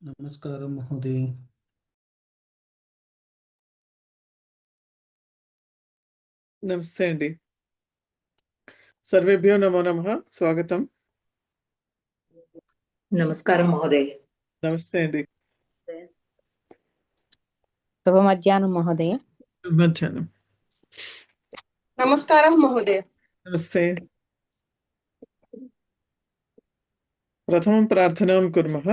నమస్కారం మహోదయ. నమస్తే అండి. సర్వేభ్యో నమో నమః. స్వాగతం. నమస్కారం మహోదయ్. నమస్తే అండి. శుభ మధ్యాహ్నం మహోదయ. మధ్యాహ్నం. నమస్కారం మహోదయ. నమస్తే. ప్రథమం ప్రార్థనాం కుర్మః.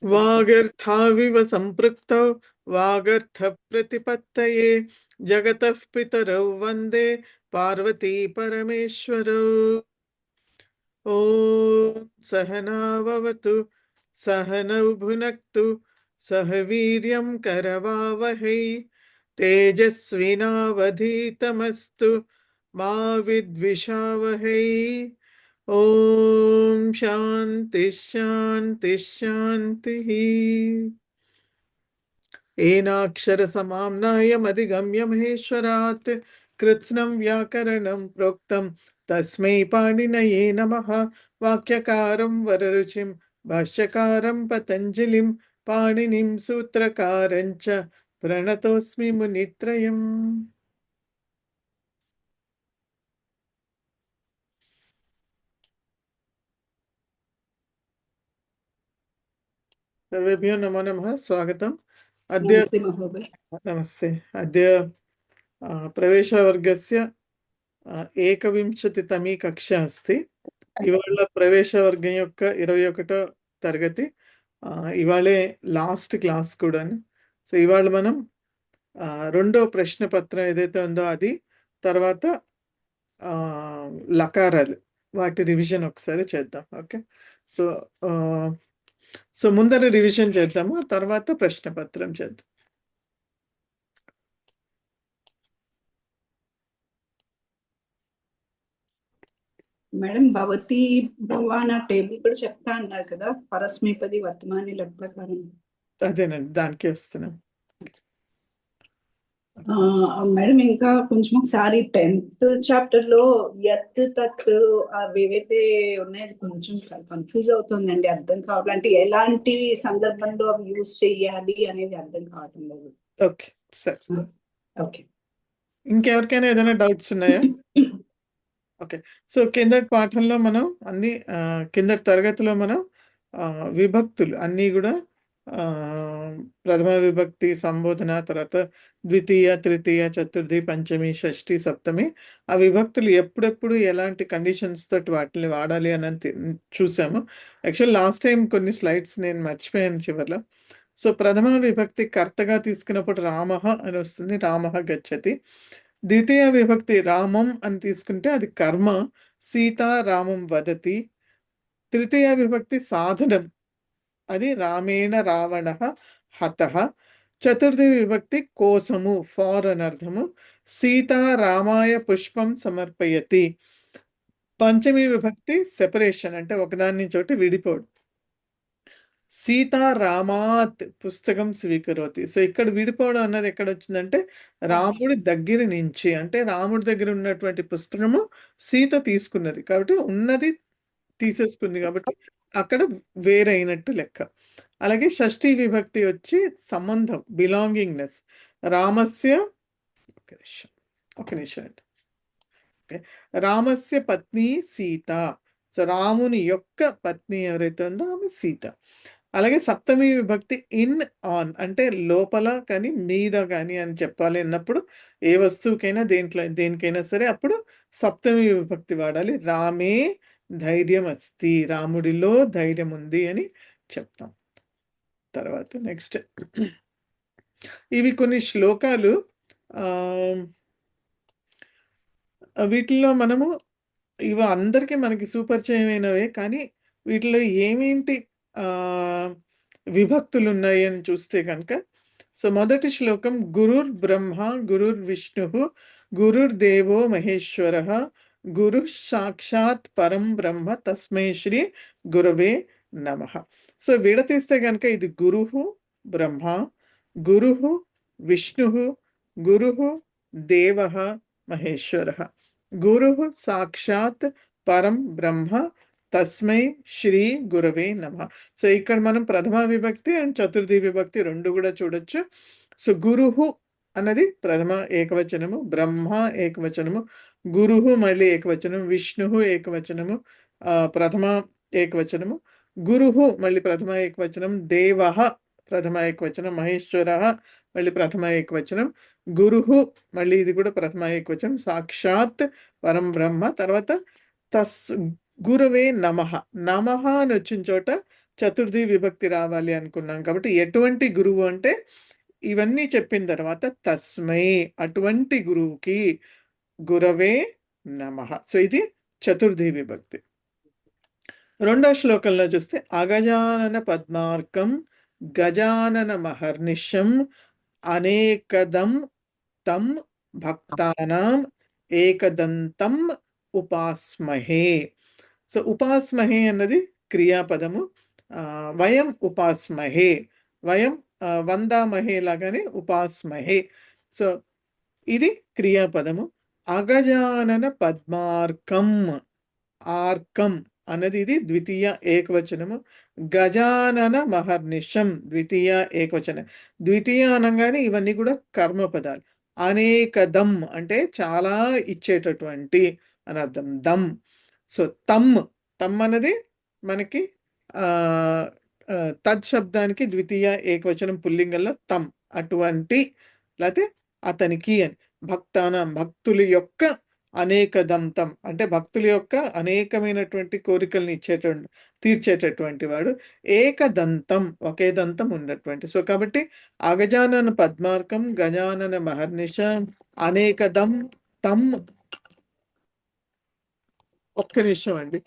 వాగర్థావివ సంపృక్తౌ వాగర్థ ప్రతిపత్తయే జగతః పితరౌ వందే పార్వతీ పరమేశ్వరౌ. ఓం సహనావవతు సహనౌ భునక్తు సహ వీర్యం కరవావహై తేజస్వినావధీతమస్తు మా విద్విషావహై. ఓం శాంతి శాంతి శాంతి. ఏనాక్షర సమామ్నాయమధిగమ్య మహేశ్వరాత్ కృత్స్నం వ్యాకరణం ప్రోక్తం తస్మై పాణినయే నమః. వాక్యకారం వరరుచిం భాష్యకారం పతంజలిం పాణినిం సూత్రకారం చ ప్రణతోస్మి మునిత్రయం. సర్వేభ్యో నమో నమః. స్వాగతం. అద్య నమస్తే మహోదయ్. నమస్తే. అద్య ప్రవేశవర్గస్య ఏకవింశతితమీ కక్ష అస్తి. ఇవాళ ప్రవేశవర్గం యొక్క 21వ తరగతి. ఇవాళే లాస్ట్ క్లాస్ కూడా. సో ఇవాళ మనం రెండో ప్రశ్న పత్రం ఏదైతే ఉందో అది, తర్వాత లకారాలు, వాటి రివిజన్ ఒకసారి చేద్దాం. ఓకే. సో ముందర రివిజన్ చేద్దాము, తర్వాత ప్రశ్న పత్రం చేద్దాం. మేడం భవతి భవాన టేబుల్ కూడా చెప్తా అన్నారు కదా, పరస్మైపది వర్తమాని లట్ ప్రకారం. అదేనండి, దానికే వస్తున్నాం. మేడం ఇంకా కొంచెం ఒకసారి 10th చాప్టర్ లో యత్ తత్ ఏవైతే ఉన్నాయో కొంచెం కన్ఫ్యూజ్ అవుతుందండి, అర్థం కావట్లేదు. అంటే ఎలాంటి సందర్భంలో అవి యూజ్ చెయ్యాలి అనేది అర్థం కావటం లేదు. ఓకే, సరే. ఓకే, ఇంకెవరికైనా ఏదైనా డౌట్స్ ఉన్నాయా? ఓకే. సో కిందటి పాఠంలో మనం అన్ని కిందటి తరగతిలో మనం విభక్తులు అన్నీ కూడా ప్రథమ విభక్తి, సంబోధన, తర్వాత ద్వితీయ, తృతీయ, చతుర్థి, పంచమి, షష్ఠి, సప్తమి, ఆ విభక్తులు ఎప్పుడెప్పుడు ఎలాంటి కండిషన్స్ తోటి వాటిని వాడాలి అని చూసాము. యాక్చువల్ లాస్ట్ టైం కొన్ని స్లైడ్స్ నేను మర్చిపోయాను చివరిలో. సో ప్రథమ విభక్తి కర్తగా తీసుకున్నప్పుడు రామః అని వస్తుంది, రామః గచ్చతి. ద్వితీయ విభక్తి రామం అని తీసుకుంటే అది కర్మ, సీతా రామం వదతి. తృతీయ విభక్తి సాధనం, అది రామేణ రావణః హతః. చతుర్థి విభక్తి కోసము, ఫార్ అని అర్థము, సీతా రామాయ పుష్పం సమర్పయతి. పంచమి విభక్తి సెపరేషన్, అంటే ఒకదాని నుంచి ఒకటి విడిపోడు, సీతా రామాత్ పుస్తకం స్వీకరోతి. సో ఇక్కడ విడిపోవడం అన్నది ఎక్కడ వచ్చిందంటే రాముడి దగ్గర నుంచి, అంటే రాముడి దగ్గర ఉన్నటువంటి పుస్తకము సీత తీసుకున్నది కాబట్టి ఉన్నది తీసేసుకుంది కాబట్టి అక్కడ వేరైనట్టు లెక్క. అలాగే షష్ఠీ విభక్తి వచ్చి సంబంధం, బిలాంగింగ్నెస్. రామస్య ఒక నిమిషం అండి. ఓకే, రామస్య పత్ని సీత. సో రాముని యొక్క పత్ని ఎవరైతే ఉందో ఆమె సీత. అలాగే సప్తమి విభక్తి ఇన్ ఆన్, అంటే లోపల కానీ మీద కానీ అని చెప్పాలి అన్నప్పుడు ఏ వస్తువుకైనా దేనికైనా సరే అప్పుడు సప్తమి విభక్తి వాడాలి. రామే ధైర్యం అస్తి, రాముడిలో ధైర్యం ఉంది అని చెప్తాం. తర్వాత నెక్స్ట్ ఇవి కొన్ని శ్లోకాలు. వీటిల్లో మనము ఇవి అందరికీ మనకి సుపరిచయమైనవే, కానీ వీటిలో ఏమేంటి విభక్తులు ఉన్నాయి అని చూస్తే కనుక, సో మొదటి శ్లోకం గురుర్ బ్రహ్మ గురుర్ విష్ణు గురుర్ దేవో మహేశ్వర గురు సాక్షాత్ పరం బ్రహ్మ తస్మై శ్రీ గురవే నమః. సో విడతీస్తే కనుక ఇది గురుహు బ్రహ్మ, గురుహు విష్ణు, గురుహు దేవః మహేశ్వర, గురుః సాక్షాత్ పరం బ్రహ్మ తస్మై శ్రీ గురవే నమః. సో ఇక్కడ మనం ప్రథమ విభక్తి అండ్ చతుర్థి విభక్తి రెండు కూడా చూడొచ్చు. సో గురుహు అన్నది ప్రథమ ఏకవచనము, బ్రహ్మ ఏకవచనము, గురుహు మళ్ళీ ఏకవచనం, విష్ణువు ఏకవచనము, ప్రథమ ఏకవచనము, గురుహు మళ్ళీ ప్రథమ ఏకవచనం, దేవః ప్రథమ ఏకవచనం, మహేశ్వరః మళ్ళీ ప్రథమ ఏకవచనం, గురుహు మళ్ళీ ఇది కూడా ప్రథమ ఏకవచనం, సాక్షాత్ పరం బ్రహ్మ. తర్వాత తస్ గురవే నమః. నమః అని వచ్చిన చోట చతుర్థి విభక్తి రావాలి అనుకున్నాం కాబట్టి ఎటువంటి గురువు అంటే ఇవన్నీ చెప్పిన తర్వాత తస్మై అటువంటి గురువుకి గురవే నమః. సో ఇది చతుర్థి విభక్తి. రెండో శ్లోకంలో చూస్తే అగజానన పద్మార్కం గజానన మహర్నిశం అనేకదం తం భక్తానాం ఏకదంతం ఉపాస్మహే. సో ఉపాస్మహే అన్నది క్రియాపదము. వయం ఉపాస్మహే, వయం వందామహే లాగానే ఉపాస్మహే. సో ఇది క్రియాపదము. అగజానన పద్మార్కం, ఆర్కం అన్నది ఇది ద్వితీయ ఏకవచనము. గజానన మహర్నిశం ద్వితీయ ఏకవచనం. ద్వితీయ అనగానే ఇవన్నీ కూడా కర్మపదాలు. అనేకదం అంటే చాలా ఇచ్చేటటువంటి అని అర్థం. దమ్. సో తమ్, తమ్ అన్నది మనకి తద్ శబ్దానికి ద్వితీయ ఏకవచనం పుల్లింగంలో తమ్, అటువంటి లేకపోతే అతనికి అని. భక్తానం భక్తుల యొక్క అనేకదంతం అంటే భక్తుల యొక్క అనేకమైనటువంటి కోరికల్ని తీర్చేటటువంటి వాడు. ఏకదంతం ఒకే దంతం ఉన్నటువంటి. సో కాబట్టి అగజానన పద్మార్కం గజానన మహర్నిశ అనేకదం తం. ఒక్క నిమిషం అండి.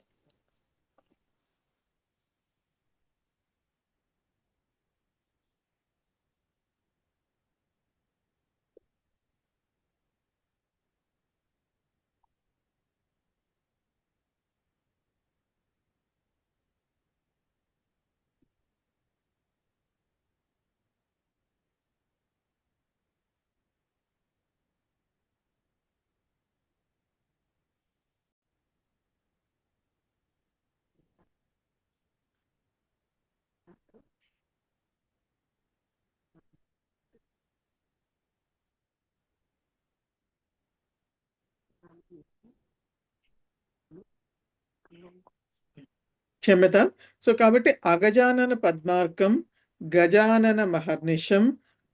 క్షమ్యతాం. సో కాబట్టి అగజానన పద్మార్కం గజానన మహర్నిశం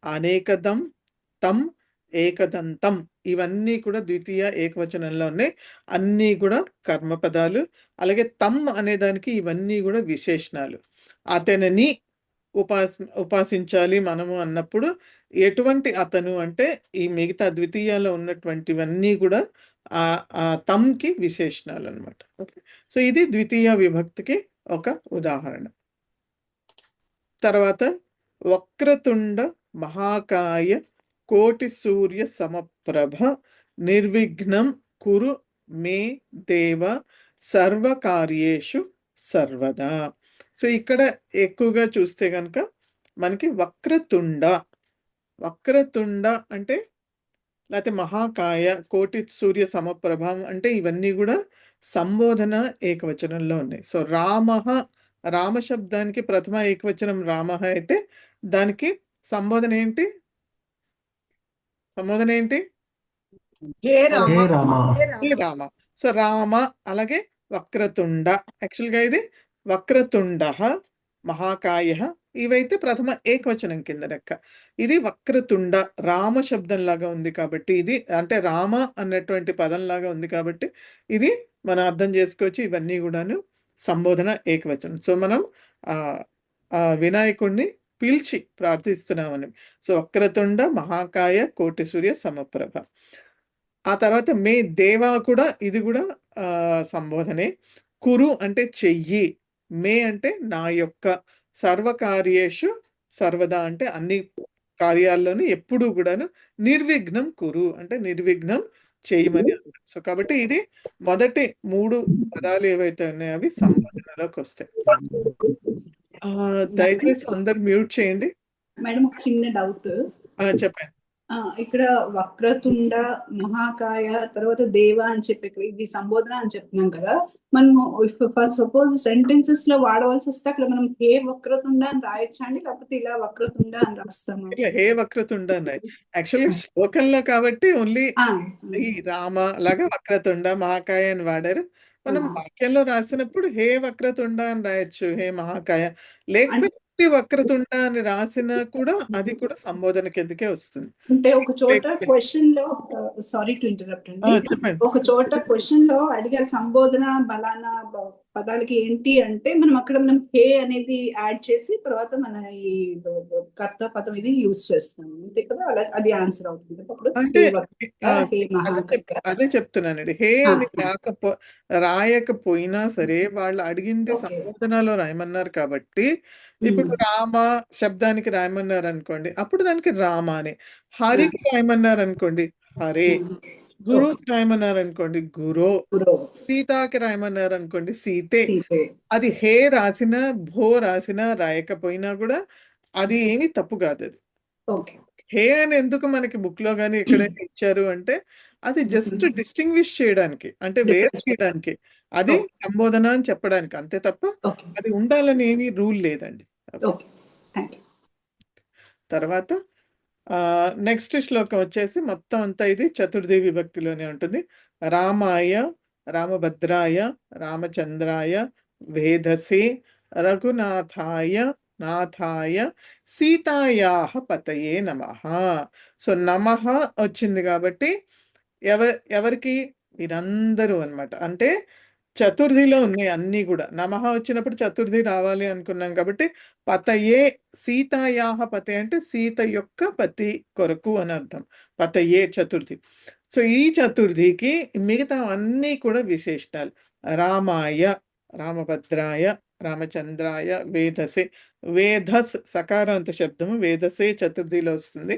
అనేకదం తం ఏకదంతం ఇవన్నీ కూడా ద్వితీయ ఏకవచనంలో ఉన్నాయి. అన్నీ కూడా కర్మపదాలు. అలాగే తమ్ అనే దానికి ఇవన్నీ కూడా విశేషణాలు. అతనిని ఉపాసించాలి మనము అన్నప్పుడు ఎటువంటి అతను అంటే ఈ మిగతా ద్వితీయాలో ఉన్నటువంటివన్నీ కూడా ఆ తమ్కి విశేషణాలు అనమాట. ఓకే. సో ఇది ద్వితీయ విభక్తికి ఒక ఉదాహరణ. తర్వాత వక్రతుండ మహాకాయ కోటి సూర్య సమప్రభ నిర్విఘ్నం కురు మే దేవ సర్వకార్యేషు సర్వదా. సో ఇక్కడ ఎక్కువగా చూస్తే కనుక మనకి వక్రతుండ, వక్రతుండ అంటే లేకపోతే మహాకాయ కోటి సూర్య సమప్రభం అంటే ఇవన్నీ కూడా సంబోధన ఏకవచనంలో ఉన్నాయి. సో రామః, రామ శబ్దానికి ప్రథమ ఏకవచనం రామః అయితే దానికి సంబోధన ఏంటి? సంబోధన ఏంటి? హే రామ. హే రామ. హే రామ. సో రామ అలాగే వక్రతుండ. యాక్చువల్గా ఇది వక్రతుండ మహాకాయ ఇవైతే ప్రథమ ఏకవచనం కింద లెక్క. ఇది వక్రతుండ రామ శబ్దం లాగా ఉంది కాబట్టి ఇది అంటే రామ అన్నటువంటి పదం లాగా ఉంది కాబట్టి ఇది మనం అర్థం చేసుకోవచ్చు. ఇవన్నీ కూడాను సంబోధన ఏకవచనం. సో మనం వినాయకుడిని పిలిచి ప్రార్థిస్తున్నామని. సో వక్రతుండ మహాకాయ కోటి సూర్య సమప్రభ. ఆ తర్వాత మే దేవా కూడా ఇది కూడా సంబోధనే. కురు అంటే చెయ్యి, మే అంటే నా యొక్క, సర్వకార్యేషు సర్వదా అంటే అన్ని కార్యాల్లోనూ ఎప్పుడూ కూడాను, నిర్విఘ్నం కురు అంటే నిర్విఘ్నం చేయమని అర్థం. సో కాబట్టి ఇది మొదటి 3 పదాలు ఏవైతే ఉన్నాయో అవి సంబోధనలోకి వస్తాయి. దయచేసి అందరు మ్యూట్ చేయండి. మేడం ఒక చిన్న డౌట్. చెప్పండి. ఇక్కడ వక్రతుండ, మహాకాయ, తర్వాత దేవ అని చెప్పి ఇది సంబోధన అని చెప్తున్నాం కదా. మనము సపోజ్ సెంటెన్సెస్ లో వాడవలసి వస్తే అక్కడ మనం హే వక్రతుండ అని రాయొచ్చా అండి, లేకపోతే ఇలా వక్రతుండ అని రాస్తామా? ఇట్లా హే వక్రతుండ అన్నాయి యాక్చువల్గా శ్లోకంలో కాబట్టి ఓన్లీ ఈ రామ లాగా వక్రతుండ మహాకాయ అని వాడారు. మనం వాక్యంలో రాసినప్పుడు హే వక్రతుండ అని రాయొచ్చు, హే మహాకాయ. లేకపోతే వక్రతుండ అని రాసినా కూడా అది కూడా సంబోధన కిందకే వస్తుంది. అంటే ఒక చోట క్వశ్చన్ లో, సారీ టు ఇంటరప్ట్ అండి, చెప్పండి. ఒక చోట క్వశ్చన్ లో అడిగే సంబోధన బలానా పదాలకి ఏంటి అంటే మనం అక్కడ హే అనేది యాడ్ చేసి తర్వాత మన ఈ కర్త పదం ఇది యూజ్ చేస్తాం అంతే కదా, అలా అది ఆన్సర్ అవుతుంది. అప్పుడు అంటే హే మహాకాయ. అదే చెప్తున్నానండి. హే అని రాయకపోయినా సరే వాళ్ళు అడిగింది సంబోధనలో రాయమన్నారు కాబట్టి, ఇప్పుడు రామ శబ్దానికి రాయమన్నారు అనుకోండి, అప్పుడు దానికి రామ అని. హరికి రాయమన్నారు అనుకోండి హరే. గురుకి రాయమన్నారు అనుకోండి గురో. సీతాకి రాయమన్నారు అనుకోండి సీతే. అది హే రాసినా భో రాసినా రాయకపోయినా కూడా అది ఏమీ తప్పు కాదు. అది ఓకే. హే అని ఎందుకు మనకి బుక్ లో గానీ ఎక్కడైనా ఇచ్చారు అంటే అది జస్ట్ డిస్టింగ్విష్ చేయడానికి, అంటే వేరు చేయడానికి, అది సంబోధన అని చెప్పడానికి, అంతే తప్ప అది ఉండాలని ఏమీ రూల్ లేదండి. తర్వాత నెక్స్ట్ శ్లోకం వచ్చేసి మొత్తం అంతా ఇది చతుర్థి విభక్తిలోనే ఉంటుంది. రామాయ, రామభద్రాయ, రామచంద్రాయ, వేధసే, రఘునాథాయ, నాథాయ, సీతాయాహ పతయే నమః. సో నమః వచ్చింది కాబట్టి ఎవరికి వీరందరూ అన్నమాట. అంటే చతుర్థిలో ఉన్నాయి అన్నీ కూడా. నమః వచ్చినప్పుడు చతుర్థి రావాలి అనుకున్నాం కాబట్టి పతయే, సీతాయాహ పతే అంటే సీత యొక్క పతి కొరకు అని అర్థం. పతయే చతుర్థి. సో ఈ చతుర్థికి మిగతా అన్నీ కూడా విశేషణాలు. రామాయ, రామభద్రాయ, రామచంద్రాయ, వేధసే. వేధస్ సకారాంత శబ్దము, వేధసే చతుర్థిలో వస్తుంది.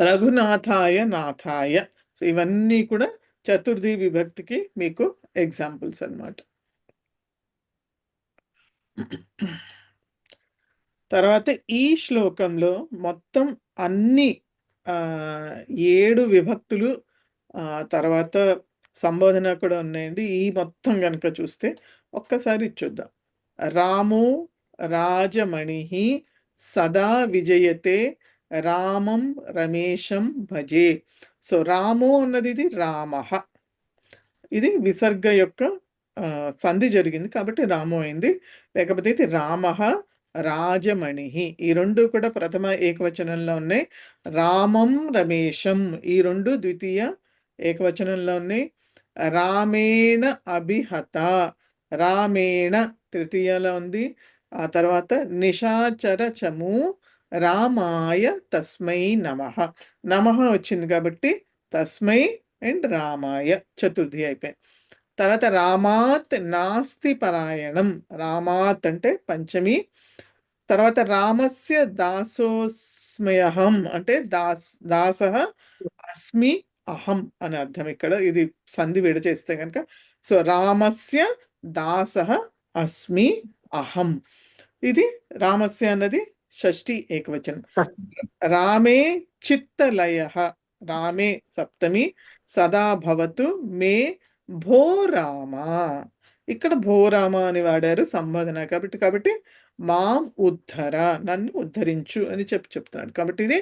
రఘునాథాయ, నాథాయ. సో ఇవన్నీ కూడా చతుర్థి విభక్తికి మీకు ఎగ్జాంపుల్స్ అన్నమాట. తర్వాత ఈ శ్లోకంలో మొత్తం అన్ని 7 విభక్తులు తర్వాత సంబోధన కూడా ఉన్నాయండి. ఈ మొత్తం గనక చూస్తే ఒక్కసారి చూద్దాం. రామో రాజమణిః సదా విజయతే రామం రమేశం భజే. సో రామో అన్నది ఇది రామః. ఇది విసర్గ యొక్క సంధి జరిగింది కాబట్టి రామో అయింది. లేకపోతే ఇది రామః రాజమణిః. ఈ రెండు కూడా ప్రథమ ఏకవచనంలో ఉన్నాయి. రామం రమేశం ఈ రెండు ద్వితీయ ఏకవచనంలో ఉన్నాయి. రామేణ అభిహత, రామేణ తృతీయలో ఉంది. ఆ తర్వాత నిశాచర చము రామాయ తస్మై నమః. నమః వచ్చింది కాబట్టి తస్మై అండ్ రామాయ చతుర్థి అయిపోయింది. తర్వాత రామాత్ నాస్తి పరాయణం. రామాత్ అంటే పంచమి. తర్వాత రామస్య దాసోస్మ్యహం అంటే దాసః అస్మి అహం అని అర్థం. ఇక్కడ ఇది సంధి విడచేస్తే కనుక సో రామస్య దాసః అస్మి అహం. ఇది రామస్య అన్నది షష్ఠి ఏకవచనం. రామే చిత్తలయః, రామే సప్తమి, సదా భవతు మే భో రామ. ఇక్కడ భో రామ అని వాడారు సంబోధన కాబట్టి మాం ఉద్ధర, నన్ను ఉద్ధరించు అని చెప్తున్నాడు. కాబట్టి ఇది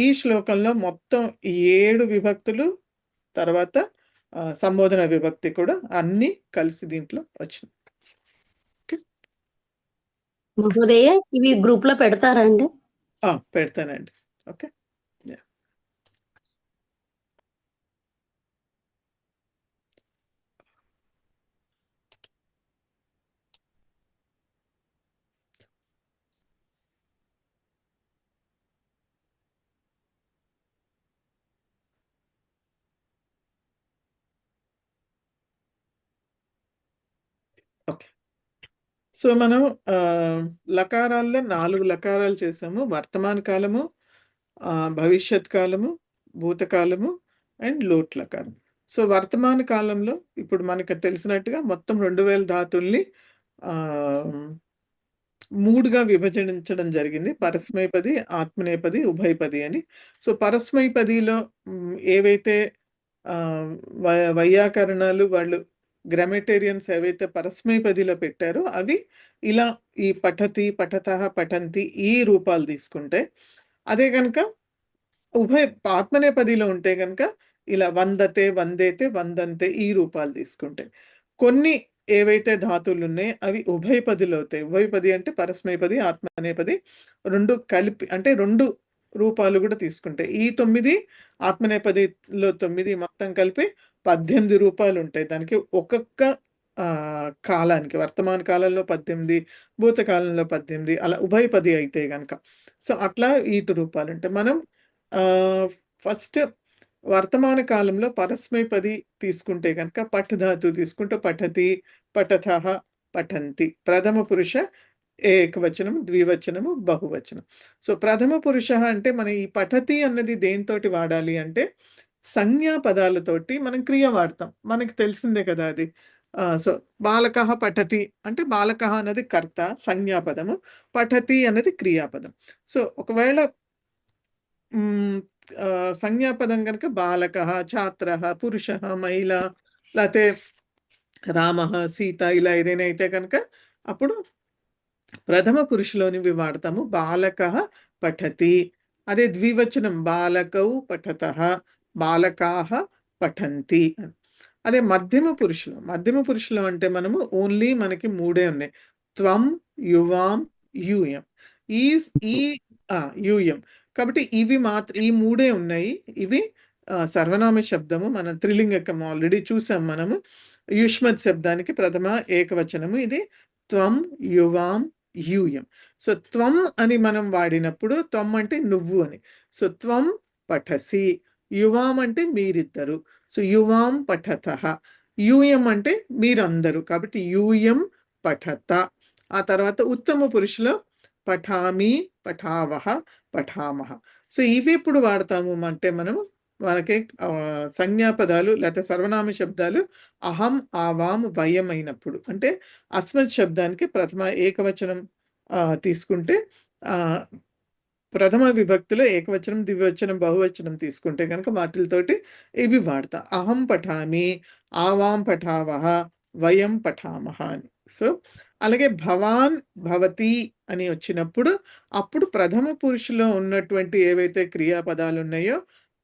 ఈ శ్లోకంలో మొత్తం 7 విభక్తులు తర్వాత సంబోధన విభక్తి కూడా అన్ని కలిసి దీంట్లో వచ్చింది. మహోదయ ఇవి గ్రూప్ లో పెడతారా అండి? పెడతానండి. ఓకే. ఓకే. సో మనం లకారాల్లో 4 లకారాలు చేసాము. వర్తమాన కాలము, భవిష్యత్ కాలము, భూతకాలము అండ్ లోట్ లకారం. సో వర్తమాన కాలంలో ఇప్పుడు మనకు తెలిసినట్టుగా మొత్తం 2000 ధాతుల్ని 3గా విభజించడం జరిగింది. పరస్మైపది, ఆత్మనేపది, ఉభయపది అని. సో, పరస్మైపదిలో ఏవైతే వైయాకరణాలు వాళ్ళు గ్రామటేరియన్స్ ఏవైతే పరస్మైపదిలో పెట్టారో అవి ఇలా ఈ పఠతి, పఠతః, పఠంతి ఈ రూపాలు తీసుకుంటే, అదే గనుక ఆత్మనేపదిలో ఉంటే గనుక ఇలా వందతే, వందేతే, వందంతే ఈ రూపాలు తీసుకుంటే. కొన్ని ఏవైతే ధాతువులున్నాయో అవి ఉభయపదిలో అవుతాయి. ఉభయపది అంటే పరస్మైపది, ఆత్మనేపది 2 కలిపి అంటే 2 రూపాలు కూడా తీసుకుంటాయి. ఈ 9 ఆత్మనేపదిలో 9 మొత్తం కలిపి 18 రూపాలుంటాయి. దానికి ఒక్కొక్క కాలానికి వర్తమాన కాలంలో 18, భూతకాలంలో 18 అలా ఉభయపది అయితే గనక. సో, అట్లా ఈటు రూపాలుంటాయి. మనం ఫస్ట్ వర్తమాన కాలంలో పరస్మైపది తీసుకుంటే గనక పఠ్ ధాతువు తీసుకుంటే పఠతి, పఠతః, పఠంతి. ప్రథమ పురుష ఏకవచనం, ద్వివచనము, బహువచనం. సో, ప్రథమ పురుష అంటే మనం ఈ పఠతి అన్నది దేనితోటి వాడాలి అంటే సంజ్ఞా పదాలతోటి మనం క్రియ వాడతాం. మనకి తెలిసిందే కదా అది. సో, బాలకః పఠతి అంటే బాలకః అన్నది కర్త సంజ్ఞాపదము. పఠతి అన్నది క్రియాపదం. సో, ఒకవేళ సంజ్ఞాపదం గనుక బాలకః, ఛాత్రః, పురుషః, మహిళ లేతే రామః, సీత ఇలా ఏదైనా అయితే కనుక అప్పుడు ప్రథమ పురుషులోనివి వాడతాము. బాలకః పఠతి. అదే ద్వివచనం బాలకౌ పఠతః, బాలకాః పఠంతి అని. అదే మధ్యమ పురుషులో అంటే మనము ఓన్లీ మనకి 3 ఉన్నాయి. త్వం, యువాం, యూయం. యూయం. కాబట్టి ఇవి ఈ 3 ఉన్నాయి. ఇవి సర్వనామ శబ్దము. మనం త్రిలింగకం ఆల్రెడీ చూసాం మనము. యుష్మత్ శబ్దానికి ప్రథమ ఏకవచనము. ఇది త్వం, యువాం, యూయం. సో, త్వం అని మనం వాడినప్పుడు త్వం అంటే నువ్వు అని. సో, త్వం పఠసి. యువాం అంటే మీరిద్దరు. సో, యువాం పఠతః. యూయం అంటే మీరందరూ. కాబట్టి యూయం పఠత. ఆ తర్వాత ఉత్తమ పురుషులో పఠామి, పఠావః, పఠామః. సో, ఇవి ఎప్పుడు వాడతాము అంటే మనము మనకి సంజ్ఞాపదాలు లేకపోతే సర్వనామ శబ్దాలు అహం, ఆవాం, వయం అయినప్పుడు. అంటే అస్మత్ శబ్దానికి ప్రథమ ఏకవచనం తీసుకుంటే ప్రథమ విభక్తిలో ఏకవచనం, ద్వివచనం, బహువచనం తీసుకుంటే కనుక వాటితోటి ఇవి వాడతా. అహం పఠామి, ఆవాం పఠావః, వయం పఠామః అని. సో, అలాగే భవాన్, భవతి అని వచ్చినప్పుడు అప్పుడు ప్రథమ పురుషులో ఉన్నటువంటి ఏవైతే క్రియాపదాలు ఉన్నాయో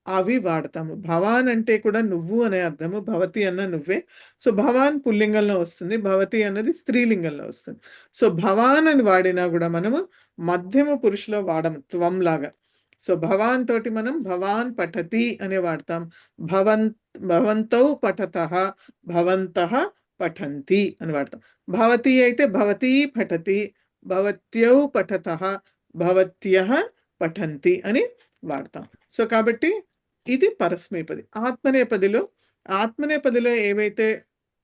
అవి వాడతాము. భవాన్ అంటే కూడా నువ్వు అనే అర్థము. భవతి అన్న నువ్వే. సో, భవాన్ పుల్లింగంలో వస్తుంది. భవతి అన్నది స్త్రీలింగంలో వస్తుంది. సో, భవాన్ అని వాడినా కూడా మనము మధ్యమ పురుషులో వాడము త్వంలాగా. సో, భవాన్ తోటి మనం భవాన్ పఠతి అనే వాడతాం. భవంతౌ పఠతః, భవంతః పఠంతి అని వాడతాం. భవతి అయితే భవతి పఠతి, భవత్యౌ పఠతః, భవత్యః పఠంతి అని వాడతాం. సో, కాబట్టి ఇది పరస్మైపది. ఆత్మనేపదిలో ఏవైతే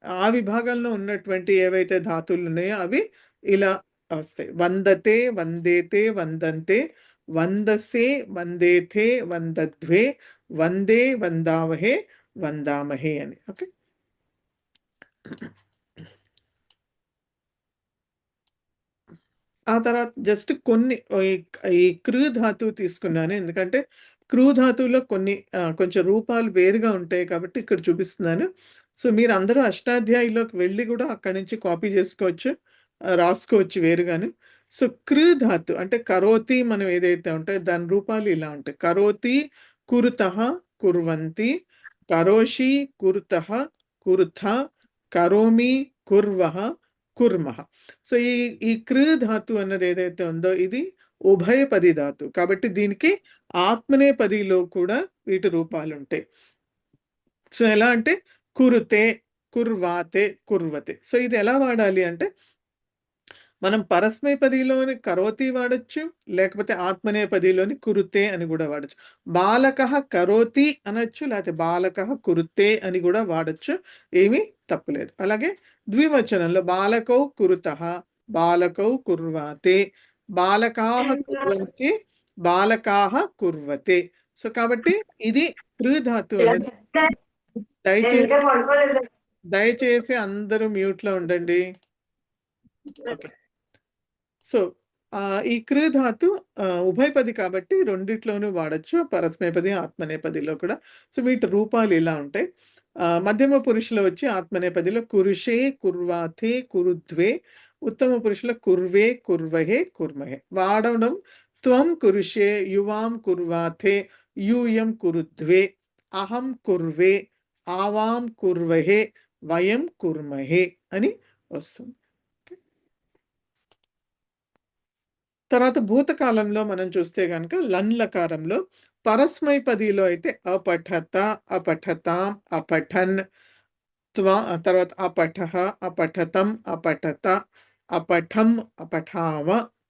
ఆ విభాగంలో ఉన్నటువంటి ఏవైతే ధాతువులు ఉన్నాయో అవి ఇలా వస్తాయి. వందతే, వందేతే, వందంతే, వందసే, వందేథే, వందధ్వే, వందే, వందావహే, వందామహే అని. ఓకే. ఆ తర్వాత జస్ట్ కొన్ని ఈ కృ ధాతువు తీసుకున్నాను. ఎందుకంటే కృ ధాతువులో కొన్ని కొంచెం రూపాలు వేరుగా ఉంటాయి కాబట్టి ఇక్కడ చూపిస్తున్నాను. సో, మీరందరూ అష్టాధ్యాయిలోకి వెళ్ళి కూడా అక్కడి నుంచి కాపీ చేసుకోవచ్చు. రాసుకోవచ్చు వేరుగాను. సో, కృ ధాతు అంటే కరోతి మనం ఏదైతే ఉంటాయో దాని రూపాలు ఇలా ఉంటాయి. కరోతి, కురుతః, కుర్వంతి, కరోషి, కురుతః, కురుథ, కరోమి, కుర్వః, కుర్మః. సో, ఈ కృ ధాతు అన్నది ఏదైతే ఉందో ఇది ఉభయపది ధాతు. కాబట్టి దీనికి ఆత్మనేపదిలో కూడా వీటి రూపాలు ఉంటాయి. సో, ఎలా అంటే కురుతే, కుర్వాతే, కుర్వతే. సో, ఇది ఎలా వాడాలి అంటే మనం పరస్మైపదిలోని కరోతి వాడొచ్చు. లేకపోతే ఆత్మనేపదిలోని కురుతే అని కూడా వాడొచ్చు. బాలకః కరోతి అనొచ్చు. లేకపోతే బాలకః కురుతే అని కూడా వాడొచ్చు. ఏమీ తప్పులేదు. అలాగే ద్వివచనంలో బాలకౌ కురుతః, బాలకౌ కుర్వాతే, బాలకాః కుర్వంతి, బాలకాః కుర్వతే. సో, కాబట్టి ఇది కృ ధాతు అనేది. దయచేసి అందరూ మ్యూట్లో ఉండండి. ఓకే. సో, ఈ క్రీ ధాతు ఉభయపది కాబట్టి రెండిట్లోనూ వాడొచ్చు. పరస్మైపది, ఆత్మనేపదిలో కూడా. సో, వీటి రూపాలు ఇలా ఉంటాయి. మధ్యమ పురుషులో వచ్చి ఆత్మనేపదిలో కురుషే, కుర్వాథే, కురుద్వే. ఉత్తమ పురుషులో కుర్వే, కుర్వహే, కుర్మహే. వాడడం త్వం కురుషే, యువాం కుర్వాథే, యూయం కురుద్వే, అహం కుర్వే, ఆవాం కుర్వహే, వయం కుర్మహే అని వస్తుంది. తర్వాత భూతకాలంలో మనం చూస్తే గనక లన్లకారంలో పరస్మైపదిలో అయితే అపఠత, అపఠతాం, అపఠన్, తర్వాత అపఠః, అపఠతం, అపఠత, అపఠం, అపఠామ,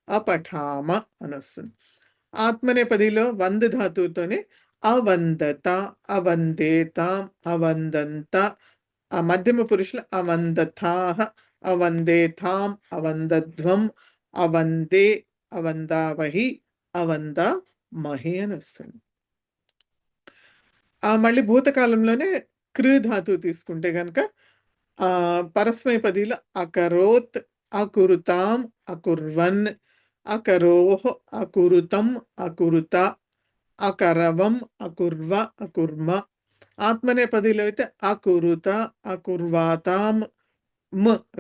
అపఠామ అని వస్తుంది. ఆత్మనేపదిలో వంద ధాతువుతోనే అవందత, అవందేతాం, అవందంత. ఆ మధ్యమ పురుషులు అవందథాః, అవందేథాం, అవందధ్వం, అవందే, అవందావహి, అవందామహి అని వస్తుంది. మళ్ళీ భూతకాలంలోనే క్రీ ధాతువు తీసుకుంటే గనక పరస్మైపదిలో అకరోత్, అకురుతాం, అకుర్వన్, అకరోః, అకురుతం, అకురుత, అకరవం, అకుర్వ, అకుర్మ. ఆత్మనేపదిలో అయితే అకురుత, అకుర్వాతాం,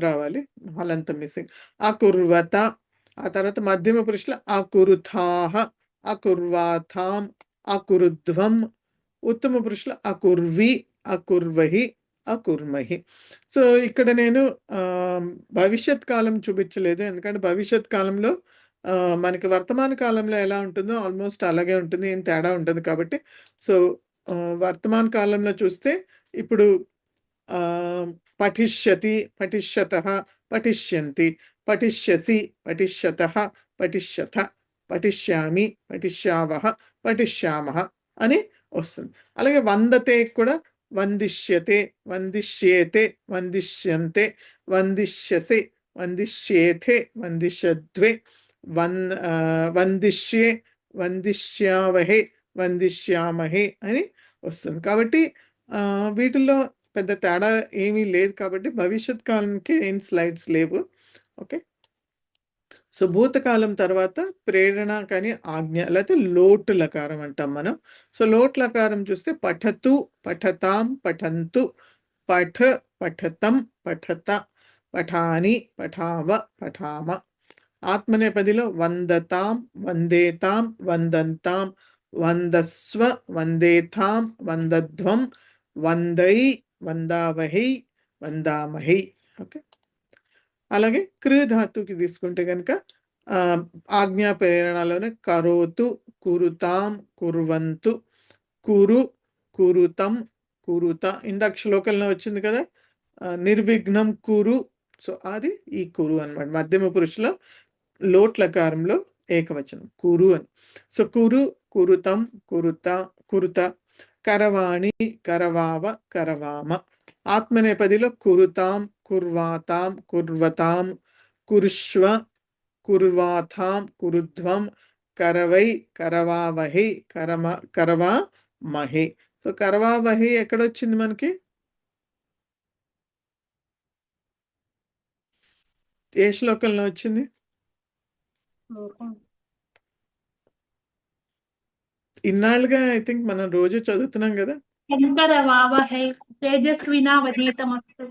రావాలి, హలంతం మిస్సింగ్. అకుర్వత. ఆ తర్వాత మధ్యమ పురుషులు అకురుథాః, అకుర్వాథాం, అకురుధ్వం. ఉత్తమ పురుషులు అకుర్వి, అకుర్వహి, అకుర్మహి. సో, ఇక్కడ నేను భవిష్యత్ కాలం చూపించలేదు. ఎందుకంటే భవిష్యత్ కాలంలో మనకి వర్తమాన కాలంలో ఎలా ఉంటుందో ఆల్మోస్ట్ అలాగే ఉంటుంది. ఏం తేడా ఉండదు కాబట్టి. సో, వర్తమాన కాలంలో చూస్తే ఇప్పుడు పఠిష్యతి, పఠిష్యతః, పఠిష్యంతి, పఠిష్యసి, పఠిష్యతః, పఠిష్యథ, పఠిష్యామి, పఠిష్యావః, పఠిష్యామః అని వస్తుంది. అలాగే వందతే కూడా వందిష్యతే, వందిష్యేతే, వందిష్యంతే, వందిష్యసి, వందిష్యేథే, వందిష్యద్వే, వందిష్యే, వందిష్యావహే, వందిష్యామహే అని వస్తుంది. కాబట్టి వీటిల్లో పెద్ద తేడా ఏమీ లేదు కాబట్టి భవిష్యత్ కాలంకి ఏం స్లైడ్స్ లేవు. ఓకే. సో, భూతకాలం తర్వాత ప్రేరణ కానీ ఆజ్ఞ లేకపోతే లోటు లకారం అంటాం మనం. సో, లోటు లకారం చూస్తే పఠతు, పఠతాం, పఠంతు, పఠ, పఠతం, పఠత, పఠాని, పఠావ, పఠామ. ఆత్మనేపదిలో వందతాం, వందేతాం, వందంతాం, వందస్వ, వందేథాం, వందధ్వం, వందై, వందావహై, వందామహై. ఓకే. అలాగే క్రీ ధాతుకి తీసుకుంటే కనుక ఆజ్ఞా ప్రేరణలోనే కరోతు, కురుతాం, కుర్వంతు, కురు, కురుతం, కురుత. ఇందాక శ్లోకంలో వచ్చింది కదా నిర్విఘ్నం కురు. సో, అది ఈ కురు అన్నమాట. మధ్యమ పురుషుల లోట్లకారంలో ఏకవచనం కురు అని. సో, కురు, కురుతం, కురుత, కురుత. కరవాణి, కరవావ, కరవామ. ఆత్మనేపదిలో కురుతాం, కుర్వాతాం, కుర్వతాం, కురుష్వ, కుర్వాథాం, కురుధ్వం, కరవై, కరవావహి, కరవామహి. సో, కరవావహి ఎక్కడొచ్చింది మనకి? ఏ శ్లోకంలో వచ్చింది? ఇన్నాళ్ళుగా ఐ థింక్ మనం రోజు చదువుతున్నాం కదా. కరవావహై తేజస్వినావధీతమస్తు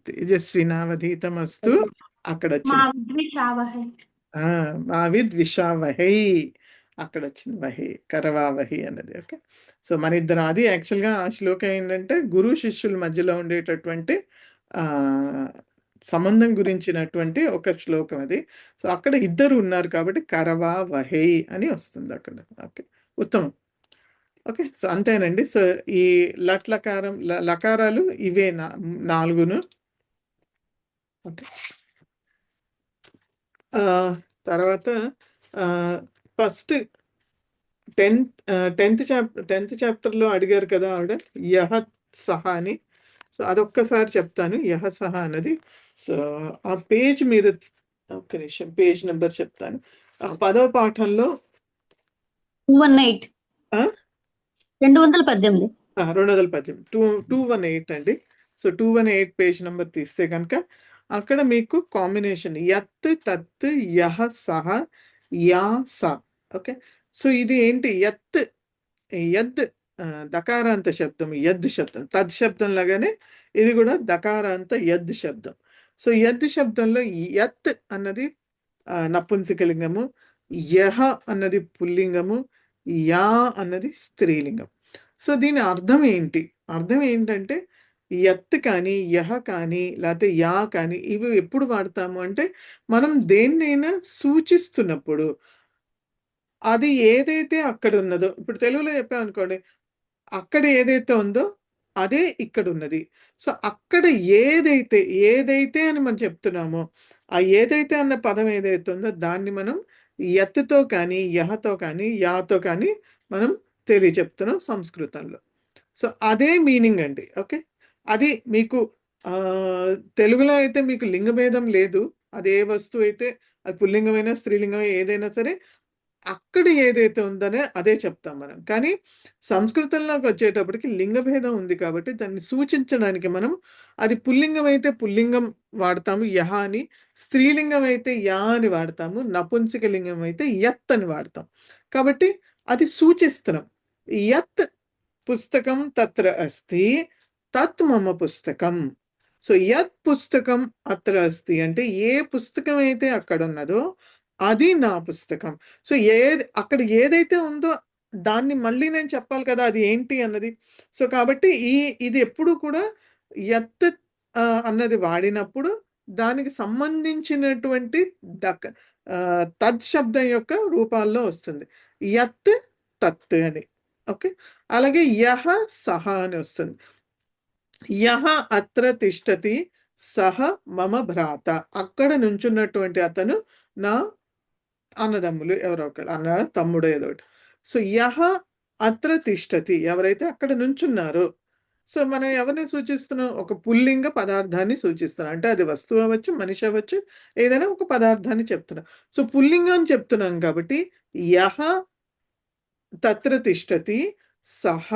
తేజస్వినావధీతమస్తు అక్కడ మా వచ్చింది. విద్విషావహై. మావిద్విషావహై అక్కడ వచ్చింది వహి, కరవావహి అన్నది. ఓకే. సో, మన ఇద్దరం అది యాక్చువల్గా ఆ శ్లోకం ఏంటంటే గురు శిష్యుల మధ్యలో ఉండేటటువంటి సంబంధం గురించినటువంటి ఒక శ్లోకం అది. సో, అక్కడ ఇద్దరు ఉన్నారు కాబట్టి కరవావహై అని వస్తుంది అక్కడ. ఓకే, ఉత్తమం. ఓకే. సో, అంతేనండి. సో, ఈ లకారం లకారాలు ఇవే 4. ఓకే. తర్వాత ఫస్ట్ 10th చాప్టర్లో అడిగారు కదా ఆవిడ యహ సహ అని. సో, అదొక్కసారి చెప్తాను యహ సహ అన్నది. సో, ఆ పేజ్ మీరు ఒక్క నిమిషం పేజ్ నెంబర్ చెప్తాను. 10వ పాఠంలో 218 218 218 218 అండి. సో, 218 పేజ్ నెంబర్ తీస్తే కనుక అక్కడ మీకు కాంబినేషన్ యత్ తత్ యహ సహ యా స. ఓకే, సో ఇది ఏంటి యత్ యద్ దకారాంత శబ్దం, యద్ శబ్దం, తద్ శబ్దం లాగానే ఇది కూడా దకారాంత యద్ శబ్దం. సో యద్ శబ్దంలో యత్ అన్నది నపుంసకలింగము, యహ అన్నది పుల్లింగము, యా అన్నది స్త్రీలింగం. సో దీని అర్థం ఏంటి? అర్థం ఏంటంటే యత్ కానీ యహ కానీ లేకపోతే యా కానీ ఇవి ఎప్పుడు వాడతాము అంటే మనం దేన్నైనా సూచిస్తున్నప్పుడు అది ఏదైతే అక్కడ ఉన్నదో, ఇప్పుడు తెలుగులో చెప్పామనుకోండి, అక్కడ ఏదైతే ఉందో అదే ఇక్కడ ఉన్నది. సో అక్కడ ఏదైతే ఏదైతే అని మనం చెప్తున్నామో ఆ ఏదైతే అన్న పదం ఏదైతే ఉందో దాన్ని మనం యత్తో కానీ యహతో కానీ యాతో కానీ మనం తెలియచెప్తున్నాం సంస్కృతంలో. సో అదే మీనింగ్ అండి. ఓకే, అది మీకు తెలుగులో అయితే మీకు లింగభేదం లేదు. అది ఏ వస్తువు అయితే అది పుల్లింగమైనా స్త్రీలింగమైనా ఏదైనా సరే అక్కడ ఏదైతే ఉందనే అదే చెప్తాం మనం. కానీ సంస్కృతంలోకి వచ్చేటప్పటికి లింగభేదం ఉంది కాబట్టి దాన్ని సూచించడానికి మనం అది పుల్లింగం అయితే పుల్లింగం వాడతాము యహ అని, స్త్రీలింగం అయితే యా అని వాడతాము, నపుంసక లింగం అయితే యత్ అని వాడతాం. కాబట్టి అది సూచిస్తున్నాం. యత్ పుస్తకం తత్ర అస్తి తత్ మమ పుస్తకం. సో యత్ పుస్తకం అత్ర అస్తి అంటే ఏ పుస్తకం అయితే అక్కడ ఉన్నదో అది నా పుస్తకం. సో అక్కడ ఏదైతే ఉందో దాన్ని మళ్ళీ నేను చెప్పాలి కదా అది ఏంటి అన్నది. సో కాబట్టి ఇది ఎప్పుడు కూడా యత్ అన్నది వాడినప్పుడు దానికి సంబంధించినటువంటి తద్ శబ్దం యొక్క రూపాల్లో వస్తుంది. యత్ తత్ అని. ఓకే, అలాగే యహ సహ అని వస్తుంది. యహ అత్ర తిష్టతి సహ మమ భ్రాత. అక్కడ నుంచున్నటువంటి అతను నా అన్నదమ్ములు ఎవరో ఒకళ్ళు, అన్న తమ్ముడు ఏదో ఒకటి. సో యహ అత్ర తిష్టతి ఎవరైతే అక్కడ నుంచున్నారో. సో మనం ఎవరిని సూచిస్తున్నాం? ఒక పుల్లింగ పదార్థాన్ని సూచిస్తున్నాం. అంటే అది వస్తువు అవ్వచ్చు, మనిషి అవ్వచ్చు, ఏదైనా ఒక పదార్థాన్ని చెప్తున్నాం. సో పుల్లింగం చెప్తున్నాం కాబట్టి యహ తత్ర తిష్టతి సహ.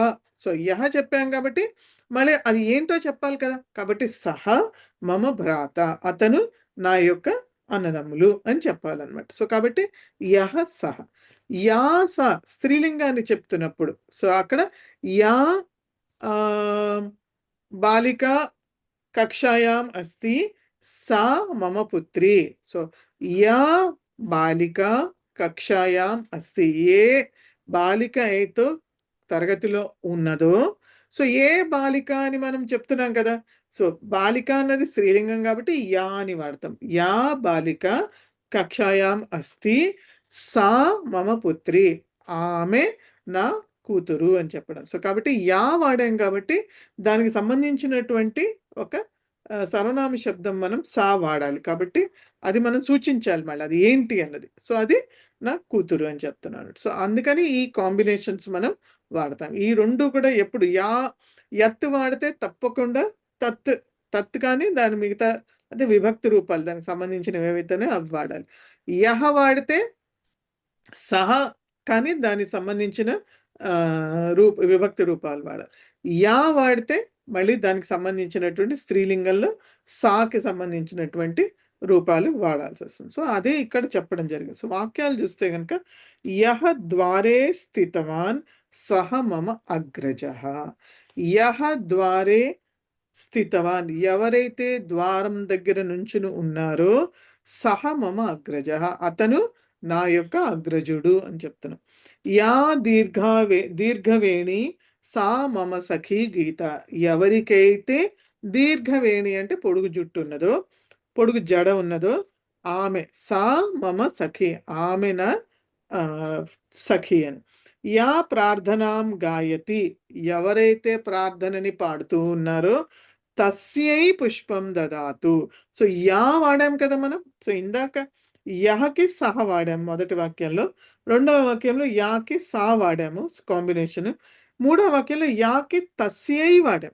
సో యహ చెప్పాం కాబట్టి మళ్ళీ అది ఏంటో చెప్పాలి కదా. కాబట్టి సహ మమ భ్రాత, అతను నా యొక్క అన్నదమ్ములు అని చెప్పాలన్నమాట. సో కాబట్టి యహ సహ. యా స స్త్రీలింగాన్ని చెప్తున్నప్పుడు సో అక్కడ యా బాలిక కక్షాయాం అస్తి సా మమ పుత్రి. సో యా బాలిక కక్షాయాం అస్తి, ఏ బాలిక అయితే తరగతిలో ఉన్నదో. సో ఏ బాలిక అని మనం చెప్తున్నాం కదా. సో బాలిక అన్నది స్త్రీలింగం కాబట్టి యా అని వాడతాం. యా బాలిక కక్షాయాం అస్తి సా మమ పుత్రి, ఆమె నా కూతురు అని చెప్పడం. సో కాబట్టి యా వాడాం కాబట్టి దానికి సంబంధించినటువంటి ఒక సర్వనామ శబ్దం మనం సా వాడాలి. కాబట్టి అది మనం సూచించాలి మళ్ళీ అది ఏంటి అన్నది. సో అది నా కూతురు అని చెప్తున్నాను. సో అందుకని ఈ కాంబినేషన్స్ మనం వాడతాం. ఈ రెండు కూడా ఎప్పుడు యత్ వాడితే తప్పకుండా తత్ తత్ కానీ దాని మిగతా అంటే విభక్తి రూపాలు దానికి సంబంధించినవి ఏవైతేనే అవి వాడాలి. యహ వాడితే సహ కానీ దానికి సంబంధించిన విభక్తి రూపాలు వాడాలి. యా వాడితే మళ్ళీ దానికి సంబంధించినటువంటి స్త్రీలింగంలో సాకి సంబంధించినటువంటి రూపాలు వాడాల్సి వస్తుంది. సో అదే ఇక్కడ చెప్పడం జరిగింది. సో వాక్యాలు చూస్తే కనుక యహ ద్వారే స్థితవాన్ సహ మమ అగ్రజ. యహ ద్వారే స్థితవాన్ ఎవరైతే ద్వారం దగ్గర నుంచుని ఉన్నారో సహ మమ అగ్రజ అతను నా యొక్క అగ్రజుడు అని చెప్తున్నాం. యా దీర్ఘవేణి సా మమ సఖీ గీత. ఎవరికైతే దీర్ఘవేణి అంటే పొడుగు జుట్టు ఉన్నదో పొడుగు జడ ఉన్నదో ఆమె సా మమ సఖి, ఆమె నా సఖి అని. యా ప్రార్థనాం గాయతి ఎవరైతే ప్రార్థనని పాడుతూ ఉన్నారో తస్యై పుష్పం దదాతు. సో యా వాడాం కదా మనం. సో ఇందాక యహకి సహ వాడాము మొదటి వాక్యంలో, రెండవ వాక్యంలో యాకి సా వాడాము కాంబినేషన్, మూడవ వాక్యంలో యాకి తస్యై వాడాం.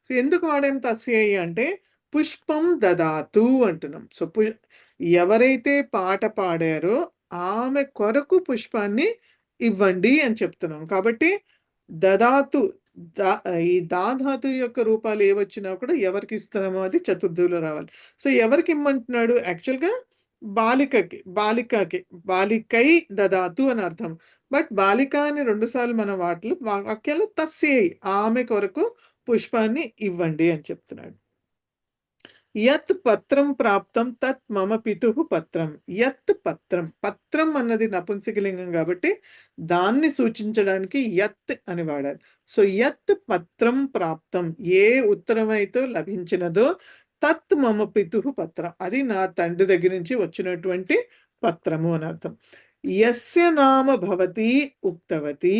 సో ఎందుకు వాడాం తస్యై అంటే పుష్పం దదాతు అంటున్నాం. సో ఎవరైతే పాట పాడారో ఆమె కొరకు పుష్పాన్ని ఇవ్వండి అని చెప్తున్నాం. కాబట్టి దదాతు ఈ దా ధాతువు యొక్క రూపాలు ఏవొచ్చినా కూడా ఎవరికి ఇస్తున్నామో అది చతుర్థిలో రావాలి. సో ఎవరికి ఇమ్మంటున్నాడు? యాక్చువల్గా బాలికై దదాతు అని అర్థం. బట్ బాలిక అని 2 సార్లు మన వాక్యాలు తస్యై, ఆమె కొరకు పుష్పాన్ని ఇవ్వండి అని చెప్తున్నాడు. యత్ పత్రం ప్రాప్తం తత్ మమ పితుః పత్రం. యత్ పత్రం, పత్రం అన్నది నపుంసకలింగం కాబట్టి దాన్ని సూచించడానికి యత్ అని వాడాలి. సో యత్ పత్రం ప్రాప్తం, ఏ ఉత్తరం అయితే లభించినదో తత్ మమ పితుః పత్రం, అది నా తండ్రి దగ్గర నుంచి వచ్చినటువంటి పత్రము అని అర్థం. యస్య నామ భవతి ఉక్తవతి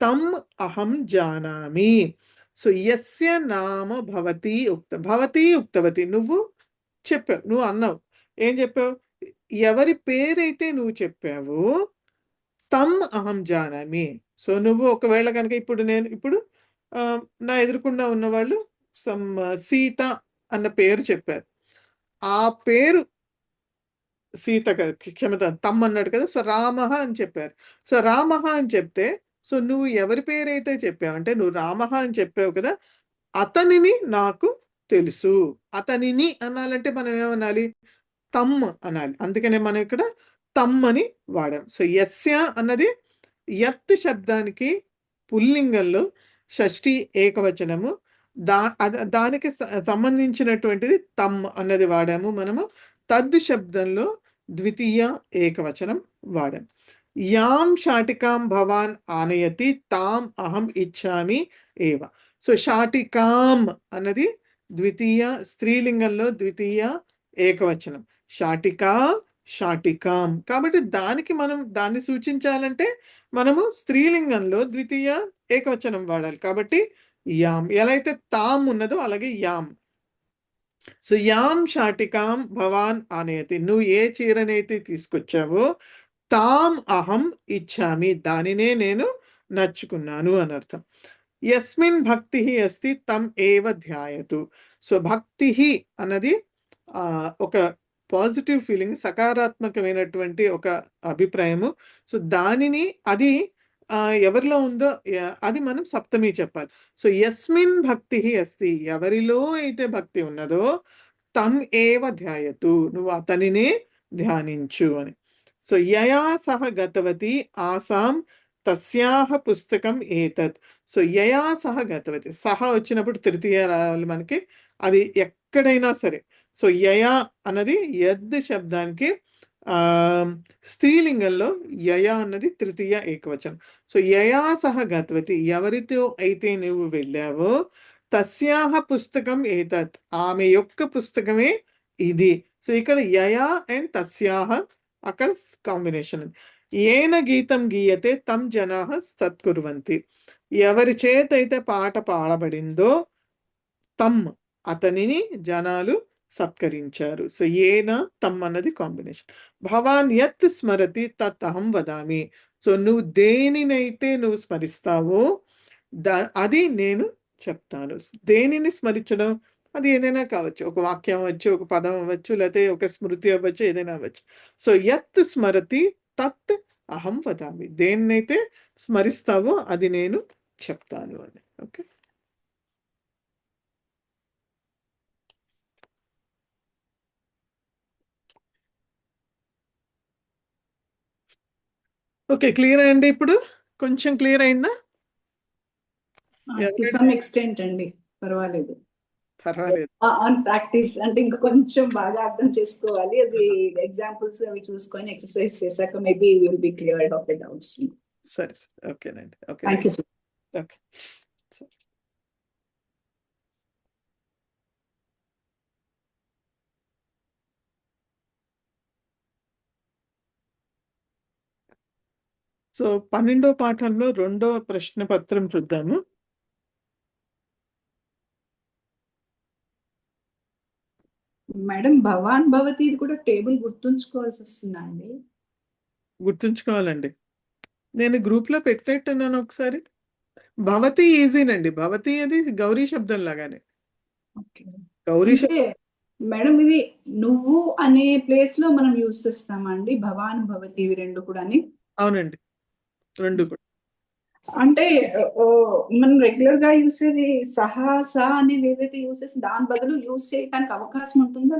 తం అహం జానామి. సో యస్య నామ భవతి ఉక్తవతి, నువ్వు చెప్పావు, నువ్వు అన్నావు. ఏం చెప్పావు? ఎవరి పేరైతే నువ్వు చెప్పావో తం అహం జానామి. సో నువ్వు ఒకవేళ కనుక ఇప్పుడు నా ఎదురుకుండా ఉన్నవాళ్ళు సీత అన్న పేరు చెప్పారు. ఆ పేరు సీత కదా, క్షమత తమ్ అన్నాడు కదా. సో రామః అని చెప్పారు. సో రామః అని చెప్తే, సో నువ్వు ఎవరి పేరైతే చెప్పావంటే నువ్వు రామః అని చెప్పావు కదా, అతనిని నాకు తెలుసు. అతనిని అనాలంటే మనం ఏమనాలి? తమ్ అనాలి. అందుకనే మనం ఇక్కడ తమ్ అని వాడాం. సో యస్య అన్నది యత్ శబ్దానికి పుల్లింగంలో షష్ఠి ఏకవచనము, దానికి సంబంధించినటువంటిది తమ్ అన్నది వాడాము మనము. తద్ శబ్దంలో ద్వితీయ ఏకవచనం వాడాం. యాం శాటికాం భవాన్ ఆనయతి తాం అహం ఇచ్చామి ఏవ. సో శాటికాం అన్నది ద్వితీయ, స్త్రీలింగంలో ద్వితీయ ఏకవచనం. శాటికాం కాబట్టి దాన్ని సూచించాలంటే మనము స్త్రీలింగంలో ద్వితీయ ఏకవచనం వాడాలి. కాబట్టి యాం, ఎలా అయితే తాం ఉన్నదో అలాగే యాం. సో యాం శాటికాం భవాన్ ఆనయతి, నువ్వు ఏ చీరనైతే తీసుకొచ్చావో తాం అహం ఇచ్చామి, దానినే నేను నచ్చుకున్నాను అని అర్థం. యస్మిన్ భక్తి అస్తి తం ఏవ ధ్యాయతు. సో భక్తి అన్నది ఒక పాజిటివ్ ఫీలింగ్, సకారాత్మకమైనటువంటి ఒక అభిప్రాయము. సో దానిని అది ఎవరిలో ఉందో అది మనం సప్తమి చెప్పాలి. సో యస్మిన్ భక్తి అస్తి, ఎవరిలో అయితే భక్తి ఉన్నదో తం ఏవ ధ్యాయతు, నువ్వు అతనినే ధ్యానించు అని. సో యయా సహ గతవతి ఆసాం తస్యాహ పుస్తకం ఏతత్. సో యయా సహ గతవతి, సహ వచ్చినప్పుడు తృతీయ రావాలి మనకి, అది ఎక్కడైనా సరే. సో యయా అన్నది యద్ శబ్దానికి స్త్రీలింగంలో యయా అన్నది తృతీయ ఏకవచనం. సో యయా సహ గతవతి, ఎవరితో అయితే నువ్వు వెళ్ళావో తస్యాహ పుస్తకం ఏతత్, ఆమె యొక్క పుస్తకమే ఇది. సో ఇక్కడ యయా అండ్ తస్యాహ అక్కడ కాంబినేషన్. ఏన గీతం గీయతే తం జనాః సత్కుర్వంతి, ఎవరి చేత అయితే పాట పాడబడిందో తమ్, అతనిని జనాలు సత్కరించారు. సో ఏన తమ్ అన్నది కాంబినేషన్. భవాన్ యత్ స్మరతి తత్ అహం వదామి. సో నువ్వు దేనినైతే నువ్వు స్మరిస్తావో అది నేను చెప్తాను. దేనిని స్మరించడం? అది ఏదైనా కావచ్చు, ఒక వాక్యం అవ్వచ్చు, ఒక పదం అవ్వచ్చు, లేకపోతే ఒక స్మృతి అవ్వచ్చు, ఏదైనా అవ్వచ్చు. సో యత్ స్మరతి తత్ అహం వదామి, దేన్నైతే స్మరిస్తావో అది నేను చెప్తాను అని. ఓకే, ఓకే, క్లియర్ అయ్యండి? ఇప్పుడు కొంచెం క్లియర్ అయిందా? టు సమ్ ఎక్స్టెంట్ అండి, పర్వాలేదు. పర్వాలేదు. ఆన్ ప్రాక్టీస్ అంటే ఇంకా కొంచెం బాగా అర్థం చేసుకోవాలి. అది ఎగ్జాంపుల్స్ అవి చూసుకొని ఎక్సర్సైజ్ చేశాక maybe will be cleared of the doubts. సరే, ఓకేనండి. Okay, thank you sir. Okay. So 12వ పాఠంలో 2వ ప్రశ్న పత్రం చూద్దాము. మేడం భవాన్ భవతి ఇది కూడా టేబుల్ గుర్తుంచుకోవాల్సి వస్తుందా అండి? గుర్తుంచుకోవాలండి, నేను గ్రూప్ లో పెట్టేట్టున్నాను ఒకసారి. భవతి ఈజీనండి, భవతి అది గౌరీ శబ్దం లాగానే. గౌరీ మేడం ఇది నువ్వు అనే ప్లేస్ లో మనం యూజ్ చేస్తామా అండి భవాన్ భవతి ఇవి రెండు కూడా? అవునండి, రెండు కూడా. అంటే ఓ, మనం రెగ్యులర్ గా యూస్ చేసేది సహా సా అనేది ఏదైతే యూస్ చేసి దాని బదులు యూస్ చేయడానికి అవకాశం ఉంటుందా?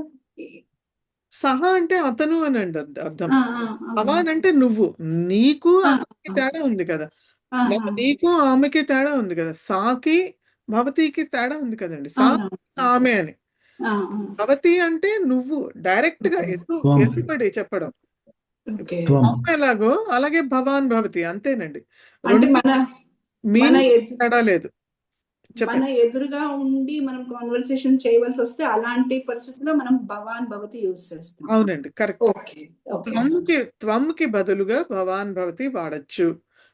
సహా అంటే అతను అని అండి అర్థం. ఆ, ఆ, ఆ. భవాన్ అంటే నువ్వు. నీకు ఆ, అతనికి తేడా ఉంది కదా! ఆ, లేకపోతే ఆ. నీకు ఆమెకి తేడా ఉంది కదా! సాకి, భవతికి తేడా ఉంది కదండి. సా అవునవును. ఆమె అని. ఆ, ఆ. భవతి అంటే నువ్వు డైరెక్ట్‌గా త్వం. ఎదురుపడి చెప్పడం. ఓకే. త్వం. త్వం ఎలాగో అలాగే భవాన్, భవతి అంతేనండి. అంటే 2 మన మీనింగ్ ఎదు- తేడా లేదు. మన చెప్పండి. ఎదురుగా ఉండి మనం కాన్వర్సేషన్ చేయవలసి వస్తే అలాంటి పరిస్థితిలో మనం భవాన్ భవతి యూస్ చేస్తాం. అవునండి. కరెక్ట్. ఓకే, ఓకే, త్వంకి బదులుగా భవాన్, భవతి వాడొచ్చు.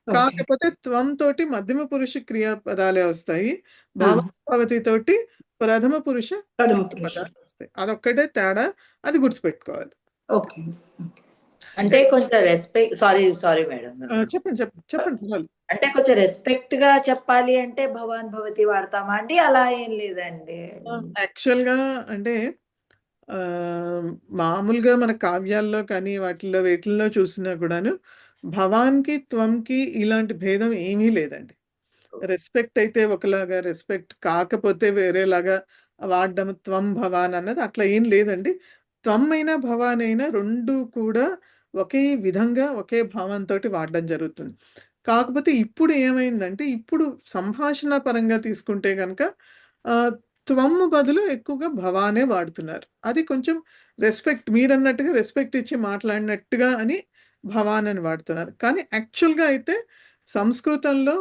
ఓకే. కాకపోతే త్వం తోటి మధ్యమ పురుష క్రియాపదాలే వస్తాయి. ఆ, భవాన్, భవతి తోటి ప్రథమ పురుష ప్రథమ పురుష. పదాలు వస్తాయి. అదొక్కటే తేడా. అది గుర్తుపెట్టుకోవాలి. Okay, okay. అంటే కొంచెం రెస్పెక్ట్, సారీ మేడం. చెప్పండి చాలు. అంటే కొంచెం రెస్పెక్ట్ గా చెప్పాలి అంటే భవాన్ భవతి వాడతామా అండి? అలా ఏం లేదండి. యాక్చువల్‌గా అంటే ఆహ్, మామూలుగా మన కావ్యాల్లో కానీ వాటిల్లో వేటిల్లో చూసినా కూడాను భవాన్‌కి, త్వంకి ఇలాంటి భేదం ఏమీ లేదండి. రెస్పెక్ట్ అయితే ఒకలాగా, రెస్పెక్ట్ కాకపోతే వేరేలాగా వాడడం త్వం, భవాన్ అన్నది అట్లా ఏం లేదండి. త్వం అయినా, భవాన్ అయినా 2 కూడా ఒకే విధంగా, ఒకే భావంతోటి వాడడం జరుగుతుంది. కాకపోతే ఇప్పుడు ఏమైందంటే, ఇప్పుడు సంభాషణ పరంగా తీసుకుంటే గనక త్వం బదులు ఎక్కువగా భవానే వాడుతున్నారు. అది కొంచెం రెస్పెక్ట్ మీరన్నట్టుగా రెస్పెక్ట్ ఇచ్చి మాట్లాడినట్టుగా అని భవాన్ అని వాడుతున్నారు. కానీ యాక్చువల్‌గా అయితే సంస్కృతంలో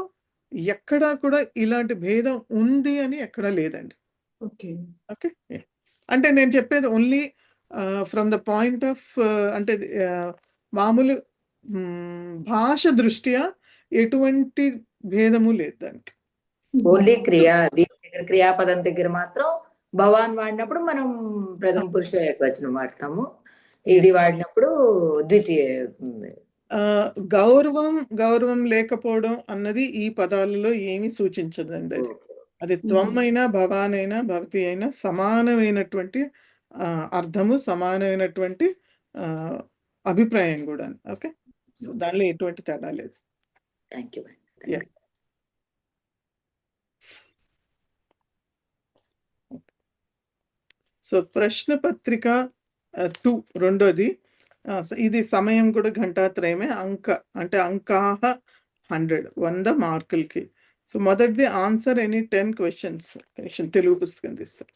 ఎక్కడా కూడా ఇలాంటి భేదం ఉంది అని ఎక్కడా లేదండి. ఓకే. ఓకే. యాహ్! అంటే నేను చెప్పేది only from the point of అంటే మామూలు భాష దృష్ట్యా ఎటువంటి భేదము లేదు దానికి. ఓన్లీ దీని దగ్గర క్రియాపదం దగ్గర మాత్రం భవాన్ వాడినప్పుడు మనం ప్రథమ పురుష ఏకవచనం వాడతాము. ఇది వాడినప్పుడు ద్వితీయ. గౌరవం లేకపోవడం అన్నది ఈ పదాలలో ఏమీ సూచించదండి అది. అది త్వం అయినా, భవాన్ అయినా, భవతి అయినా సమానమైనటువంటి అర్థము, సమానమైనటువంటి అభిప్రాయం గూడాను. ఓకే. సో, దానిలో ఎటువంటి తేడా లేదు. Thank you. యాహ్! సో, ప్రశ్న పత్రిక 2 రెండోది. ఇది సమయం కూడా ఘంటాత్రయమే. అంటే అంకాహ 100 మార్కులకి. సో, మొదటిది ఆన్సర్ ఎనీ 10 క్వెషన్స్. తెలుగు పుస్తకం తీస్తారు.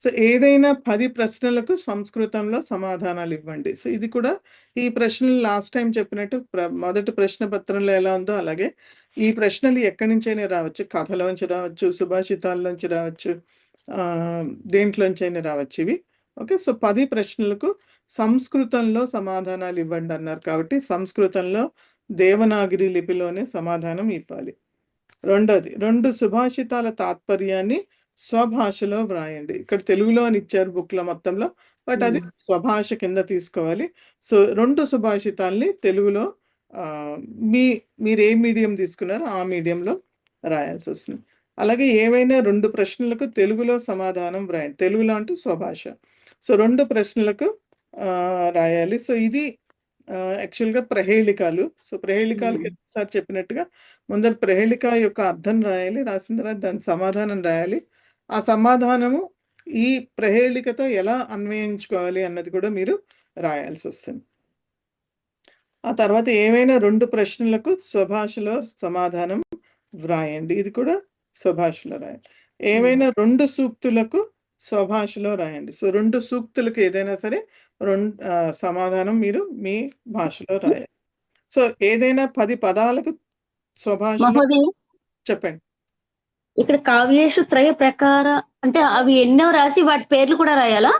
సో, ఏదైనా 10 ప్రశ్నలకు సంస్కృతంలో సమాధానాలివ్వండి. సో, ఇది కూడా ఈ ప్రశ్నలు లాస్ట్ టైమ్ చెప్పినట్టు మొదటి ప్రశ్న పత్రంలో ఎలా ఉందో అలాగే ఈ ప్రశ్నలు ఎక్కడి నుంచైనా రావచ్చు. కథలోంచి రావచ్చు, సుభాషితాల్లోంచి రావచ్చు, దేంట్లోంచైనా రావచ్చు ఇవి. ఓకే. సో, 10 ప్రశ్నలకు సంస్కృతంలో సమాధానాలివ్వండి అన్నారు కాబట్టి సంస్కృతంలో దేవనాగరి లిపిలోనే సమాధానం ఇవ్వాలి. రెండోది 2 సుభాషితాల తాత్పర్యాన్ని స్వభాషలో వ్రాయండి. ఇక్కడ తెలుగులో అని ఇచ్చారు బుక్‌లో మొత్తంలో. బట్ అది స్వభాష కింద తీసుకోవాలి. సో, 2 సుభాషితాల్ని తెలుగులో ఆహ్, మీరు ఏ మీడియం తీసుకున్నారో ఆ మీడియంలో రాయాల్సొస్తుంది. అలాగే ఏవైనా 2 ప్రశ్నలకు తెలుగులో సమాధానం వ్రాయండి. తెలుగులో అంటే స్వభాష. సో, 2 ప్రశ్నలకు రాయాలి. సో, ఇది యాక్చువల్‌గా ప్రహేళికాలు. సో, ప్రహేళికాలకి సార్ చెప్పినట్టుగా ముందర ప్రహేళిక యొక్క అర్థం రాయాలి. రాసిన తర్వాత దాని సమాధానం రాయాలి. ఆ సమాధానము ఈ ప్రహేళికతో ఎలా అన్వయించుకోవాలి అన్నది కూడా మీరు రాయాల్సొస్తుంది. ఆ తర్వాత ఏవైనా 2 ప్రశ్నలకు స్వభాషలో సమాధానం వ్రాయండి. ఇది కూడా స్వభాషలో రాయాలి. ఏవైనా 2 సూక్తులకు స్వభాషలో రాయండి. సో, 2 సూక్తులకు ఏదైనా సరే సమాధానం మీరు మీ భాషలో రాయాలి. సో, ఏదైనా 10 పదాలకు స్వభాషలో మహోదయ చెప్పండి. ఇక్కడ కావ్యేషు త్రయ ప్రకార అంటే అవి ఎన్నో రాసి వాటి పేర్లు కూడా రాయాలా?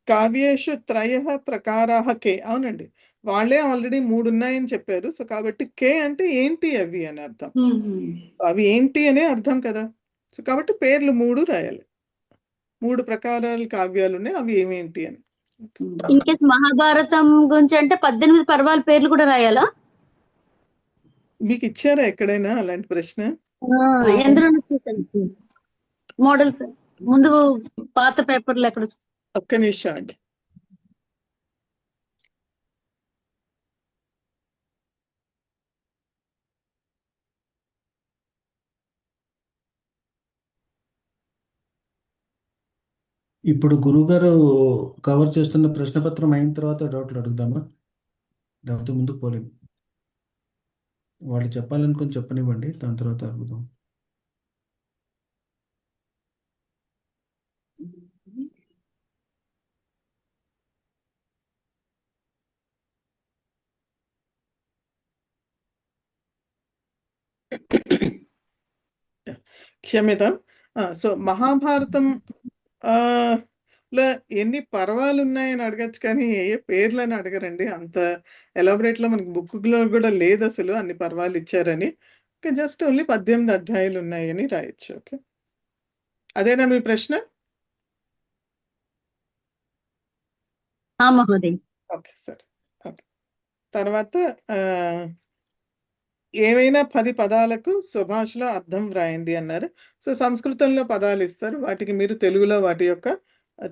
కావ్యేషు త్రయః ప్రకారాః కే. అవునండి. వాళ్ళే ఆల్రెడీ 3 ఉన్నాయని చెప్పారు. సో, కాబట్టి కే అంటే ఏంటి అవి అని అర్థం. అవి ఏంటి అనే అర్థం కదా! సో, కాబట్టి పేర్లు 3 రాయాలి. 3 ప్రకారాల కావ్యాలున్నాయి. అవి ఏమేంటి అని. ఇన్ కేస్ మహాభారతం గురించి అంటే 18 పర్వాల పేర్లు కూడా రాయాలా? మీకు ఇచ్చారా ఎక్కడైనా అలాంటి ప్రశ్న? ఎందులో మోడల్ ముందు పాత పేపర్లు ఎక్కడ ఒక్క నిమిషం అండి. ఇప్పుడు గురువుగారు కవర్ చేస్తున్న ప్రశ్నపత్రం అయిన తర్వాత డౌట్లు అడుగుదామా? లేకపోతే ముందుకు పోలేము. వాళ్ళు చెప్పాలనుకుని చెప్పనివ్వండి, దాని తర్వాత అడుగుదాం. క్షమ్యతాం. సో మహాభారతం లో ఎన్ని పర్వాలు ఉన్నాయని అడగచ్చు, కానీ ఏ పేర్లని అడగరండి. అంత ఎలాబొరేట్‌లో మనకి బుక్‌లో కూడా లేదు అసలు అన్ని పర్వాలు ఇచ్చారని. జస్ట్ ఓన్లీ 18 అధ్యాయాలు ఉన్నాయని రాయొచ్చు. ఓకే. అదేనా మీ ప్రశ్న? మహోదయ్. ఓకే, సరే. ఓకే. తర్వాత ఏవైనా 10 పదాలకు స్వభాషలో అర్థం వ్రాయండి అన్నారు. సో సంస్కృతంలో పదాలు ఇస్తారు. వాటికి మీరు తెలుగులో వాటి యొక్క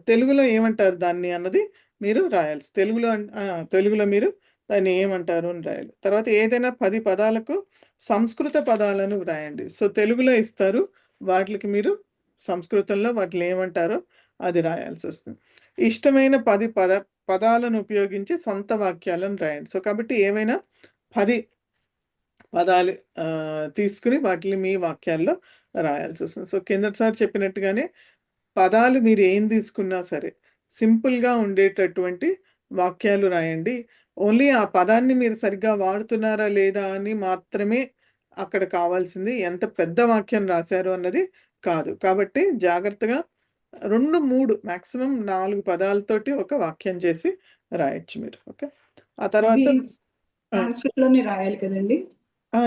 తెలుగులో ఏమంటారు దాన్ని అన్నది మీరు రాయాలి. తెలుగులో మీరు దాన్ని ఏమంటారు అని రాయాలి. తర్వాత ఏదైనా 10 పదాలకు సంస్కృత పదాలను వ్రాయండి. సో తెలుగులో ఇస్తారు. వాటికి మీరు సంస్కృతంలో వాటిని ఏమంటారో అది రాయాల్సొస్తుంది. ఇష్టమైన 10 పదాలను ఉపయోగించి సొంత వాక్యాలను రాయండి. సో కాబట్టి ఏవైనా 10 పదాలు తీసుకుని వాటిని మీ వాక్యాల్లో రాయాల్సొస్తుంది. సో కిందటిసారి చెప్పినట్టుగానే పదాలు మీరు ఏం తీసుకున్నా సరే సింపుల్‌గా ఉండేటటువంటి వాక్యాలు రాయండి. ఓన్లీ ఆ పదాన్ని మీరు సరిగ్గా వాడుతున్నారా లేదా అని మాత్రమే అక్కడ కావాల్సింది. ఎంత పెద్ద వాక్యం రాశారు అన్నది కాదు. కాబట్టి జాగ్రత్తగా 2, 3 మాక్సిమం 4 పదాలతోటి ఒక వాక్యం చేసి రాయొచ్చు మీరు. ఓకే. ఆ తర్వాత ఇది సంస్కృతంలోనే రాయాలి కదండి?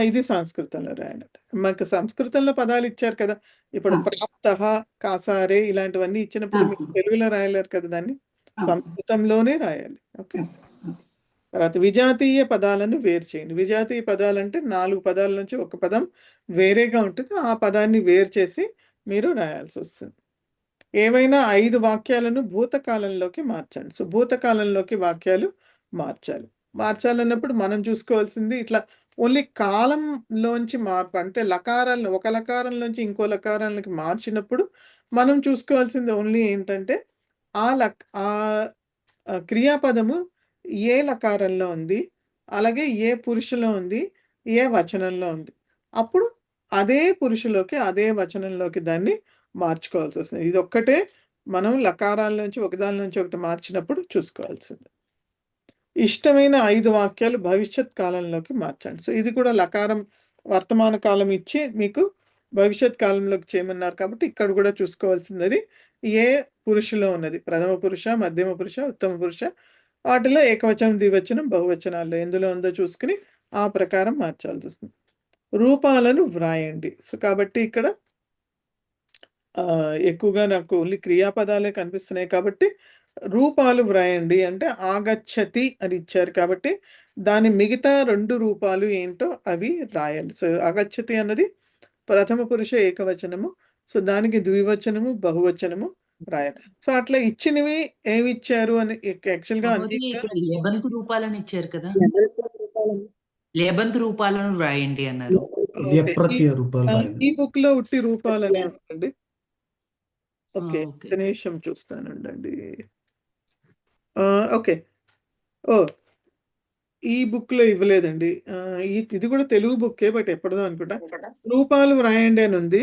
ఇది సంస్కృతంలో రాయాలండి. మాకు సంస్కృతంలో పదాలు ఇచ్చారు కదా! ఇప్పుడు ప్రాప్తః, కాసారే ఇలాంటివన్నీ ఇచ్చినప్పుడు మీరు తెలుగులో రాయలేరు కదా దాన్ని. సంస్కృతంలోనే రాయాలి. ఓకే. తర్వాత విజాతీయ పదాలను వేరు చేయండి. విజాతీయ పదాలంటే 4 పదాల నుంచి ఒక పదం వేరేగా ఉంటుంది. ఆ పదాన్ని వేరు చేసి మీరు రాయాల్సొస్తుంది. ఏవైనా 5 వాక్యాలను భూతకాలంలోకి మార్చండి. సో భూతకాలంలోకి వాక్యాలు మార్చాలి. మార్చాలన్నప్పుడు మనం చూసుకోవాల్సింది ఇట్లా ఓన్లీ కాలంలోంచి మార్పు, అంటే లకారాలను ఒక లకారంలోంచి ఇంకో లకారానికి మార్చినప్పుడు మనం చూసుకోవాల్సింది ఓన్లీ ఏంటంటే ఆ క్రియాపదము ఏ లకారంలో ఉంది, అలాగే ఏ పురుషులో ఉంది, ఏ వచనంలో ఉంది. అప్పుడు అదే పురుషులోకి అదే వచనంలోకి దాన్ని మార్చుకోవాల్సొస్తుంది. ఇదొక్కటే మనం లకారాల నుంచి ఒకదాని నుంచి ఒకటి మార్చినప్పుడు చూసుకోవాల్సింది. ఇష్టమైన 5 వాక్యాలు భవిష్యత్ కాలంలోకి మార్చండి. సో ఇది కూడా లకారం వర్తమాన కాలం ఇచ్చి మీకు భవిష్యత్ కాలంలోకి చేయమన్నారు కాబట్టి ఇక్కడ కూడా చూసుకోవాల్సింది ఏ పురుషులో ఉన్నది. ప్రథమ పురుష, మధ్యమ పురుష, ఉత్తమ పురుష, వాటిలో ఏకవచనం, ద్వివచనం, బహువచనాల్లో ఎందులో ఉందో చూసుకుని ఆ ప్రకారం మార్చాల్సొస్తుంది. రూపాలను వ్రాయండి. సో కాబట్టి ఇక్కడ ఎక్కువగా నాకు ఓన్లీ క్రియాపదాలే కనిపిస్తున్నాయి కాబట్టి రూపాలు వ్రాయండి అంటే ఆగచ్చతి అని ఇచ్చారు కాబట్టి దాని మిగతా 2 రూపాలు ఏంటో అవి రాయాలి. సో ఆగచ్చతి అన్నది ప్రథమ పురుష ఏకవచనము. సో దానికి ద్వివచనము, బహువచనము రాయాలి. సో అట్లా ఇచ్చినవి ఏమి ఇచ్చారు అని యాక్చువల్‌గా అన్ని ఇక్కడ లేబంతు రూపాలను ఇచ్చారు కదా! లేబంతు రూపాలను వ్రాయండి అన్నారు. వ్యప్రత్యయ రూపాలు ఈ రాయండి. బుక్‌లో ఉట్టి రూపాలనే ఉందండి. ఓకే. ఓకే. ఒక నిమిషం చూస్తానుండండి. ఓకే. ఈ బుక్‌లో ఇవ్వలేదండి. ఇది కూడా తెలుగు బుక్కే బట్ ఎప్పటిదో అనుకుంటా. రూపాలు వ్రాయండి అని ఉంది.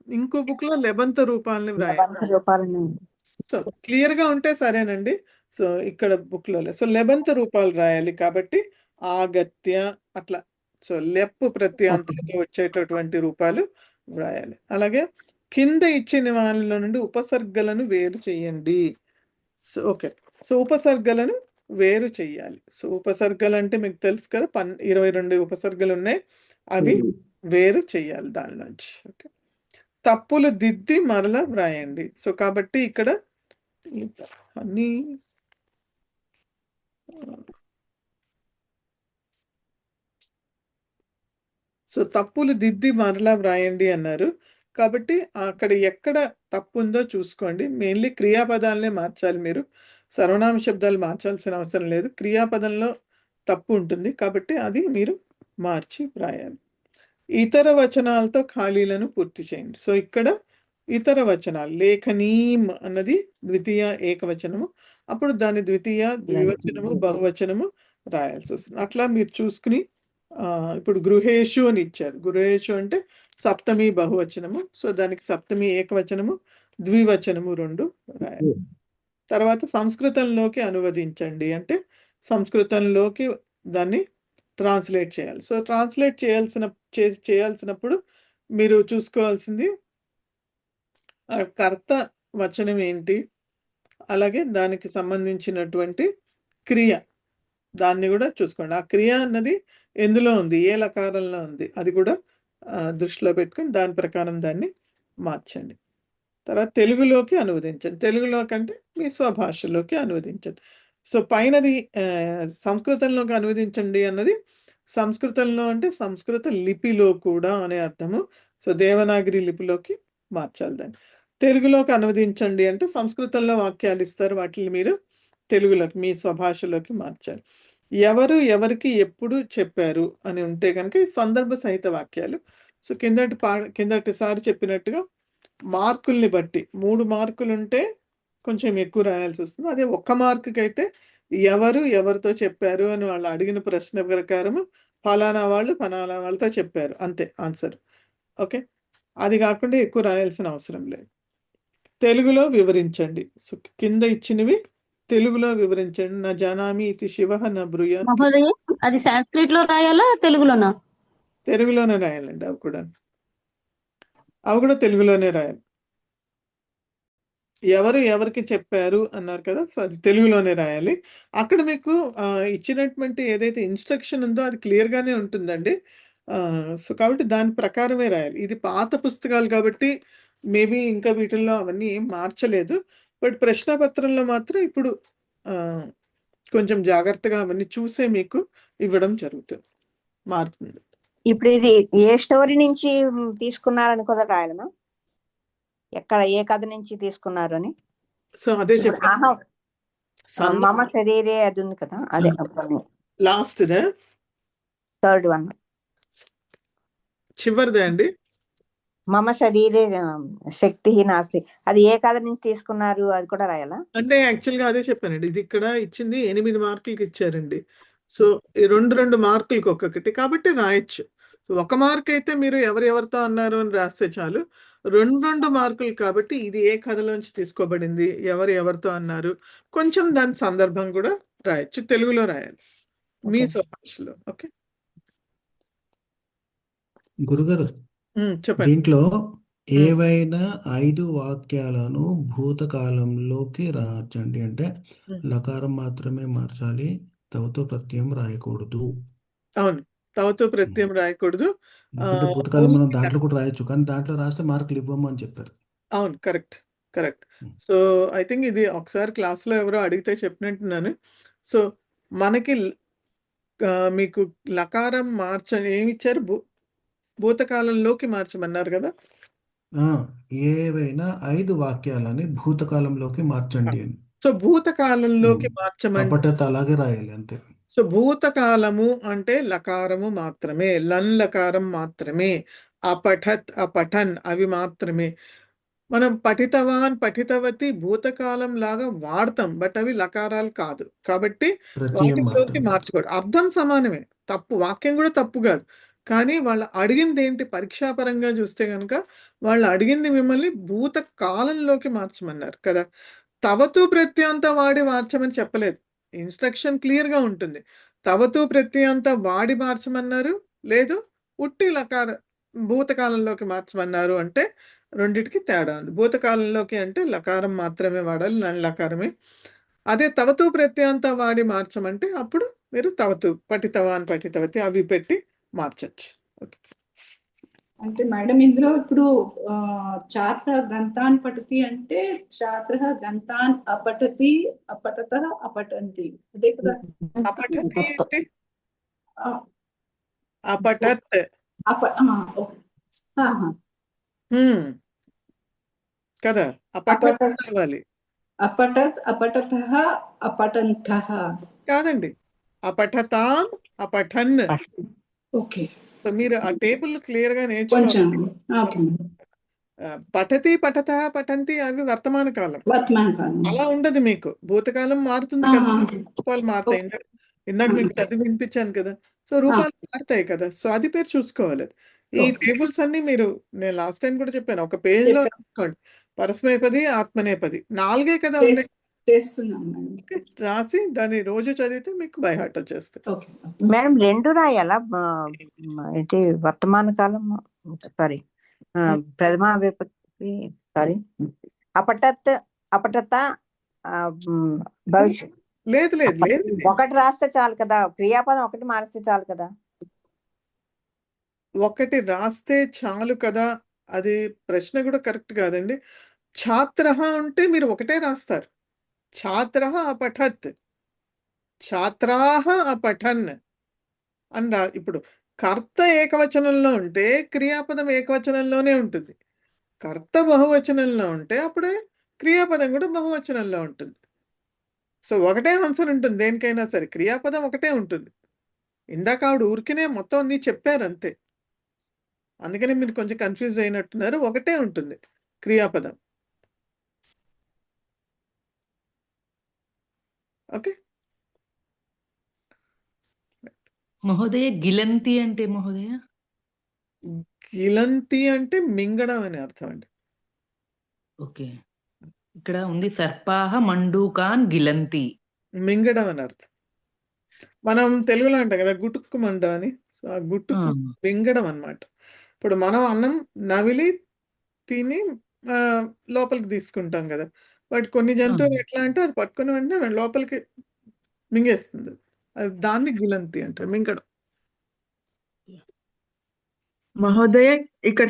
ఇంకో బుక్‌లో లెబంత రూపాలని వ్రాయండి. సో క్లియర్‌గా ఉంటే సరేనండి. సో ఇక్కడ బుక్‌లో లేదు. సో లెబంత రూపాలు రాయాలి కాబట్టి ఆగత్య అట్లా. సో లెప్పు ప్రత్యయంతో వచ్చేటటువంటి రూపాలు వ్రాయాలి. అలాగే కింద ఇచ్చిన వాళ్ళలో నుండి ఉపసర్గలను వేరు చేయండి. So okay. సో ఉపసర్గలను వేరు చెయ్యాలి. సో ఉపసర్గలు అంటే మీకు తెలుసు కదా 22 ఉపసర్గలు ఉన్నాయి. అవి వేరు చెయ్యాలి దానిలోంచి. ఓకే. తప్పులు దిద్ది మరలా వ్రాయండి. సో కాబట్టి ఇక్కడ అన్నీ సో తప్పులు దిద్ది మరలా వ్రాయండి అన్నారు. కాబట్టి అక్కడ ఎక్కడ తప్పు ఉందో చూసుకోండి. మెయిన్లీ క్రియాపదాలనే మార్చాలి మీరు. సర్వనామ శబ్దాలు మార్చాల్సిన అవసరం లేదు. క్రియాపదంలో తప్పు ఉంటుంది కాబట్టి అది మీరు మార్చి వ్రాయాలి. ఇతర వచనాలతో ఖాళీలను పూర్తి చేయండి. సో ఇక్కడ ఇతర వచనాలు లేఖనీం అన్నది ద్వితీయ ఏకవచనము. అప్పుడు దాని ద్వితీయ ద్వివచనము బహువచనము రాయాల్సి వస్తుంది. అట్లా మీరు చూసుకుని ఇప్పుడు గృహేషు అని ఇచ్చారు. గృహేషు అంటే సప్తమి బహువచనము. సో దానికి సప్తమి ఏకవచనము ద్వివచనము 2 రాయాలి. తర్వాత సంస్కృతంలోకి అనువదించండి అంటే సంస్కృతంలోకి దాన్ని ట్రాన్స్లేట్ చేయాలి. సో ట్రాన్స్లేట్ చేయాల్సినప్పుడు మీరు చూసుకోవాల్సింది కర్త వచనం ఏంటి, అలాగే దానికి సంబంధించినటువంటి క్రియ, దాన్ని కూడా చూసుకోండి. ఆ క్రియ అన్నది ఎందులో ఉంది, ఏ లకారంలో ఉంది, అది కూడా దృష్టిలో పెట్టుకొని దాని ప్రకారం దాన్ని మార్చండి. తర్వాత తెలుగులోకి అనువదించండి. తెలుగులోకి అంటే మీ స్వభాషలోకి అనువదించండి. సో పైనది సంస్కృతంలోకి అనువదించండి అన్నది సంస్కృతంలో అంటే సంస్కృత లిపిలో కూడా అనే అర్థము. సో దేవనాగరి లిపిలోకి మార్చాలి దాన్ని. తెలుగులోకి అనువదించండి అంటే సంస్కృతంలో వాక్యాలు ఇస్తారు, వాటిని మీరు తెలుగులోకి మీ స్వభాషలోకి మార్చాలి. ఎవరు ఎవరికి ఎప్పుడు చెప్పారు అని ఉంటే కనుక ఈ సందర్భ సహిత వాక్యాలు. సో కిందటిసారి చెప్పినట్టుగా మార్కుల్ని బట్టి 3 మార్కులు ఉంటే కొంచెం ఎక్కువ రాయాల్సి వస్తుంది. అదే 1 మార్కుకి అయితే ఎవరు ఎవరితో చెప్పారు అని వాళ్ళు అడిగిన ప్రశ్న ప్రకారము ఫలానా వాళ్ళు ఫలానా వాళ్ళతో చెప్పారు, అంతే ఆన్సర్. ఓకే, అది కాకుండా ఎక్కువ రాయాల్సిన అవసరం లేదు. తెలుగులో వివరించండి. సో కింద ఇచ్చినవి తెలుగులో వివరించండి. నా జానామి ఇది శివ నా బ్రూయాత్. మహోదయ అది సాంస్క్రిట్ లో రాయాలా తెలుగులోనా? తెలుగులోనే రాయాలండి. అవి కూడా తెలుగులోనే రాయాలి. ఎవరు ఎవరికి చెప్పారు అన్నారు కదా, సో అది తెలుగులోనే రాయాలి. అక్కడ మీకు ఇచ్చినటువంటి ఏదైతే ఇన్స్ట్రక్షన్ ఉందో అది క్లియర్గానే ఉంటుందండి. సో కాబట్టి దాని ప్రకారమే రాయాలి. ఇది పాత పుస్తకాలు కాబట్టి మేబీ ఇంకా వీటిల్లో అవన్నీ ఏం మార్చలేదు. బట్ ప్రశ్నపత్రంలో మాత్రం ఇప్పుడు కొంచెం జాగ్రత్తగా అవన్నీ చూసే మీకు ఇవ్వడం జరుగుతుంది, మారుతుంది. ఇప్పుడు ఇది ఏ స్టోరీ నుంచి తీసుకున్నారని కూడా రాయాలనా? ఎక్కడ ఏ కథ నుంచి తీసుకున్నారు అని? సో అదే చెప్పాను. మమ శరీరే అది ఉంది కదా, అదే లాస్ట్ దే థర్డ్ వన్ చివరిదే అండి. మమ శరీరే శక్తి నాస్తి, అది ఏ కథ నుంచి తీసుకున్నారు అది కూడా రాయాలా? అంటే యాక్చువల్గా అదే చెప్పానండి. ఇది ఇక్కడ ఇచ్చింది 8 మార్కులకి ఇచ్చారండి. సో 2 మార్కులకి ఒక్కొక్కటి కాబట్టి రాయొచ్చు. 1 మార్క్ అయితే మీరు ఎవరెవరితో అన్నారు అని రాస్తే చాలు. 2 మార్కులు కాబట్టి ఇది ఏ కథలోంచి తీసుకోబడింది, ఎవరితో అన్నారు, కొంచెం దాని సందర్భం కూడా రాయొచ్చు. తెలుగులో రాయాలి మీ స్వభాషలో. ఓకే గురుగారు, చెప్పండి. దీంట్లో ఏవైనా 5 వాక్యాలను భూతకాలంలోకి మార్చండి అంటే లకారం మాత్రమే మార్చాలి, తవతో ప్రత్యయం రాయకూడదు. అవును, తవతో ప్రత్యయం రాయకూడదు. ఎందుకంటే భూతకాలం మనం దాంట్లో కూడా రాయొచ్చు, కానీ దాంట్లో రాస్తే మార్కులు ఇవ్వము అని చెప్పారు. అవును, కరెక్ట్. సో ఐ థింక్ ఇది ఒకసారి క్లాస్లో ఎవరో అడిగితే చెప్పినట్టున్నాను. సో మనకి మీకు లకారం ఏమి ఇచ్చారు, భూతకాలంలోకి మార్చమన్నారు కదా. ఏవైనా 5 వాక్యాలని భూతకాలంలోకి మార్చండి అని. సో భూతకాలంలోకి మార్చమంటే అపఠత్ అలాగే రాయాలి అంతే. సో భూతకాలము అంటే లకారము మాత్రమే, లన్ లకారం మాత్రమే. అపఠత్ అపఠన్ అవి మాత్రమే. మనం పఠితవాన్ పఠితవతి భూతకాలం లాగా వాడతాం, బట్ అవి లకారాలు కాదు కాబట్టి వాక్యంలోకి మార్చకూడదు. అర్థం సమానమే, తప్పు వాక్యం కూడా తప్పు కాదు, కానీ వాళ్ళు అడిగింది ఏంటి, పరీక్షాపరంగా చూస్తే కనుక వాళ్ళు అడిగింది మిమ్మల్ని భూతకాలంలోకి మార్చమన్నారు కదా. తవతు ప్రత్యంత వాడి మార్చమని చెప్పలేదు. ఇన్స్ట్రక్షన్ క్లియర్గా ఉంటుంది. తవతు ప్రత్యంత వాడి మార్చమన్నారు, లేదు ఉట్టి భూతకాలంలోకి మార్చమన్నారు అంటే రెండిటికి తేడా ఉంది. భూతకాలంలోకి అంటే లకారం మాత్రమే వాడాలి, లకారమే. అదే తవతు ప్రత్యంత వాడి మార్చమంటే అప్పుడు మీరు తవతు పఠితవాన్ పఠితవతి అవి పెట్టి మార్చచ్చు. ఓకే, అంటే మేడం ఇందులో ఇప్పుడు ఛాత్ర గ్రంథాన్ పఠతి అంటే ఛాత్ర గ్రంథాన్ అపఠతి అపఠత అపఠంతి, అదే కదా. అపఠతి అంటే అపఠత్ ఓకే. ఆహా. హ్మ్. కదా! అపఠత్ అపట రావాలి. అపటతః అపటంతః. కాదండి. అపఠతాం, అపఠన్. ఓకే. సో, మీరు ఆ టేబుల్ క్లియర్‌గా కొంచెం నేర్చుకోవాలి. ఓకే. పఠతి, పఠతః, పఠంతి అవి వర్తమాన కాలం. వర్తమాన కాలం. అలా ఉండదు మీకు. భూతకాలం మారుతుంది కదా! ఆహా. రూపాలు మారుతాయి. ఇందాక మీకు చదివి వినిపించాను కదా! సో, రూపాలు మారుతాయి కదా! సో, అది పేరు చూసుకోవాలి. ఈ ఓకే. టేబుల్స్ అన్నీ మీరు నేను లాస్ట్ టైమ్ కూడా చెప్పాను. ఒక పేజ్‌లో చెప్పారు. రాసుకోండి. పరస్మైపది, ఆత్మనేపది 4 కదా ఉన్నాయి. చేస్తున్నాం మేడం. ఓకే. రాసి దాన్ని రోజు చదివితే మీకు బై హార్ట్ వచ్చేస్తాయి. ఓకే. మేడం 2 రాయాలా? ఏంటి వర్తమాన కాలం, సారీ, ప్రథమా విభక్తి, సారీ, అపటత్, అపటత, భవిష్యత్. లేదు. లేదండి. ఒకటి రాస్తే చాలు కదా, క్రియాపదం ఒకటి మారిస్తే చాలు కదా. ఒకటి రాస్తే చాలు కదా! అది ప్రశ్న కూడా కరెక్ట్ కాదండి. ఛాత్రః అంటే మీరు ఒకటే రాస్తారు. ఛాత్రః అపఠత్. ఛాత్రాః అపఠన్ అని ఇప్పుడు కర్త ఏకవచనంలో ఉంటే క్రియాపదం ఏకవచనంలోనే ఉంటుంది. కర్త బహువచనంలో ఉంటే అప్పుడే క్రియాపదం కూడా బహువచనంలో ఉంటుంది. సో, ఒకటే ఆన్సర్ ఉంటుంది దేనికైనా సరే. క్రియాపదం ఒకటే ఉంటుంది. ఇందాక ఆవిడ ఊరికినే మొత్తం అన్నీ చెప్పారంతే. అందుకని మీరు కొంచెం కన్‌ఫ్యూజ్ అయినట్టున్నారు. ఒకటే ఉంటుంది క్రియాపదం. ఓకే. మహోదయ గిలంతి అంటే మహోదయ? గిలంతి అంటే మింగడం అని అర్థం అండి. ఓకే. ఇక్కడ ఉంది సర్పాః మండూకాన్ గిలంతి. మింగడం అని అర్థం. మనం తెలుగులో అంటాం కదా! గుటుక్కుమండం అని. సో, ఆ ఆ! గుటుక్కు మింగడం అన్నమాట. ఇప్పుడు మనం అన్నం నమిలి తిని లోపలికి తీసుకుంటాం కదా! బట్ కొన్ని ఆ! జంతువులు ఎట్లా అంటే అది పట్టుకున్న వెంటనే లోపలికి మింగేస్తుంది. అది దాన్ని గిలంతి అంటారు. మింగడం. మహోదయ ఇక్కడ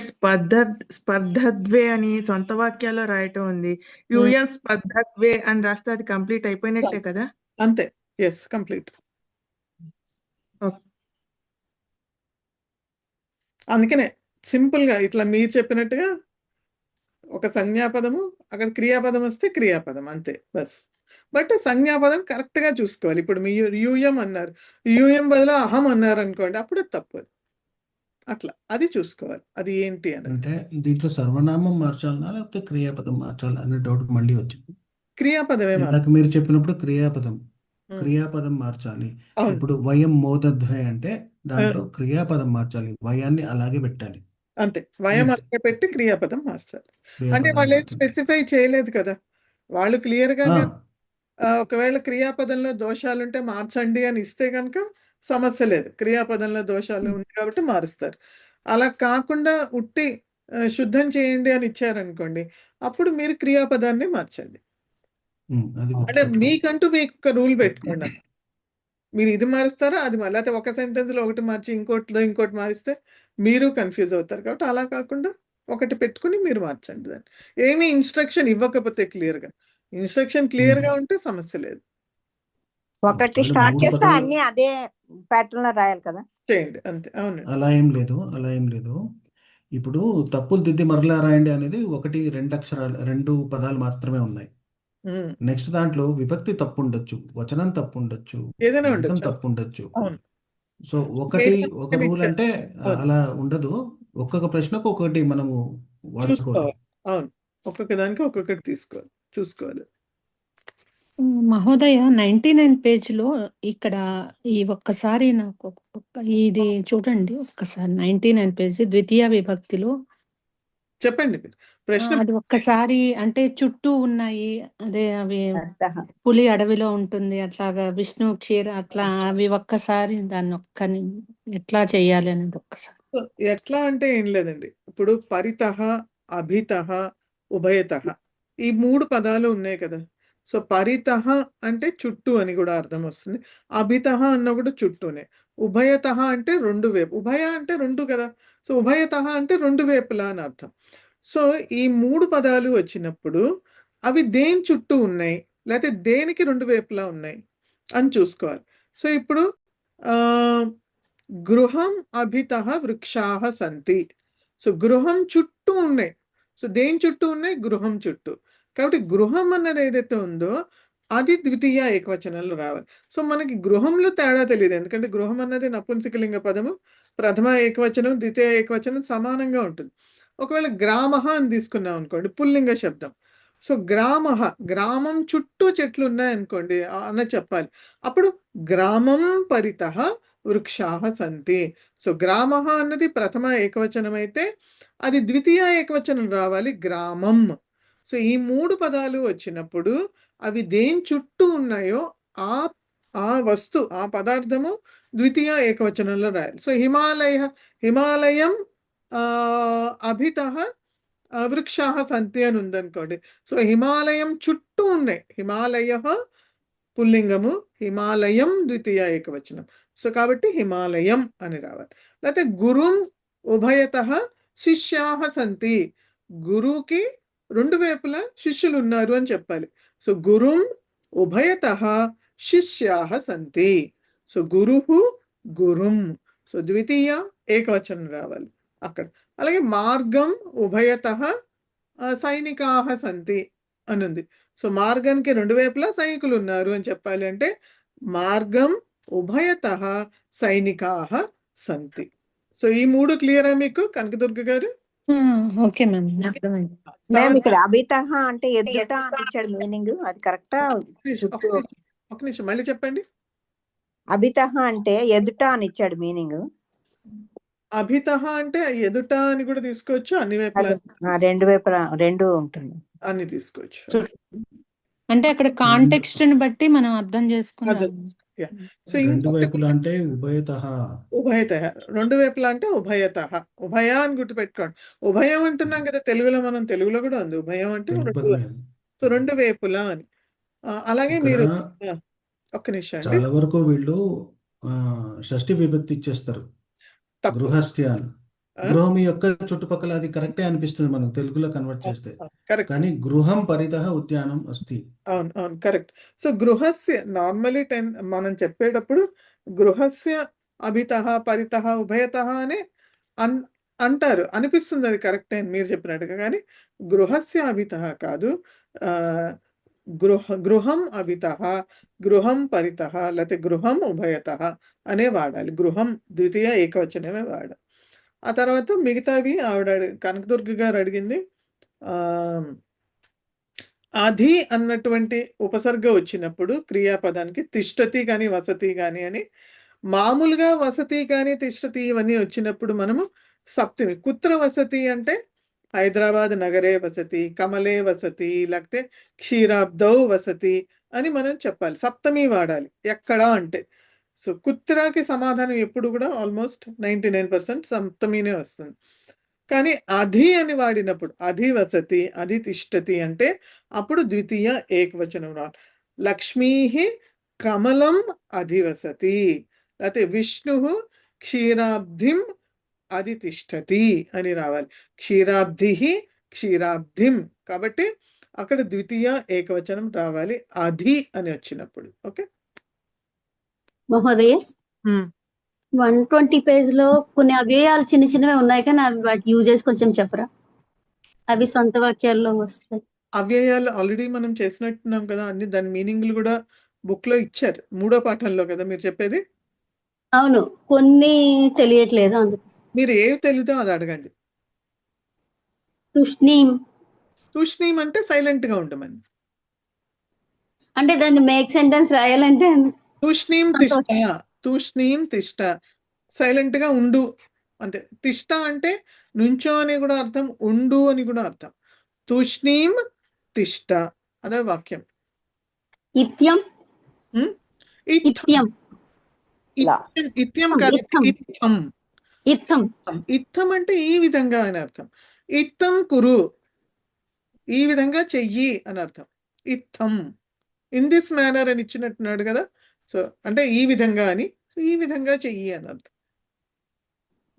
స్పర్ధద్వే అని సొంత వాక్యాల్లో రాయటం ఉంది. యూఎం స్పర్ధద్వే అని రాస్తే అది కంప్లీట్ అయిపోయినట్టే కదా? అంతే. యెస్. కంప్లీట్. ఓకే. అందుకనే సింపుల్‌గా ఇట్లా మీరు చెప్పినట్టుగా ఒక సంజ్ఞాపదము, అక్కడ క్రియాపదం వస్తే క్రియాపదం అంతే బస్. బట్ సంజ్ఞాపదం కరెక్ట్‌గా చూసుకోవాలి. ఇప్పుడు మీరు యూఎం అన్నారు. యూఎం బదులు అహం అన్నారనుకోండి అప్పుడు అది తప్పు. అట్లా. అది చూసుకోవాలి. అది ఏంటి అనేది. అంటే దీంట్లో సర్వనామం మార్చాలనా లేకపోతే క్రియాపదం మార్చాలా అనే డౌట్ మళ్ళీ వచ్చింది. క్రియాపదమే ఇందాక మీరు చెప్పినప్పుడు క్రియాపదం హ్మ్. క్రియాపదం మార్చాలి. అవును. ఇప్పుడు వయం మోదధ్వే అంటే ఆ! దాంట్లో క్రియాపదం మార్చాలి. వయాన్ని అలాగే పెట్టాలి. అంతే. వయం నెక్స్ట్ అలాగే పెట్టి క్రియాపదం మార్చాలి. అంటే క్రియాపదం వాళ్ళేం మార్చండి. స్పెసిఫై చేయలేదు కదా! వాళ్ళు క్లియర్‌గా ఆ, ఒకవేళ క్రియాపదంలో దోషాలుంటే మార్చండి అని ఇస్తే గనక సమస్య లేదు. క్రియాపదంలో దోషాలు ఉంది కాబట్టి మారుస్తారు. అలా కాకుండా ఉట్టి శుద్ధం చేయండి అని ఇచ్చారనుకోండి. అప్పుడు మీరు క్రియాపదాన్ని మార్చండి. అది అంటే గుర్తుపెట్టుకోండి. మీకంటూ మీకొక రూల్ పెట్టుకోండి. మీరు ఇది మారుస్తారా? అది లేకపోతే ఒక సెంటెన్స్‌లో ఒకటి మార్చి ఇంకోటిలో ఇంకోటి మారిస్తే మీరు కన్‌ఫ్యూజ్ అవుతారు. కాబట్టి అలా కాకుండా ఒకటి పెట్టుకొని మీరు మార్చండి దాన్ని. ఏమి ఇన్‌స్ట్రక్షన్ ఇవ్వకపోతే క్లియర్‌గా. ఇన్‌స్ట్రక్షన్ క్లియర్‌గా ఉంటే సమస్య లేదు. ఒకటి ఒకవేళ స్టార్ట్ 3 చేస్తే పదాలు అన్ని అదే ప్యాటర్న్ లో రాయాలి కదా. చేయండి. అంతే. అవునండి. అలా ఏం లేదు. ఇప్పుడు తప్పులు దిద్ది మరలా రాయండి అనేది 1, 2 అక్షరాలు 2 పదాలు మాత్రమే ఉన్నాయి. హ్మ్. నెక్స్ట్ దాంట్లో విభక్తి తప్పుండొచ్చు, వచనం తప్పుండొచ్చు, ఏదైనా లింగం ఉండొచ్చు. తప్పుండొచ్చు. అవును. సో, ఒక భేదాలు రూల్ ఇచ్చారు. అంటే అవును. అలా ఉండదు. ఒక్కొక్క ప్రశ్నకు ఒక్కొక్కటి మనము వాడుకోవాలి. చూసుకోవాలి. అవును. ఒక్కొక్క దానికి ఒక్కొక్కటి తీసుకోవాలి. చూసుకోవాలి. మహోదయ 99 పేజ్‌లో ఇక్కడ ఈ ఒక్కసారి నాకు ఇది చూడండి ఒక్కసారి 99 పేజ్ ద్వితీయ విభక్తిలో చెప్పండి మీరు. ప్రశ్న అది ఒక్కసారి అంటే చుట్టూ ఉన్నాయి. అదే అవి అర్థః. పులి అడవిలో ఉంటుంది. అట్లాగా విష్ణు క్షీర అట్లా అవి ఒక్కసారి దాన్ని ఎట్లా చేయాలి అనేది ఒక్కసారి. ఎట్లా అంటే ఏం లేదండి. ఇప్పుడు పరితః, అభితః, ఉభయతః ఈ 3 పదాలు ఉన్నాయి కదా! సో, పరితః అంటే చుట్టూ అని గూడా అర్థం వస్తుంది. అభితః అన్న కూడా చుట్టూనే. ఉభయతః అంటే 2 వైపు. ఉభయ అంటే 2 కదా! సో, ఉభయతః అంటే 2 వైపులా అని అర్థం. సో, ఈ 3 పదాలు వచ్చినప్పుడు అవి దేని చుట్టూ ఉన్నాయి? లేతే దేనికి 2 వైపులా ఉన్నాయి? అని చూసుకోవాలి. సో, ఇప్పుడు ఆహ్, గృహం అభితః వృక్షాః సంతి. సో గృహం చుట్టూ ఉన్నాయి. సో దేని చుట్టూ ఉన్నాయి? గృహం చుట్టూ. కాబట్టి గృహం అన్నది ఏదైతే ఉందో అది ద్వితీయ ఏకవచనంలో రావాలి. సో మనకి గృహంలో తేడా తెలియదు, ఎందుకంటే గృహం అన్నది నపుంసకలింగ పదము, ప్రథమ ఏకవచనం ద్వితీయ ఏకవచనం సమానంగా ఉంటుంది. ఒకవేళ గ్రామః అని తీసుకున్నాం అనుకోండి, పుల్లింగ శబ్దం. సో గ్రామః, గ్రామం చుట్టూ చెట్లు ఉన్నాయనుకోండి అన్నది చెప్పాలి. అప్పుడు గ్రామం పరితః వృక్షాః సంతి. సో గ్రామః అన్నది ప్రథమ ఏకవచనం అయితే అది ద్వితీయ ఏకవచనం రావాలి, గ్రామం. సో ఈ 3 పదాలు వచ్చినప్పుడు అవి దేని చుట్టూ ఉన్నాయో ఆ ఆ ఆ పదార్థము ద్వితీయ ఏకవచనంలో రాయాలి. సో హిమాలయం అభితః వృక్షాః సంతి అని ఉందనుకోండి. సో హిమాలయం చుట్టూ ఉన్నాయి. హిమాలయః పుల్లింగము, హిమాలయం ద్వితీయ ఏకవచనం. సో కాబట్టి హిమాలయం అని రావాలి. లేకపోతే గురుం ఉభయతః శిష్యాః సంతి. గురువుకి 2 వైపులా శిష్యులు ఉన్నారు అని చెప్పాలి. సో గురుం ఉభయతః శిష్యాః సంతి. సో గురుః గురుం. సో ద్వితీయ ఏకవచనం రావాలి అక్కడ. అలాగే మార్గం ఉభయతః సైనికాః సంతి అని ఉంది. సో మార్గానికి 2 వైపులా సైనికులు ఉన్నారు అని చెప్పాలి అంటే మార్గం ఉభయతః సైనికాః సంతి. సో ఈ 3 క్లియరా మీకు కనకదుర్గ గారు? ఓకే మ్యామ్, అర్థమైంది. మ్యామ్ ఇక్కడ అభితః అంటే ఎదుట అని ఇచ్చాడు మీనింగ్, అది కరెక్టా? ఒక నిమిషం మళ్ళీ చెప్పండి. అభితః అంటే ఎదుట అని ఇచ్చాడు మీనింగ్. అభితః అంటే ఎదుట అని కూడా తీసుకోవచ్చు, అన్ని వైపులా 2 వైపులా 2 ఉంటుంది. అన్ని తీసుకోవచ్చు. అంటే అక్కడ కాంటెక్స్ట్ ని బట్టి మనం అర్థం చేసుకున్నాం. సో 2 వైపులా అంటే ఉభయతః. ఉభయతః 2 వైపులా అంటే ఉభయతః. ఉభయ అని గుర్తుపెట్టుకోండి. ఉభయం అంటున్నాం కదా తెలుగులో, మనం తెలుగులో కూడా ఉంది ఉభయం అంటే తెలుగు 2 పదమే వైపులా. అది. సో 2 వైపులా అని. అలాగే ఇక్కడ మీరు ఒక్క నిమిషం అండి. చాలా వరకు వీళ్ళు షష్ఠి విభక్తి ఇచ్చేస్తారు, తప్పు. గృహస్థ్య అని. ఆ? గృహం యొక్క చుట్టుపక్కల అది కరెక్టే అనిపిస్తుంది మనం తెలుగులో కన్వర్ట్ చేస్తే, కరెక్ట్. కానీ గృహం పరితః ఉద్యానం అస్తి. అవును అవును కరెక్ట్. సో గృహస్య నార్మలీ మనం చెప్పేటప్పుడు గృహస్య అభితః పరితః ఉభయతః అని అంటారు, అనిపిస్తుంది అది కరెక్టే అని మీరు చెప్పినట్టుగా. కానీ గృహస్య అభితః కాదు, గృహం అభితః, గృహం పరితః, లేకపోతే గృహం ఉభయతః అనే వాడాలి. గృహం ద్వితీయ ఏకవచనమే వాడాలి. ఆ తర్వాత మిగతావి ఆవిడ కనకదుర్గ గారు అడిగింది అధి అన్నటువంటి ఉపసర్గ వచ్చినప్పుడు క్రియాపదానికి తిష్టతి కానీ వసతి కానీ అని. మామూలుగా వసతి కానీ తిష్టతి ఇవన్నీ వచ్చినప్పుడు మనము సప్తమి. కుత్ర వసతి అంటే హైదరాబాద్ నగరే వసతి, కమలే వసతి, లేకపోతే క్షీరాబ్దౌ వసతి అని మనం చెప్పాలి. సప్తమి వాడాలి ఎక్కడ అంటే. సో కుత్రాకి సమాధానం ఎప్పుడు కూడా ఆల్మోస్ట్ 99% సప్తమినే వస్తుంది. కానీ అధి అని వాడినప్పుడు అధి వసతి, అధి తిష్టతి అంటే అప్పుడు ద్వితీయ ఏకవచనం రావాలి. లక్ష్మీ కమలం అధివసతి, లేకపోతే విష్ణు క్షీరాబ్ధిం అధితిష్టతి అని రావాలి. క్షీరాబ్ధి క్షీరాబ్ధిం. కాబట్టి అక్కడ ద్వితీయ ఏకవచనం రావాలి అధి అని వచ్చినప్పుడు. ఓకే మహోదయ 120 పేజ్ లో కొన్ని అవ్యయాలు చిన్న చిన్నవి ఉన్నాయి, కానీ అవి వాటి యూజెస్ కొంచెం చెప్పరా? అవి సొంత వాక్యాల్లో వస్తాయి. అవ్యయాలు ఆల్రెడీ మనం చేసినట్టున్నాం కదా, అన్ని దాని మీనింగ్లు కూడా బుక్ లో ఇచ్చారు 3వ పాఠంలో కదా మీరు చెప్పేది. అవును, కొన్ని తెలియట్లేదు అందుకోసం. మీరు ఏవి తెలీదో అది అడగండి. తుష్ణీం తూష్ణీం అంటే సైలెంట్ గా ఉండమని. అంటే దాన్ని మేక్ సెంటెన్స్ రాయాలంటే తూష్ణీం తిష్ట, తూష్ణీం తిష్ట, సైలెంట్ గా ఉండు అంతే. తిష్ట అంటే నుంచో అని కూడా అర్థం, ఉండు అని కూడా అర్థం. తూష్ణీం తిష్ట అదే వాక్యం. ఇత్యం ఇత్థం, ఇత్యం కాదు, ఇత్థం. ఇత్తం ఇత్థం అంటే ఈ విధంగా అని అర్థం. ఇత్తం కురు, ఈ విధంగా చెయ్యి అని అర్థం. ఇత్థం ఇన్ దిస్ మేనర్ అని ఇచ్చినట్టున్నాడు కదా. సో అంటే ఈ విధంగా అని, సో ఈ విధంగా చెయ్యి అని అర్థం.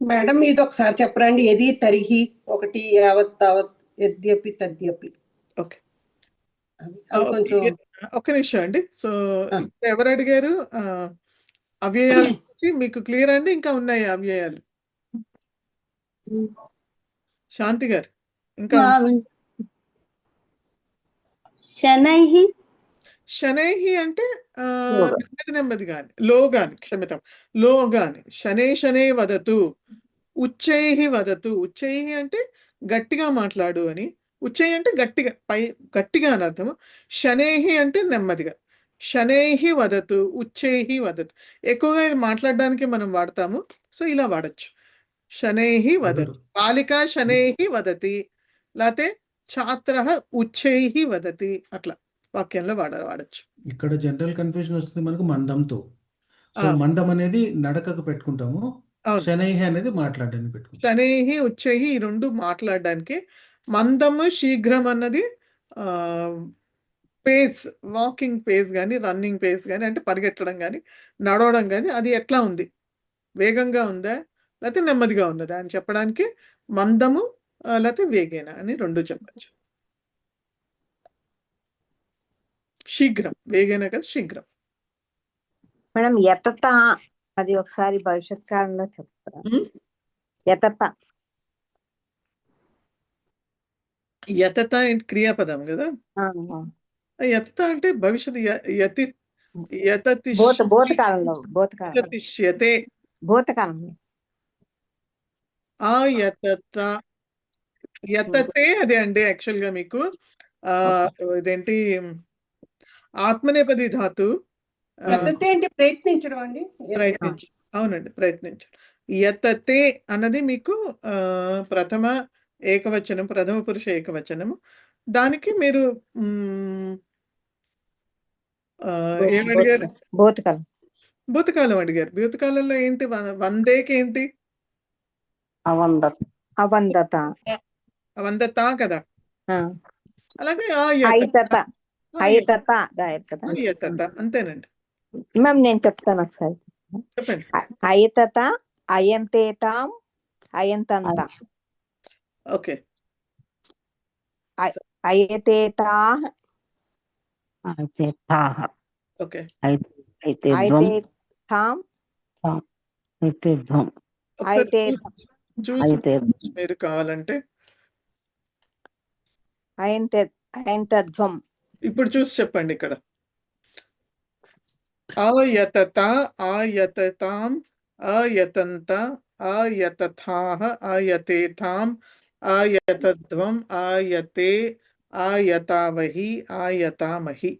మేడం ఇది ఒకసారి చెప్పరండి. ఎది తరిహి ఒకటి యావత్ తావత్ యద్యపి తద్యపి. ఓకే ఒక్క నిమిషం అండి. సో ఎవరు అడిగారు? అవ్యయాల గురించి మీకు క్లియర్ అండి? ఇంకా ఉన్నాయి అవ్యయాలు? శాంతి గారు ఇంకా శనైహి శనైహి అంటే నెమ్మది నెమ్మది గాని, లో గాని, క్షమితం, లో గాని. శనే శనే వదతు, ఉచ్చైహి వదతు. ఉచ్చైహి అంటే గట్టిగా మాట్లాడు అని. ఉచ్చై అంటే గట్టిగా, గట్టిగా అని అర్థము. శనేహి అంటే నెమ్మదిగా. శనైహి వదతు, ఉచ్చైహి వదతు. ఎక్కువగా ఇది మాట్లాడడానికి మనం వాడతాము. సో ఇలా వాడచ్చు. శనైహి వదతు. బాలిక శనైహి వదతి, లేకపోతే ఛాత్ర ఉచ్చైహి వదతి, అట్లా వాక్యంలో వాడచ్చు. ఇక్కడ జనరల్ కన్ఫ్యూజన్ వస్తుంది మనకు మందంతో. సో మందం అనేది నడకకు పెట్టుకుంటాము, శనైహి అనేది మాట్లాడడానికి పెట్టుకుంటాం. శనైహి ఉచ్చైహి ఈ రెండు మాట్లాడడానికి. మందము శీఘ్రం అన్నది పేస్, వాకింగ్ పేస్ కానీ, రన్నింగ్ పేస్ కానీ, అంటే పరిగెట్టడం కానీ, నడవడం కానీ, అది ఎట్లా ఉంది, వేగంగా ఉందా లేకపోతే నెమ్మదిగా ఉన్నదా అని చెప్పడానికి మందము లేకపోతే వేగేన అని రెండు చెప్పచ్చు. శీఘ్రం, వేగేన కదా, శీఘ్రం. మేడం యతత అది ఒకసారి భవిష్యత్ కాలంలో చెప్తారా? యతత యతత క్రియాపదం కదా. యతత అంటే భవిష్యత్, యతి యతతి భూతకాలంలో యతిష్యతే, భూతకాలంలో ఆ యతత యతతే అదే అండి. యాక్చువల్ గా మీకు ఇదేంటి ఆత్మనేపది ధాతు. యతతే అంటే ప్రయత్నించడం అండి. ప్రయత్నించు, అవునండి, ప్రయత్నించు. యతతే అన్నది మీకు ప్రథమ ఏకవచనం, ప్రథమ పురుష ఏకవచనము. దానికి మీరు ఏమడిగారు? భూతకాలం. భూతకాలం అడిగారు. భూతకాలంలో ఏంటి? వందేకి ఏంటి? అవందత కదా. అలాగే అంతేనండి. మ్యామ్ నేను చెప్తాను ఒకసారి. చెప్పండి. అయతత, అయంతేతాం, అయంతంత. ఓకే. అయతేతాః, ఓకే. అయితేతాం, మీరు కావాలంటే అయంతధ్వం. ఇప్పుడు చూసి చెప్పండి. ఇక్కడ ఆయతత, ఆయతతాం, ఆయతంత, ఆయతథాః, ఆయతేతాం, ఆయతధ్వం, ఆయతే, ఆయతావహి, ఆయతామహి.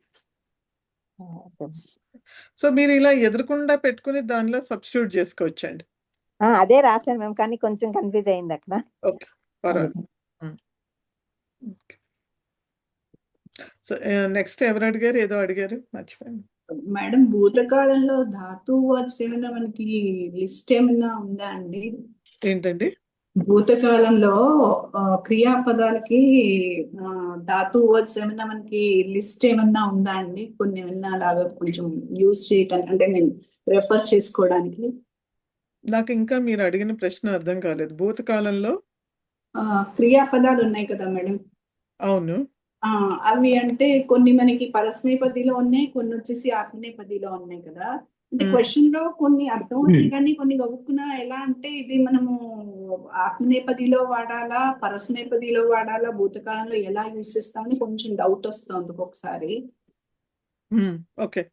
సో మీరు ఇలా ఎదురుకుండా పెట్టుకుని దానిలో సబ్స్టిట్యూట్ చేసుకోవచ్చండి. అదే రాశాను మేము, కానీ కొంచెం కన్ఫ్యూజ్ అయింది అక్కడ. ఓకే, పర్వాలేదు. సో నెక్స్ట్ ఎవరు అడిగారు? ఏదో అడిగారు, మర్చిపోయాను. మేడం భూతకాలంలో ధాతు వర్డ్స్ ఏమైనా మనకి లిస్ట్ ఏమైనా ఉందా అండి? ఏంటండి? భూతకాలంలో క్రియాపదాలకి ధాతు వర్డ్స్ ఏమైనా మనకి లిస్ట్ ఏమన్నా ఉందా అండి? కొన్ని ఏమన్నా అలాగా కొంచెం యూజ్ చేయటానికి, అంటే నేను రెఫర్ చేసుకోవడానికి. నాకు ఇంకా మీరు అడిగిన ప్రశ్న అర్థం కాలేదు. భూతకాలంలో క్రియాపదాలు ఉన్నాయి కదా మేడం. అవును. అవి అంటే కొన్ని మనకి పరస్మైపదిలో ఉన్నాయి, కొన్ని వచ్చేసి ఆత్మనేపదిలో ఉన్నాయి కదా. అంటే క్వశ్చన్ లో కొన్ని అర్థం అవుతాయి కానీ కొన్ని గబుక్కున ఎలా అంటే ఇది మనము ఆత్మనేపదిలో వాడాలా, పరస్మైపదిలో వాడాలా, భూతకాలంలో ఎలా యూజ్ చేస్తామని కొంచెం డౌట్ వస్తుంది ఒక్కొక్కసారి. ఓకే.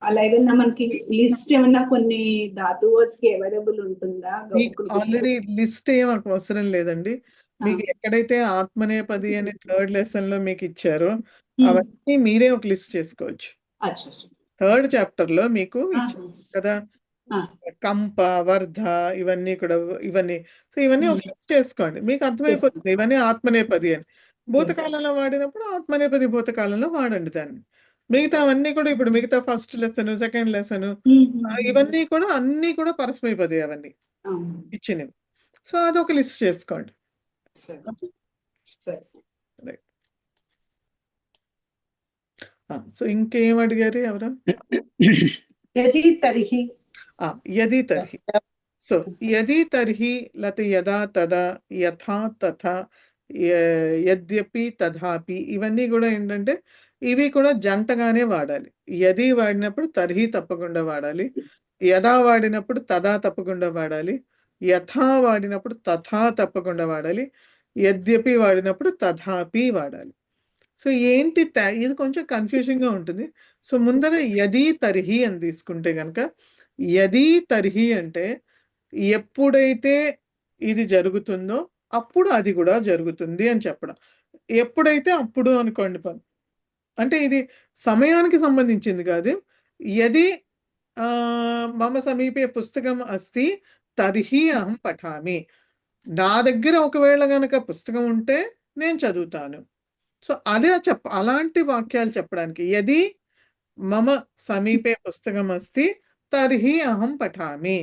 అలా ఏదైనా మనకి లిస్ట్ ఏమన్నా కొన్ని ధాతు వర్డ్స్ కి అవైలబుల్ ఉంటుందా? ఆల్రెడీ లిస్ట్ ఏం అవసరం లేదండి. మీకు ఎక్కడైతే ఆత్మనేపది అనే థర్డ్ లెసన్ లో మీకు ఇచ్చారో అవన్నీ మీరే ఒక లిస్ట్ చేసుకోవచ్చు. థర్డ్ చాప్టర్ లో మీకు ఇచ్చారు కదా, కంప, వర్ధ, ఇవన్నీ కూడా, ఇవన్నీ. సో ఇవన్నీ ఒక లిస్ట్ చేసుకోండి, మీకు అర్థమైపోతుంది ఇవన్నీ ఆత్మనేపది అని. భూతకాలంలో వాడినప్పుడు ఆత్మనేపది భూతకాలంలో వాడండి దాన్ని. మిగతా అవన్నీ కూడా ఇప్పుడు మిగతా ఫస్ట్ లెసన్, సెకండ్ లెసన్, ఇవన్నీ కూడా అన్ని కూడా పరస్మైపది అవన్నీ ఇచ్చినవి. సో అదొక లిస్ట్ చేసుకోండి. సో ఇంకేం అడిగారు ఎవరు? యది తర్హి. యది తర్హి. సో యది తర్హి, లేకపోతే యదా తదా, యథా తథా, యద్యపి తథాపి, ఇవన్నీ కూడా ఏంటంటే ఇవి కూడా జంటగానే వాడాలి. యది వాడినప్పుడు తర్హి తప్పకుండా వాడాలి. యథా వాడినప్పుడు తదా తప్పకుండా వాడాలి, యథా వాడినప్పుడు తథా తప్పకుండా వాడాలి, యద్యపి వాడినప్పుడు తథాపి వాడాలి. సో ఏంటి ఇది కొంచెం కన్ఫ్యూజింగ్గా ఉంటుంది. సో ముందర యది తరిహి అని తీసుకుంటే కనుక, యది తరిహి అంటే ఎప్పుడైతే ఇది జరుగుతుందో అప్పుడు అది కూడా జరుగుతుంది అని చెప్పడం. ఎప్పుడైతే అప్పుడు అనుకోండి పని. అంటే ఇది సమయానికి సంబంధించింది కాదు. యది మమ సమీపే పుస్తకం అస్తి తర్హి అహం పఠామి. నా దగ్గర ఒకవేళ గనక పుస్తకం ఉంటే నేను చదువుతాను. సో అదే అలాంటి వాక్యాలు చెప్పడానికి యది మమ సమీపే పుస్తకం అస్తి తర్హి అహం పఠామి.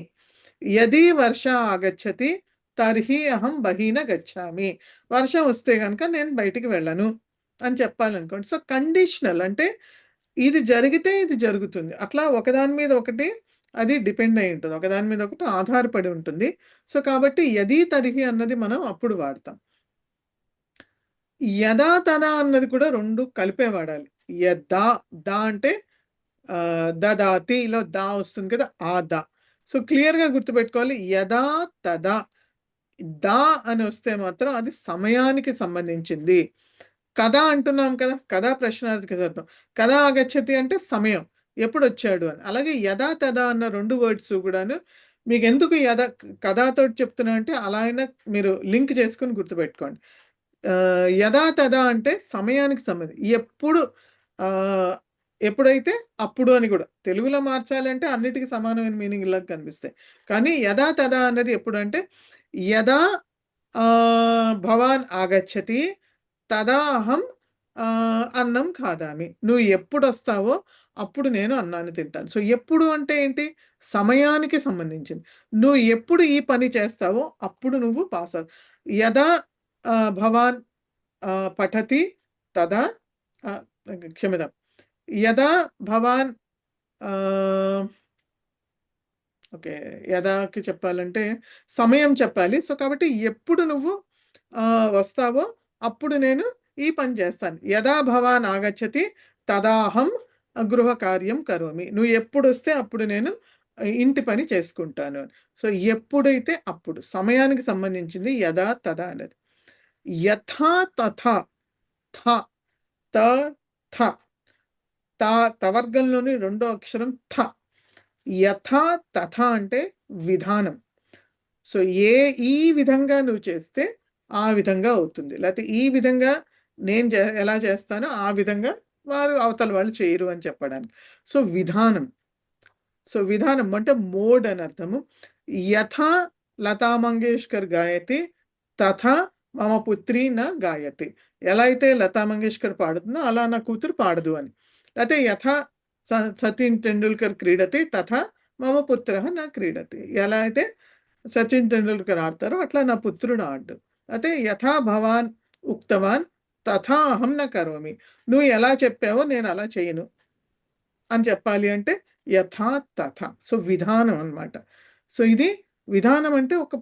యది వర్ష ఆగచ్చతి తర్హి అహం బహిన గచ్చామి. వర్షం వస్తే కనుక నేను బయటికి వెళ్ళను అని చెప్పాలనుకోండి. సో కండిషనల్ అంటే ఇది జరిగితే ఇది జరుగుతుంది. అట్లా ఒకదాని మీద ఒకటి అది డిపెండ్ అయి ఉంటుంది. ఒకదాని మీద ఒకటి ఆధారపడి ఉంటుంది. సో కాబట్టి యది తర్హి అన్నది మనం అప్పుడు వాడతాం. యదా తదా అన్నది కూడా రెండు కలిపే వాడాలి. యదా దా అంటే దదాతిలో దా వస్తుంది కదా, ఆ దా. సో క్లియర్గా గుర్తుపెట్టుకోవాలి. యదా తదా దా అని వస్తే మాత్రం అది సమయానికి సంబంధించింది. కదా అంటున్నాం కదా, కదా ప్రశ్నార్థక శబ్దం. కదా ఆగచ్చతి అంటే సమయం, ఎప్పుడు వచ్చాడు అని. అలాగే యదా తదా అన్న రెండు వర్డ్స్ కూడాను మీకు ఎందుకు కథాతో చెప్తున్నా అంటే అలా అయినా మీరు లింక్ చేసుకుని గుర్తుపెట్టుకోండి. యదా తదా అంటే సమయానికి సంబంధించి, ఎప్పుడైతే అప్పుడు అని కూడా తెలుగులో మార్చాలంటే అన్నిటికీ సమానమైన మీనింగ్ ఇలా కనిపిస్తాయి. కానీ యదా తదా అన్నది ఎప్పుడు అంటే యదా భవాన్ ఆగచ్చతి తదా అహం అన్నం ఖాదామి. నువ్వు ఎప్పుడు వస్తావో అప్పుడు నేను అన్నాన్ని తింటాను. సో ఎప్పుడు అంటే ఏంటి, సమయానికి సంబంధించింది. నువ్వు ఎప్పుడు ఈ పని చేస్తావో అప్పుడు నువ్వు పాస్ అవు. యదా భవాన్ పఠతి తదా క్షమితం, యదా భవాన్ ఓకే యదాకి చెప్పాలంటే సమయం చెప్పాలి. సో కాబట్టి ఎప్పుడు నువ్వు వస్తావో అప్పుడు నేను ఈ పని చేస్తాను. యదా భవాన్ ఆగచ్చతి తదాహం గృహ కార్యం కరోమి. నువ్వు ఎప్పుడు వస్తే అప్పుడు నేను ఇంటి పని చేసుకుంటాను. సో ఎప్పుడైతే అప్పుడు సమయానికి సంబంధించింది యదా తదా అనేది. యథా తథా థ త థ తవర్గంలోని రెండో అక్షరం థ. యథా తథ అంటే విధానం. సో ఈ విధంగా నువ్వు చేస్తే ఆ విధంగా అవుతుంది, లేకపోతే ఈ విధంగా నేను ఎలా చేస్తానో ఆ విధంగా వారు అవతల వాళ్ళు చేయరు అని చెప్పడానికి. సో విధానం. సో విధానం అంటే మోడ్ అని అర్థము. యథా లతా మంగేష్కర్ గాయతి తథా మమ పుత్రి నా గాయతి. ఎలా అయితే లతా మంగేష్కర్ పాడుతుందో అలా నా కూతురు పాడదు అని. లేకపోతే యథా సచిన్ టెండూల్కర్ క్రీడతి తథా మమ పుత్ర నా క్రీడతి. ఎలా అయితే సచిన్ టెండూల్కర్ ఆడతారో అట్లా నా పుత్రుడు ఆడు. అయితే యథా భవాన్ ఉక్తవాన్ తథా అహం న కరోమి. నువ్వు ఎలా చెప్పావో నేను అలా చేయను అని చెప్పాలి అంటే యథా తథ. సో విధానం అన్నమాట. సో ఇది విధానం అంటే ఒక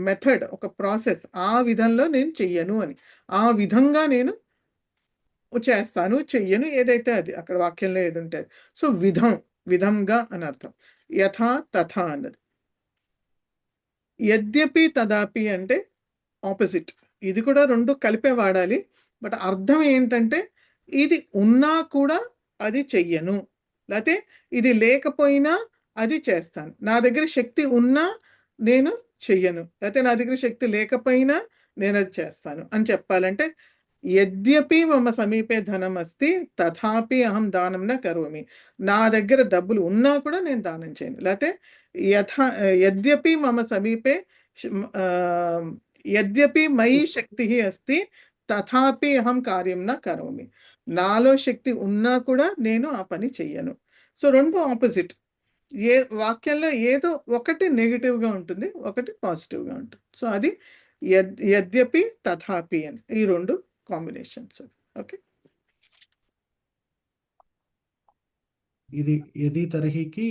మెథడ్, ఒక ప్రాసెస్. ఆ విధంలో నేను చెయ్యను అని, ఆ విధంగా నేను చేస్తాను చెయ్యను, ఏదైతే అది అక్కడ వాక్యంలో ఏది ఉంటుంది. సో విధంగా అని అర్థం. యథా తథ అన్నది. యద్యపి తదాపి అంటే ఆపోజిట్. ఇది కూడా రెండు కలిపే వాడాలి. బట్ అర్థం ఏంటంటే ఇది ఉన్నా కూడా అది చెయ్యను, లేకపోతే ఇది లేకపోయినా అది చేస్తాను. నా దగ్గర శక్తి ఉన్నా నేను చెయ్యను, లేకపోతే నా దగ్గర శక్తి లేకపోయినా నేను అది చేస్తాను అని చెప్పాలంటే యద్యపి మమ సమీపే ధనం అస్తి తథాపి అహం దానం న కరోమి. నా దగ్గర డబ్బులు ఉన్నా కూడా నేను దానం చేయను. లేకపోతే యద్యపి మమ సమీపే యద్యపి మయి శక్తి అస్తి తథాపి అహం కార్యం న కరోమి. నాలో శక్తి ఉన్నా కూడా నేను ఆ పని చెయ్యను. సో రెండు ఆపోజిట్. వాక్యంలో ఏదో ఒకటి నెగిటివ్గా ఉంటుంది, ఒకటి పాజిటివ్గా ఉంటుంది. సో అది యద్యపి తథాపి అని ఈ రెండు కాంబినేషన్స్. ఓకే, ఇది యది తరహికి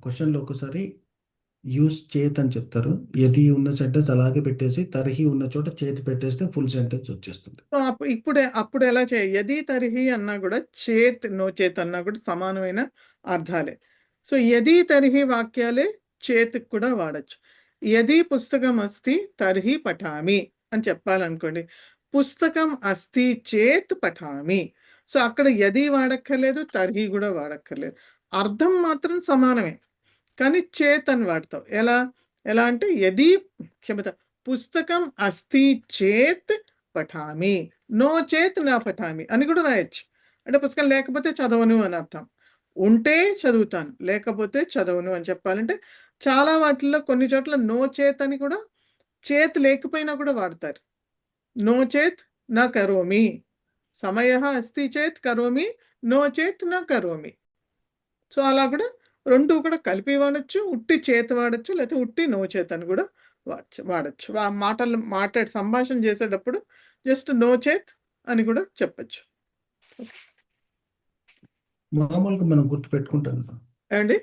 క్వశ్చన్లో ఒకసారి యూస్ చేత్ అని చెప్తారు. యది ఉన్న సెంటెన్స్ అలాగే పెట్టేసి తరహి ఉన్న చోట చేతి పెట్టేస్తే ఫుల్ సెంటెన్స్ వచ్చేస్తుంది. సో అప్పుడు ఎలా యది తరిహి అన్నా కూడా నో చేత్ అన్నా కూడా సమానమైన అర్థాలే. సో యది తర్హి వాక్యాలే చేత్కి కూడా వాడచ్చు. యది పుస్తకం అస్తి తర్హి పఠామి అని చెప్పాలనుకోండి, పుస్తకం అస్తి చేత్ పఠామి. సో అక్కడ యది వాడక్కర్లేదు, తర్హి కూడా వాడక్కర్లేదు. అర్థం మాత్రం సమానమే, కానీ చేత్ అని వాడతాం. ఎలా అంటే యది పుస్తకం అస్తి చేత్ పఠామి, నో చేత్ నా పఠామి అని కూడా రాయొచ్చు. అంటే పుస్తకం లేకపోతే చదవను అని అర్థం. ఉంటే చదువుతాను, లేకపోతే చదవను అని చెప్పాలంటే చాలా వాటిల్లో కొన్ని చోట్ల నో చేత్ అని కూడా చేత్ లేకపోయినా కూడా వాడతారు. నో చేత్ నా కరోమి, సమయః అస్తి చేత్ కరోమి, నో చేత్ నా కరోమి. సో అలా కూడా రెండు కూడా కలిపి వాడచ్చు, ఉట్టి చేత్ వాడచ్చు, లేకపోతే ఉట్టి నో చేత్ అని కూడా వాడచ్చు. సంభాషణ చేసేటప్పుడు జస్ట్ నో చేత్ అని కూడా చెప్పచ్చు. మామూలుగా మనం గుర్తు పెట్టుకుంటాం కదా, ఏమండి?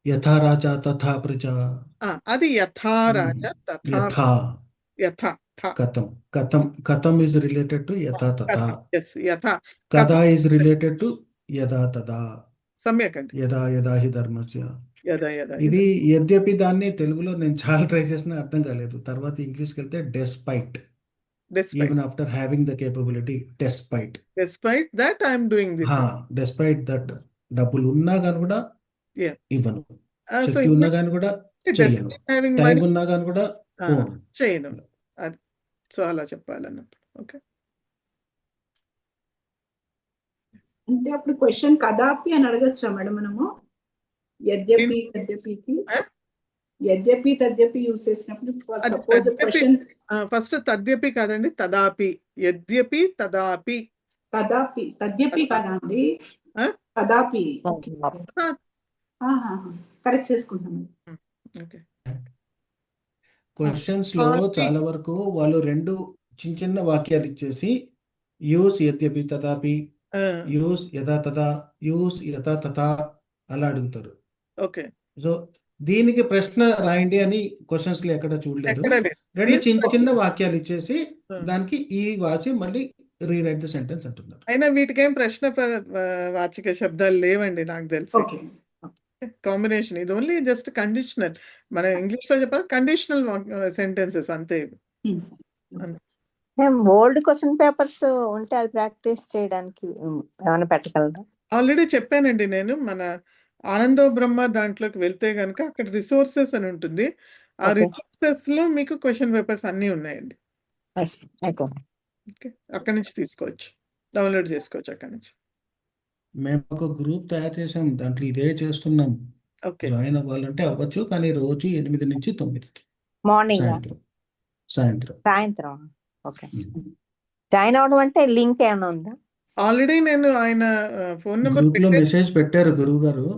యథా రాజా తథా ప్రజ, అది యథా రాజ తథా యథా యథా కథం. కథం ఈజ్ రిలేటెడ్ టు యథా తథా, యథా కదా ఈజ్ రిలేటెడ్ టు యథా తథా, సమ్యక్ అండి. యథా యథా హి ధర్మస్య. యథా యథా ఇది యద్యపి దాన్ని తెలుగులో నేను చాలా ట్రై చేసినా అర్థం కాలేదు. తర్వాత ఇంగ్లీష్కి వెళ్తే despite, even after having the capability, despite that I'm doing this. Despite that, డబ్బులు ఉన్నా కానీ కూడా ఇవ్వను, సో శక్తి ఉన్నా కానీ కూడా చెయ్యను, టైం ఉన్నా కానీ కూడా చేయను. అది సో అలా చెప్పాలన్నప్పుడు. ఓకే, అంటే అప్పుడు క్వశ్చన్ కదాపి అని అడగచ్చా మేడం మనము? యద్యపి తద్యపికి యద్యపి తద్యపి యూజ్ చేసినప్పుడు సపోజ్ క్వశ్చన్ ఫస్ట్ తద్యపి కాదండి, తదాపి. యద్యపి తదాపి. తద్యపి కాదండి, తదాపి. కరెక్ట్ చేసుకుంటాను. ఓకే, క్వశ్చన్స్ లో చాలా వరకు వాళ్ళు రెండు చిన్న చిన్న వాక్యాలు ఇచ్చేసి యూస్ యద్యపి తదాపి, యూస్ యథా తథా, యూస్ యథా తథా అలా అడుగుతారు. ఓకే, సో దీనికి ప్రశ్న రాయండి అని క్వశ్చన్స్ లో ఎక్కడ చూడలేదు. రెండు చిన్న చిన్న వాక్యాలు ఇచ్చేసి దానికి ఈ వాసి మళ్ళీ రీరైట్ ద సెంటెన్స్ అంటున్నారు. అయినా వీటికేం ప్రశ్న వాచక శబ్దాలు లేవండి నాకు తెలిసి. కాంబినేషన్ ఇది ఓన్లీ జస్ట్ కండిషనల్. మన ఇంగ్లీష్ లో చెప్పాలి కండిషనల్ సెంటెన్సెస్ అంతే. ఓల్డ్ క్వశ్చన్ పేపర్స్ ఉంటే అది ప్రాక్టీస్ చేయడానికి ఏమైనా పెట్టగలరా? ఆల్రెడీ చెప్పానండి నేను. మన ఆనందో బ్రహ్మ దాంట్లోకి వెళ్తే గనక అక్కడ రిసోర్సెస్ అని ఉంటుంది. ఆ రిసోర్సెస్ లో మీకు క్వశ్చన్ పేపర్స్ అన్ని ఉన్నాయండి. ఓకే, అక్కడి నుంచి తీసుకోవచ్చు, డౌన్లోడ్ చేసుకోవచ్చు అక్కడి నుంచి. మేము ఒక గ్రూప్ తయారు చేసాం, దాంట్లో ఇదే చేస్తున్నాం. ఓకే, జాయిన్ అవ్వాలంటే అవ్వచ్చు, కానీ రోజు 8 నుంచి 9 మార్నింగ్ సాయంత్రం. ఓకే, జాయిన్ అవడం అంటే లింక్ ఏమైనా ఉందా? ఆల్రెడీ నేను ఆయన ఫోన్ నెంబర్ గ్రూప్ లో మెసేజ్ పెట్టారు గురువు గారు,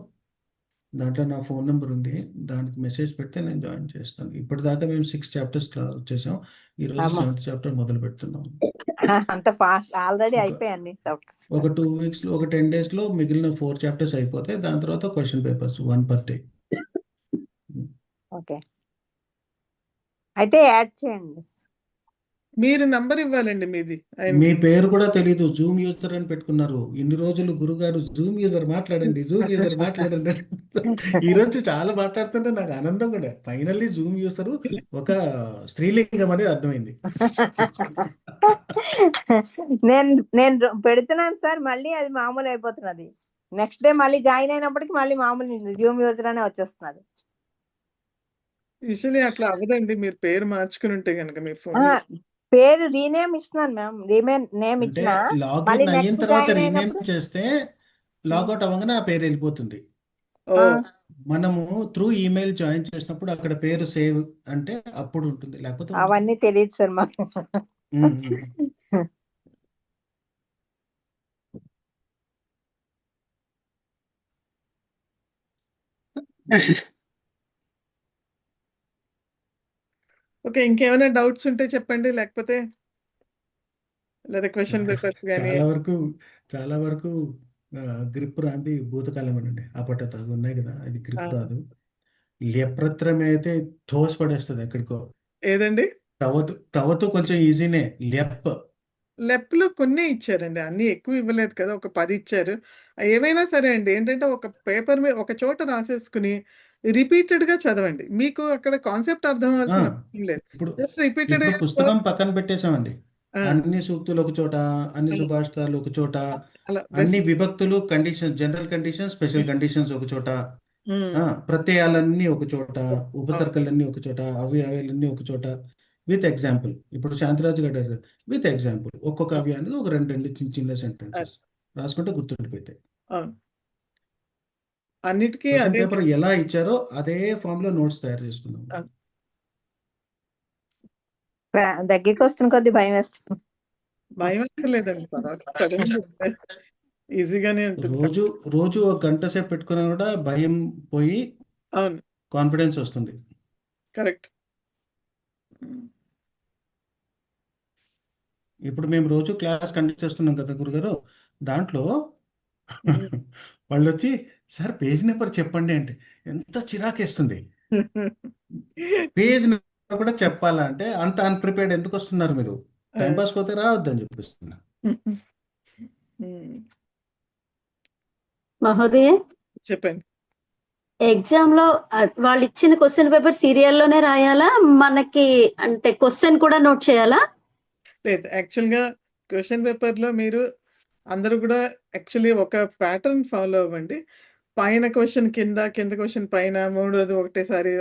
దాంట్లో నా ఫోన్ నెంబర్ ఉంది, దానికి మెసేజ్ పెడితే నేను జాయిన్ చేస్తాను. ఇప్పటిదాకా మేము 6 చాప్టర్స్ వచ్చేసాం, ఈ రోజు 7th చాప్టర్ మొదలు పెడుతున్నాం. అంత ఫాస్ట్ ఆల్రెడీ అయిపోయాయి. ఒక 2 weeks లో, ఒక 10 days లో మిగిలిన 4 చాప్టర్స్ అయిపోతాయి. దాని తర్వాత question papers 1 per day. Okay, అయితే యాడ్ చేయండి. మీరు నంబర్ ఇవ్వాలండి మీది. మీ పేరు కూడా తెలీదు, జూమ్ యూజర్ అని పెట్టుకున్నారు. ఇన్ని రోజులు గురుగారు జూమ్ యూజర్ మాట్లాడండి, జూమ్ యూజర్ మాట్లాడండి. ఈ రోజు చాలా మాట్లాడుతుంటే నాకు ఆనందం కూడా. ఫైనల్లీ జూమ్ యూజర్ ఒక స్త్రీలింగం అనేది అర్థమైంది. నేను పెడుతున్నాను సార్, మళ్ళీ అది మామూలు అయిపోతున్నది. నెక్స్ట్ డే మళ్ళీ జాయిన్ అయినప్పటికి మళ్ళీ మామూలు జూమ్ యూజర్ అనే వచ్చేస్తున్నది. యూజువల్లీ అట్లా అవ్వదండి, మీరు పేరు మార్చుకుని ఉంటే కనుక మీ ఫోన్. పేరు రీనేమ్ ఇస్తున్నాను మ్యామ్, నేమ్ ఇచ్చిన లాగిన్ అయిన తర్వాత రీనేమ్ చేస్తే లాగౌట్ అవ్వగానే ఆ పేరు వెళ్ళిపోతుంది. మనము త్రూ ఈమెయిల్ జాయిన్ చేసినప్పుడు అక్కడ పేరు సేవ్ అంటే అప్పుడు ఉంటుంది, లేకపోతే అవన్నీ తెలియదు సార్ మాకు. ఓకే, ఇంకేమైనా డౌట్స్ ఉంటే చెప్పండి, లేకపోతే లేదా క్వశ్చన్ పేపర్స్ కానీ. చాలా వరకు గ్రిప్ రాంది భూతకాలం అనండి, అపటత ఉన్నాయి కదా, అది గ్రిప్ రాదు. లెప్రత్రం అయితే తోసి పడేస్తుంది ఎక్కడికో. ఏదండి? తవతు కొంచెం ఈజీనే, లెప్ లెప్‌లో కొన్నే ఇచ్చారండి. అన్నీ ఎక్కువ ఇవ్వలేదు కదా! ఒక 10 ఇచ్చారు. ఏవైనా సరే అండి. ఏంటంటే ఒక పేపర్ మీద ఒక చోట రాసేసుకొని రిపీటెడ్‌గా చదవండి. మీకు అక్కడ కాన్సెప్ట్ అర్థం ఆ! అవ్వాల్సిన అవసరం లేదు. ఇప్పుడు జస్ట్ రిపీటెడ్‌గా పుస్తకం పక్కన పెట్టేసామండి. ఆ! అన్ని సూక్తులు ఒక చోట, అన్ని అలా సుభాషితాలు ఒక చోట, అలా అన్ని బెస్ట్. విభక్తులు, condition, general conditions, special conditions ఒక చోట, హ్మ్. ప్రత్యయాలన్నీ ఒక చోట, అవును. ఉపసర్గలన్నీ ఒక చోట, అవ్యయాలన్నీ ఒక చోట, విత్ ఎగ్జాంపుల్. ఇప్పుడు శాంతిరాజు గారు అడిగారు, విత్ ఎగ్జాంపుల్. ఒక్కొక్క అవును. అవ్యాయానికి ఒక 2 చిన్న చిన్న అది. సెంటెన్సెస్ రాసుకుంటే గుర్తుండిపోతాయి. అవును. అన్నిటికి క్వెషన్ అదే పేపర్ ఎలా ఇచ్చారో అదే ఫామ్‌లో నోట్స్ తయారు చేసుకున్నాం. అవును. దగ్గరికి వస్తున్న కొద్ది భయం వేస్తుంది. భయం అక్కర్లేదండి. పర్వాలేదు. చదవండి. ఈజీగానే ఉంటుంది. రోజు రోజు ఒక గంట సేపు పెట్టుకున్నా కూడా భయం పోయి అవును. కాన్ఫిడెన్స్ వస్తుంది. కరెక్ట్. హ్మ్. ఇప్పుడు మేము రోజు క్లాస్ కండక్ట్ చేస్తున్నాం కదా గురుగారు. దాంట్లో హ్మ్. వాళ్ళొచ్చి సార్ పేజ్ నెంబర్ చెప్పండి అంటే ఎంత చిరాకేస్తుంది. పేజ్ నెంబర్ కూడా చెప్పాలా అంటే అంత అన్‌ప్రిపేర్డ్ ఎందుకు వస్తున్నారు మీరు? ఆ! టైమ్ పాస్ పోతే రావద్దని చెప్పేస్తున్నా. హ్మ్. మహోదయ చెప్పండి. ఎగ్జామ్‌లో వాళ్ళిచ్చిన క్వెషన్ పేపర్ సీరియల్‌లోనే రాయాలా? మనకి అంటే క్వెషన్ కూడా నోట్ చేయాలా? లేదు. యాక్చువల్‌గా క్వెషన్ పేపర్‌లో మీరు అందరూ గూడా యాక్చువల్లీ ఒక ప్యాటర్న్ ఫాలో అవ్వండి. పైన క్వెషన్ కింద, కింద క్వెషన్ పైన, మూడోది ఒకటేసారి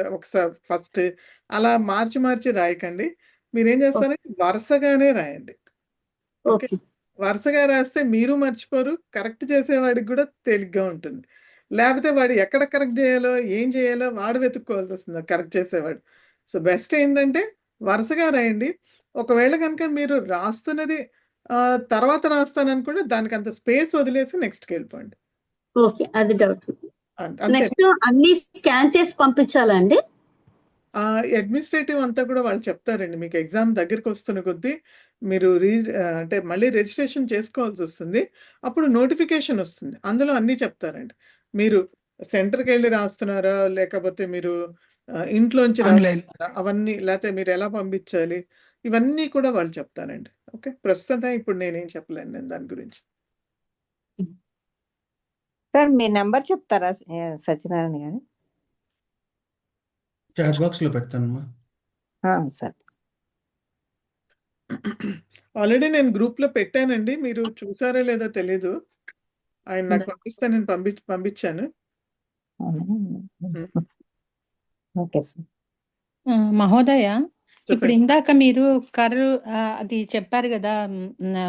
ఫస్ట్ అలా మార్చి మార్చి రాయకండి. మీరేం ఓహ్! చేస్తారంటే వరుసగానే రాయండి. ఓకే. ఓకే. వరుసగా రాస్తే మీరు మర్చిపోరు. కరెక్ట్ చేసేవాడికి గూడా తేలిగ్గా ఉంటుంది. లేపోతే వాడు ఎక్కడ కరెక్ట్ జేయాలో, ఏం జేయాలో వాడు వెతుక్కోవాల్సొస్తుంది కరెక్ట్ చేసేవాడు. సో, బెస్ట్ ఏంటంటే వరుసగా రాయండి. ఒకవేళ గనుక మీరు రాస్తున్నది తర్వాత రాస్తాననుకుంటే దానికంత స్పేస్ వదిలేసి నెక్స్ట్‌కెళ్ళిపోండి. ఓకే. అది డౌట్. అంతే. నెక్స్ట్ అన్నీ స్కాన్ చేసి పంపించాలా అండి? అడ్మినిస్ట్రేటివ్ అంతా కూడా వాళ్ళు చెప్తారండి. మీకు ఎగ్జామ్ దగ్గరకొస్తున్న కొద్దీ మీరు అంటే మళ్ళీ రిజిస్ట్రేషన్ చేసుకోవాల్సొస్తుంది. అప్పుడు నోటిఫికేషన్ ఒస్తుంది. అందులో అన్నీ చెప్తారండి. మీరు సెంటర్‌కెళ్ళి రాస్తున్నారా? లేకపోతే మీరు ఇంట్లోంచి ఆన్‌లైన్. రాస్తున్నారా? అవన్నీ లేతే మీరెలా పంపించాలి? ఇవన్నీ కూడా వాళ్ళు చెప్తారండి. ఓకే. ప్రస్తుతం ఇప్పుడు నేనేం చెప్పలేను నేను దాని గురించి. సార్ మీ నంబర్ చెప్తారా సత్యనారాయణ గారు? చాట్ బాక్స్‌లో పెడతానమ్మా. సరే. ఆల్రెడీ నేను గ్రూప్‌లో పెట్టానండి. మీరు చూసారో లేదో తెలీదు. ఆయన నాకు పంపిస్తే నేను పంపించాను. అవునా? హ్మ్. Okay sir. మహోదయ ఇప్పుడు చెప్పండి. ఇందాక మీరు అది చెప్పారు కదా,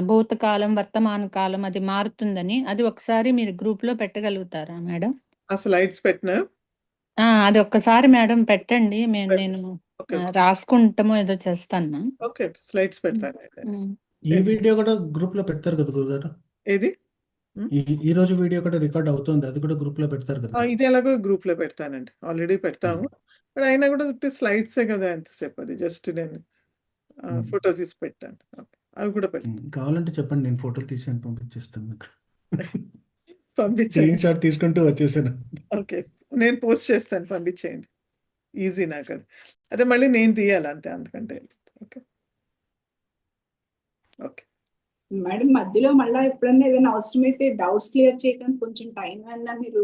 భూతకాలం వర్తమాన కాలం అది మారుతుందని. అది ఒకసారి మీరు గ్రూప్ లో పెట్టగలుగుతారా మేడం? ఆ స్లైడ్స్ పెట్టినా? అది ఒక్కసారి మేడం పెట్టండి. నేను ఓకే. ఓకే. రాసుకుంటామో ఏదో చేస్తాను. ఓకే. ఓకే. స్లైడ్స్ పెడతాను. ఈ వీడియో కూడా గ్రూప్‌లో పెడతారు కదా గురుగారు. ఏది? హ్మ్. ఈ రోజు వీడియో కూడా రికార్డ్ అవుతుంది. అది కూడా గ్రూప్‌లో పెడతారు కదా. ఇది ఎలాగో గ్రూప్‌లో పెడతానండి. ఆల్రెడీ పెడతాము. బట్ అయినా కూడా ఉట్టి స్లైడ్సే కదా ఎంతసేపు అది. జస్ట్ నేను ఫోటో తీసి పెట్టాను. ఓకే. అవి కూడా పెడతాను. కావాలంటే చెప్పండి నేను ఫోటోలు తీసి పంపించేస్తాను మీకు. పంపించండి. స్క్రీన్ షాట్ తీసుకుంటూ వచ్చేసాను. ఓకే. నేను పోస్ట్ చేస్తాను. పంపించేయండి. ఈజీ నాకది. అదే మళ్ళీ నేను తీయాలి అంతే. అంతకంటే ఏం లేదు. ఓకే. ఓకే. మేడం మధ్యలో మళ్ళా ఎప్పుడన్నా ఏదైనా అవసరమైతే డౌట్స్ క్లియర్ చేయడానికి కొంచెం టైం అన్నా మీరు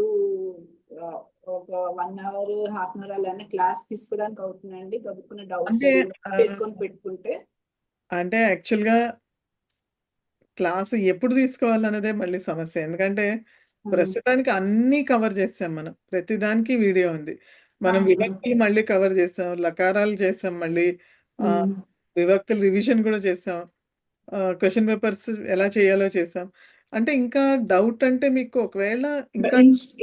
ఒక 1 అవర్, హాఫ్ అన్ అవర్ అలానే క్లాస్ తీసుకోవడానికి అవుతుందండి. గబుక్కున్న డౌట్స్ అంటే చేసుకొని పెట్టుకుంటే. అంటే యాక్చువల్‌గా క్లాస్ ఎప్పుడు తీసుకోవాలన్నదే మళ్ళీ సమస్య. ఎందుకంటే ప్రస్తుతానికి అన్నీ కవర్ చేసాం మనం. ప్రతిదానికి వీడియో ఉంది. మనం విభక్తులు మళ్ళీ కవర్ చేసాం. లకారాలు చేసాం మళ్ళీ. విభక్తులు రివిజన్ కూడా చేసాం. క్వెషన్ పేపర్స్ ఎలా చేయాలో చేసాం. అంటే ఇంకా డౌట్ అంటే మీకు ఒకవేళ ఇంకా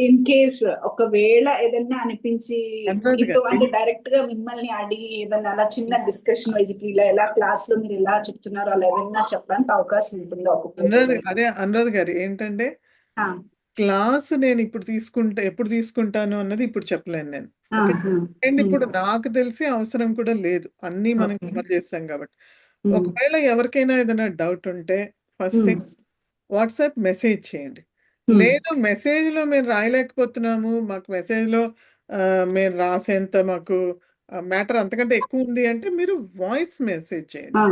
ఇన్ కేస్ ఒకవేళ ఏదన్నా అనిపించి అనురాధ అంటే డైరెక్ట్ గా మిమ్మల్ని అడిగి ఏదన్నా అలా చిన్న డిస్కషన్ వైజ్ ఇలా ఎలా క్లాస్ లో మీరు ఎలా చెప్తున్నారో అలా ఏదన్నా చెప్పడానికి అవకాశం ఉంటుందా? అనురాధ గారు ఏంటంటే క్లాస్ నేను ఎప్పుడు తీసుకుంటాను అన్నది ఇప్పుడు చెప్పలేను నేను. ఓకే. అండ్ ఇప్పుడు నాకు తెలిసి అవసరం కూడా లేదు. అన్నీ మనం కవర్ చేసాం కాబట్టి. ఒకవేళ ఎవరికైనా ఏదైనా డౌట్ ఉంటే ఫస్ట్ థింగ్ వాట్సాప్ మెసేజ్ చేయండి. లేదు మెసేజ్‌లో మేము రాయలేకపోతున్నాము. మాకు మెసేజ్‌లో మేము రాసేంత మాకు మ్యాటర్ అంతకంటే ఎక్కువ ఉంది అంటే మీరు వాయిస్ మెసేజ్ చేయండి.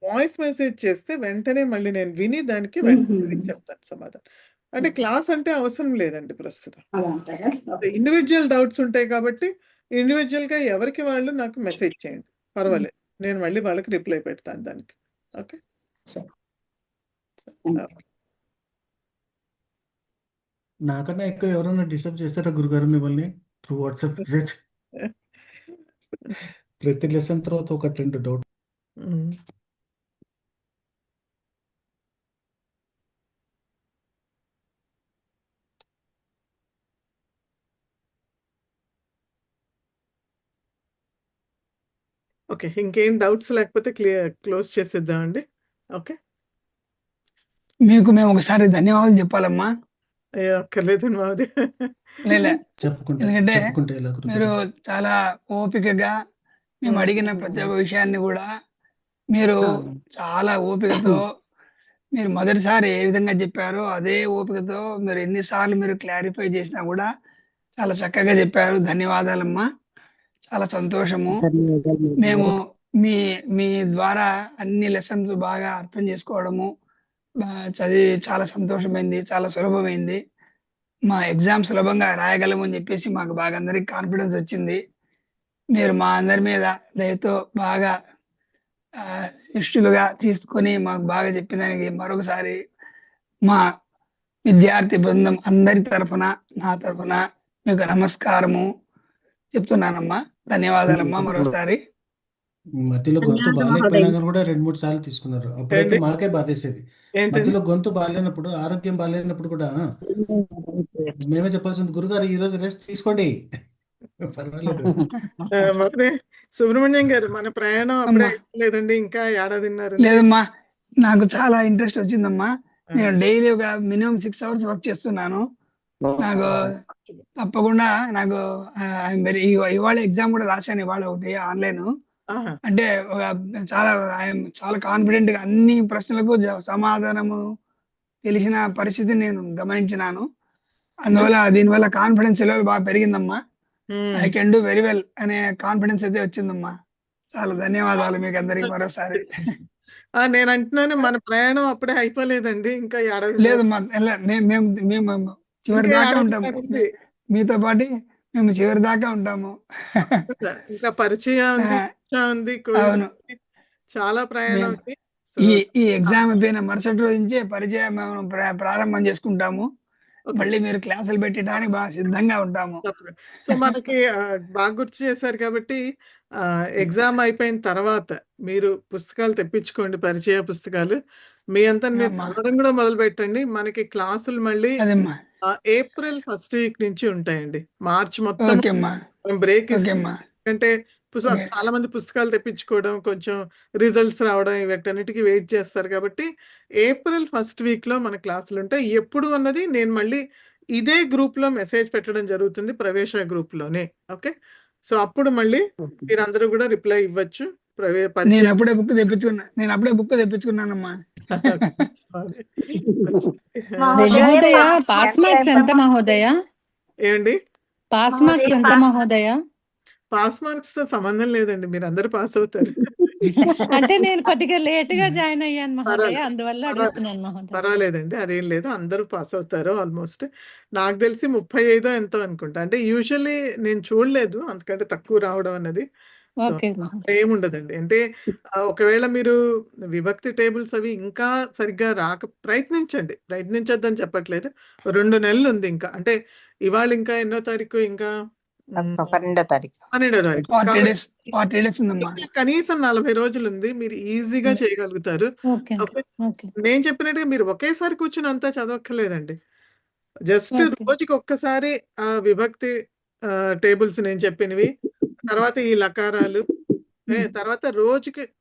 వాయిస్ మెసేజ్ చేస్తే వెంటనే మళ్ళీ నేను విని దానికి వెంటనే మీకు చెప్తాను సమాధానం. అంటే క్లాస్ అంటే అవసరం లేదండి ప్రస్తుతం. అలా అంటారా? ఓకే. ఇండివిడ్యువల్ డౌట్స్ ఉంటాయి కాబట్టి ఇండివిడ్యువల్‌గా ఎవరికి వాళ్ళు నాకు మెసేజ్ చేయండి. పర్వాలేదు. నేను మళ్ళీ వాళ్ళకి రిప్లై పెడతాను దానికి. ఓకే. సరే. Thank you. ఓకే. నాకన్నా ఎక్కువ ఎవరైనా డిస్టర్బ్ చేస్తారా గురుగారు మిమ్మల్ని త్రూ వాట్సాప్ మెసేజ్? ప్రతి లెసన్ తర్వాత ఒకటి 2 డౌట్. హ్మ్. ఓకే. ఇంకేం డౌట్స్ లేకపోతే క్లోజ్ చేసేద్దామండి. ఓకే. మీకు మేము ఒకసారి ధన్యవాదాలు చెప్పాలమ్మా. అయ్యో! అక్కర్లేదండి మాది. లేలే చెప్పుకుంటే ఎందుకంటే ఎలా మీరు గురుగారు? చాలా ఓపికగా మేము అడిగిన ప్రతి ఒక్క విషయాన్ని కూడా మీరు చాలా ఓపికతో మీరు మొదటిసారి ఏ విధంగా చెప్పారో అదే ఓపికతో మీరు ఎన్నిసార్లు మీరు క్లారిఫై చేసినా కూడా చాలా చక్కగా చెప్పారు. ధన్యవాదాలమ్మా. చాలా సంతోషము. మేము మీ మీ ద్వారా అన్ని లెసన్స్ బాగా అర్థం చేసుకోవడము చదివి చాలా సంతోషమైంది. చాలా సులభమైంది. మా ఎగ్జామ్ సులభంగా రాయగలము అని చెప్పేసి మాకు బాగా అందరికి కాన్ఫిడెన్స్ వచ్చింది. మీరు మా అందరి మీద దయతో బాగా శిష్యులుగా తీసుకొని మాకు బాగా చెప్పిన దానికి మరొకసారి మా విద్యార్థి బృందం అందరి తరఫున నా తరఫున మీకు నమస్కారము చెప్తున్నానమ్మా. ధన్యవాదాలమ్మా మరోసారి. మధ్యలో గొంతు ధన్యవాదాలు బాగాలేకపోయినా మహోదయ. కానీ కూడా 2, 3 సార్లు తీసుకున్నారు. అప్పుడైతే ఏంటి? మాకే బాధేసేది. ఏంటండి? మధ్యలో గొంతు బాగాలేనప్పుడు, ఆరోగ్యం బాగాలేనప్పుడు కూడా మేమే చెప్పాల్సింది గురుగారు ఈరోజు రెస్ట్ తీసుకోండి. పర్వాలేదు. మరి సుబ్రహ్మణ్యం గారు మన ప్రయాణం అప్పుడే అమ్మా. అయిపోలేదండి. ఇంకా ఏడాదిన్నర ఉంది. లేదమ్మా నాకు చాలా ఇంట్రెస్ట్ వచ్చిందమ్మా. నేను డైలీ ఒక మినిమం 6 అవర్స్ వర్క్ చేస్తున్నాను. నాకు తప్పకుండా నాకు ఇవాళ ఎగ్జామ్ కూడా రాశాను. ఇవాళ ఒకటి ఆన్లైన్. ఆహా! అంటే ఒక చాలా కాన్ఫిడెంట్ గా అన్ని ప్రశ్నలకు సమాధానము తెలిసిన పరిస్థితిని నేను గమనించినాను. అందువల్ల దీనివల్ల కాన్ఫిడెన్స్ లెవెల్ బాగా పెరిగిందమ్మా. హ్మ్. I can do very well అనే కాన్ఫిడెన్స్ అయితే వచ్చిందమ్మా. చాలా ధన్యవాదాలు మీకు అందరికి మరోసారి. నేను అంటున్నాను మన ప్రయాణం అప్పుడే అయిపోలేదండి. ఇంకా ఏడాదిన్నర లేదమ్మా మేము మేము చివరి ఇంకా దాకా ఉంటాము. ఏడాదిన్నర ఉంది. మీతో పాటు మేము చివరి దాకా ఉంటాము. ఇంకా పరిచయం ఉంది, ఆ, శిక్ష ఉంది, కోవిడ్ అవును. ఉంది. చాలా ప్రయాణం మేము ఉంది. సో ఈ ఎగ్జామ్ అయిపోయిన మరుసటి రోజు నుంచే పరిచయం మేము ప్రారంభం చేసుకుంటాము. ఓకే. మళ్ళీ మీరు క్లాసులు పెట్టడానికి బాగా సిద్ధంగా ఉంటాము. తప్పకుండా. సో మనకి బాగా గుర్తు చేశారు కాబట్టి ఎగ్జామ్ అయిపోయిన తర్వాత మీరు పుస్తకాలు తెప్పించుకోండి, పరిచయ పుస్తకాలు. మీ అంతా మీరు అమ్మా చదవడం కూడా మొదలుపెట్టండి. మనకి క్లాసులు మళ్ళీ అదమ్మా ఏప్రిల్ ఫస్ట్ వీక్ నుంచి ఉంటాయండి. మార్చ్ మొత్తం ఓకే అమ్మా మనం బ్రేక్ ఓకే ఇస్తాం. అమ్మా ఎందుకంటే ఓకే చాలా మంది పుస్తకాలు తెప్పించుకోవడం, కొంచెం రిజల్ట్స్ రావడం వీటన్నిటికి వెయిట్ చేస్తారు కాబట్టి ఏప్రిల్ ఫస్ట్ వీక్‌లో మన క్లాసులు ఉంటాయి. ఎప్పుడు అన్నది నేను మళ్ళీ ఇదే గ్రూప్‌లో మెసేజ్ పెట్టడం జరుగుతుంది. ప్రవేశ గ్రూప్‌లోనే. ఓకే. సో అప్పుడు మళ్ళీ మీరందరూ కూడా రిప్లై ఇవ్వచ్చు. నేను పరిచయం అప్పుడే బుక్ తెప్పించుకున్నానమ్మా. మహోదయ పాస్ మార్క్స్ ఎంత మహోదయ? ఏమండి? పాస్ మార్క్స్ ఎంత మహోదయ? పాస్ మార్క్స్‌తో సంబంధం లేదండి. మీరందరూ పాస్ అవుతారు. అంటే నేను కొద్దిగా లేట్‌గా జాయిన్ అయ్యాను మహోదయ. పర్వాలేదు. అందువల్ల పర్వాలేదు. అడుగుతున్నాను మహోదయ. పర్వాలేదండి. అదేం లేదు. అందరూ పాస్ అవుతారు ఆల్‌మోస్ట్. నాకు తెలిసి 35 ఎంతో అనుకుంటా. అంటే యూజువల్లీ నేను చూడలేదు అంతకంటే తక్కువ రావడం అన్నది. సో ఓకే మహోదయ. ఏముండదండి. అంటే ఒకవేళ మీరు విభక్తి టేబుల్స్ అవి ఇంకా సరిగ్గా ప్రయత్నించండి. ప్రయత్నించొద్దని చెప్పట్లేదు. 2 నెలలు ఉంది ఇంకా. అంటే ఇవాళ ఇంకా ఎన్నో తారీఖు ఇంకా 12వ తారీఖు. 12వ తారీఖు. 40 డేస్ ఉందమ్మా. ఇంకా కనీసం 40 రోజులుంది. మీరు ఈజీగా చేయగలుగుతారు. Okay okay. ఓకే నేను చెప్పినట్టుగా మీరు ఒకేసారి కూర్చొని అంతా చదవక్కర్లేదండి. జస్ట్ ఓకే రోజుకి ఒక్కసారి విభక్తి టేబుల్స్ నేను చెప్పినవి. తర్వాత ఈ లకారాలు. తర్వాత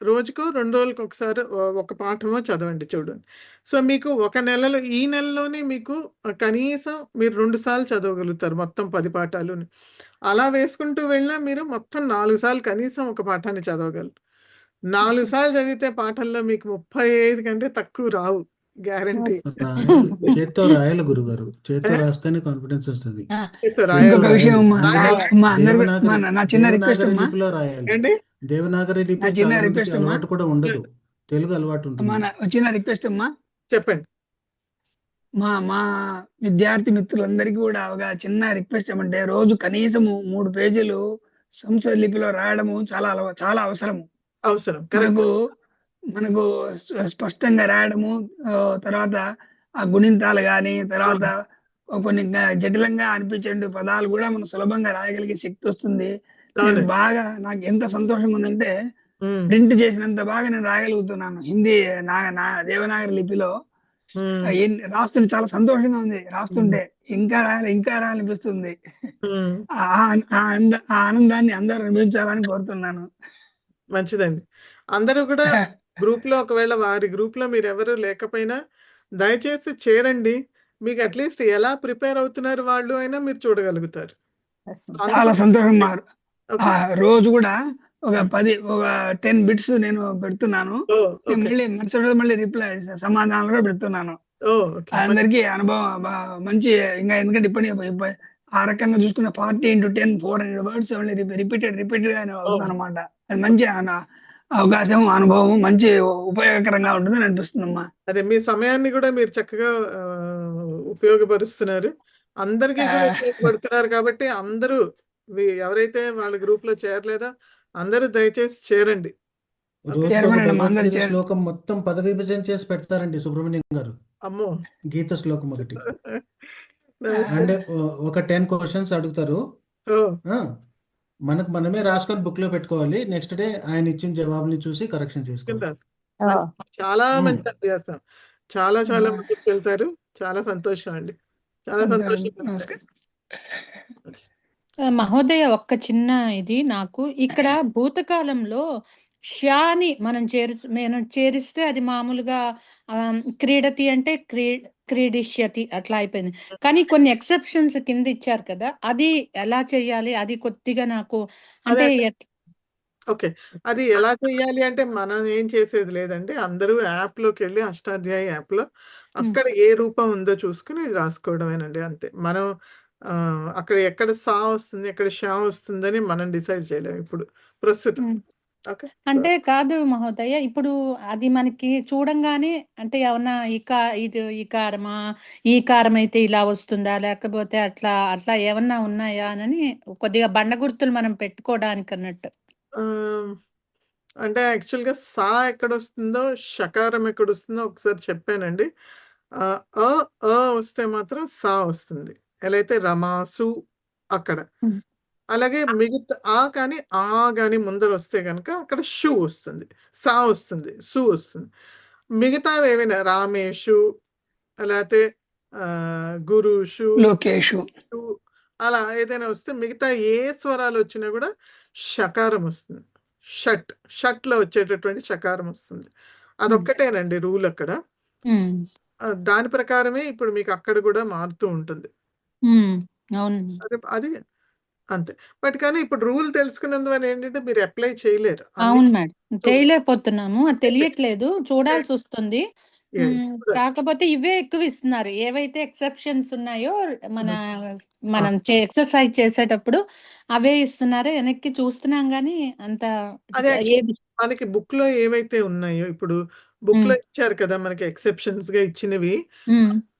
రోజుకో 2 రోజులకి ఒకసారి ఒక పాఠమో చదవండి చూడండి. సో మీకు ఒక నెలలో ఈ నెలలోనే మీకు కనీసం మీరు 2 సార్లు చదవగలుగుతారు మొత్తం 10 పాఠాలుని. అలా వేసుకుంటూ వెళ్ళినా మీరు మొత్తం 4 సార్లు కనీసం ఒక పాఠాన్ని చదవగలరు. 4 సార్లు చదివితే పాఠంలో మీకు 35 కంటే తక్కువ రావు. గ్యారంటీ. చేత్తో రాయాలి గురుగారు, చేత్తో రాస్తేనే కాన్ఫిడెన్స్ వస్తుంది. చేత్తో చేత్తో ఇంకొక రాయాలి. విషయం రాయాలి. అమ్మా, అందులో అమ్మా అందరు కూడా దేవనాగరి నా చిన్న రిక్వెస్ట్ దేవనాగరి అమ్మా, లిపిలో రాయాలి. ఏంటి దేవనాగరి నా లిపి చిన్న చాలా మందికి రిక్వెస్ట్ అమ్మా, అలవాటు కూడా ఉండదు, తెలుగు అలవాటు అమ్మా ఉంటుంది. చిన్న రిక్వెస్ట్ అమ్మా, చెప్పండి. మా విద్యార్థి మిత్రులందరికీ కూడా ఒక చిన్న రిక్వెస్ట్ ఏమంటే రోజు కనీసము 3 పేజీలు సంస్కృత లిపిలో రాయడము చాలా అవసరము. అవసరం. కరెక్ట్. మనకు స్పష్టంగా రాయడము, తర్వాత ఆ గుణింతాలు గాని, తర్వాత కొన్ని జటిలంగా అనిపించే పదాలు కూడా మనం సులభంగా రాయగలిగే శక్తి వస్తుంది. నేను అవునండి. బాగా నాకు ఎంత సంతోషంగా ఉందంటే ఉమ్, ప్రింట్ చేసినంత బాగా నేను రాయగలుగుతున్నాను హిందీ నా దేవనాగరి లిపిలో. ఉమ్, రాస్తుంటే చాలా సంతోషంగా ఉంది. ఉమ్, రాస్తుంటే ఇంకా రాయాలనిపిస్తుంది. ఉమ్. ఆ ఆనందాన్ని అందరూ అనుభవించాలని కోరుతున్నాను. మంచిదండి. అందరూ కూడా గ్రూప్‌లో ఒకవేళ వారి గ్రూప్‌లో మీరెవరు లేకపోయినా దయచేసి చేరండి. మీకు అట్‌లీస్ట్ ఎలా ప్రిపేర్ అవుతున్నారు వాళ్ళు అయినా మీరు చూడగలుగుతారు. చాలా అందుకు సంతోషం ఓకే. రోజు కూడా ఒక 10 బిట్స్ నేను పెడుతున్నాను. ఓహ్! నేను ఓకే. మళ్ళీ మరుసటి రోజు మళ్ళీ సమాధానాలు కూడా పెడుతున్నాను. ఓహ్! ఓకే. అందరికీ అనుభవం మంచి, ఇంకా ఎందుకంటే ఇప్పుడు ఆ రకంగా చూసుకున్న 40x10 400 వర్డ్స్ రిపీటెడ్ గానే ఓహ్! అవుతుందన్నమాట. అది మంచి అవకాశం, అనుభవం మంచి ఉపయోగకరంగా ఉంటుందని అనిపిస్తుందమ్మా. అదే మీ సమయాన్ని కూడా మీరు చక్కగా ఉపయోగపరుస్తున్నారు. అందరికీ కూడా ఉపయోగపడుతున్నారు కాబట్టి అందరూ ఎవరైతే వాళ్ళ గ్రూప్‌లో చేరలేదో అందరూ దయచేసి చేరండి. ఓకే. రోజుకి ఒక చేరమనండి అందరు భగవద్గీత శ్లోకం మొత్తం పద విభజన చేసి పెడతారండి సుబ్రహ్మణ్యం గారు. అమ్మో! గీత శ్లోకం ఒకటి నమస్తే. అండ్ ఒక 10 క్వశ్చన్స్ అడుగుతారు. ఓహ్! ఆ, మనకు మనమే రాసుకొని బుక్ లో పెట్టుకోవాలి. నెక్స్ట్ డే ఆయన ఇచ్చిన జవాబుని చూసి కరెక్షన్ చేసుకోవాలి. రాసు. చాలా మంచి అభ్యాసం. చాలా చాలా ముందుకెళ్తారు. చాలా సంతోషం అండి. చాలా సంతోషంగా ఉంది. నమస్కారం. మహోదయ ఒక్క చిన్న ఇది నాకు ఇక్కడ భూతకాలంలో షాని మనం చేరిస్తే అది మామూలుగా క్రీడతి అంటే క్రీడిష్యతి అట్లా అయిపోయింది. కానీ కొన్ని ఎక్సెప్షన్స్ కింద ఇచ్చారు కదా, అది ఎలా చేయాలి? అది కొద్దిగా నాకు అదే అంటే ఓకే. అది ఎలా చేయాలి అంటే మనం ఏం చేసేది లేదండి. అందరూ యాప్‌లోకెళ్ళి అష్టాధ్యాయి యాప్‌లో అక్కడ ఏ రూపం ఉందో చూసుకొని రాసుకోవడమేనండి అంతే. మనం అక్కడ ఎక్కడ సా వస్తుంది, ఎక్కడ షా వస్తుందని మనం డిసైడ్ చేయలేము ఇప్పుడు ప్రస్తుతం. ఓకే. అంటే కాదు మహోదయ, ఇప్పుడు అది మనకి చూడంగానే అంటే ఏమన్నా ఈ కారమా, ఈ కారం అయితే ఇలా వస్తుందా, లేకపోతే అట్లా అట్లా ఏమన్నా ఉన్నాయా అని కొద్దిగా బండ గుర్తులు మనం పెట్టుకోవడానికి అన్నట్టు. ఆహ్, అంటే యాక్చువల్‌గా సా ఎక్కడొస్తుందో, షకారం ఎక్కడొస్తుందో ఒకసారి చెప్పానండి. ఆహ్, అ, అ వస్తే మాత్రం సా వస్తుంది. ఎలా అయితే రమాసు అక్కడ. అలాగే మిగతా కానీ ఆ గాని ముందరొస్తే గనక అక్కడ షు వస్తుంది. సా వస్తుంది. సు వస్తుంది. మిగతావేవైనా రామేషు లేతే గురుషు, లోకేషు షు అలా ఏదైనా వస్తే మిగతా ఏ స్వరాలొచ్చినా గూడా షకారం వస్తుంది. షట్‌లో వచ్చేటటువంటి షకారం వస్తుంది. అదొక్కటేనండి రూల్ అక్కడ. దాని ప్రకారమే ఇప్పుడు మీకు అక్కడ గూడా మారుతూ ఉంటుంది. అవును. అది అంతే. బట్ కానీ ఇప్పుడు రూల్ తెలుసుకున్నందువల్ల ఏంటంటే మీరు అప్లై చేయలేరు. అవును మేడం, చేయలేకపోతున్నాము. అది తెలియట్లేదు, చూడాల్సి యాహ్! వస్తుంది. యాహ్! కాకపోతే ఇవే ఎక్కువ ఇస్తున్నారు. ఏవైతే ఎక్సెప్షన్స్ ఉన్నాయో హ్మ్. మనం ఎక్సర్సైజ్ చేసేటప్పుడు అవే ఇస్తున్నారు. వెనక్కి చూస్తున్నాం గానీ అంత అదే ఏది మనకి బుక్‌లో ఏవైతే ఉన్నాయో ఇప్పుడు బుక్‌లో ఇచ్చారు కదా! మనకి ఎక్సెప్షన్స్‌గా ఇచ్చినవి.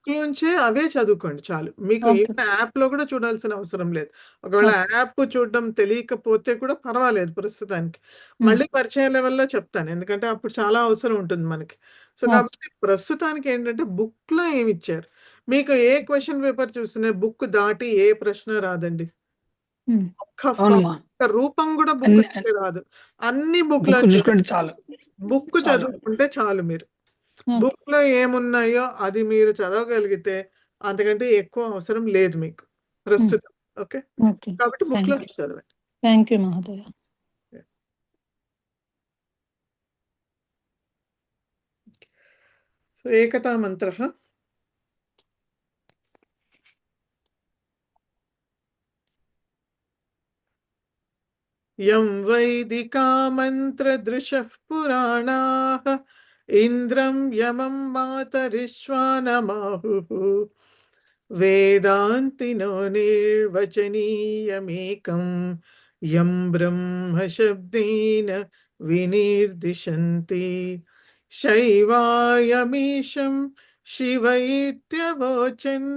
బుక్‌లోంచే అవే చదువుకోండి చాలు. మీకు ఓకే. ఏమైనా యాప్‌లో కూడా చూడాల్సిన అవసరం లేదు. ఒకవేళ యాప్ చూడడం తెలియకపోతే కూడా పర్వాలేదు ప్రస్తుతానికి. మళ్ళీ పరిచయ లెవెల్‌లో చెప్తాను. ఎందుకంటే అప్పుడు చాలా అవసరం ఉంటుంది మనకి. సో, కాబట్టి ప్రస్తుతానికి ఏంటంటే బుక్‌లో ఏమిచ్చారు. మీకు ఏ క్వెషన్ పేపర్ చూసినా బుక్ దాటి ఏ ప్రశ్న రాదండి. ఒక్క అవునమ్మా. ఒక్క రూపం కూడా బుక్ అన్ని నుంచే రాదు. అన్ని బుక్ బుక్‌లోంచే చూసుకుంటే చాలు. బుక్ చాలు. చదువుకుంటే చాలు మీరు. బుక్‌లో ఏమున్నాయో అది మీరు చదవగలిగితే అంతకంటే ఎక్కువ అవసరం లేదు మీకు ప్రస్తుతం. ఓకే. ఓకే. కాబట్టి బుక్‌లో చదవండి. థ్యాంక్ యూ మహోదయ. సో ఏకతా మంత్రః యం వైదికా మంత్రదృశః పురాణాః ఇంద్రం యమం మాతరిశ్వానమాహుః వేదాంతినో నిర్వచనీయమేకం యం బ్రహ్మ శబ్దేన వినిర్దిశంతి శైవాయమీశం శివ ఇత్యవోచన్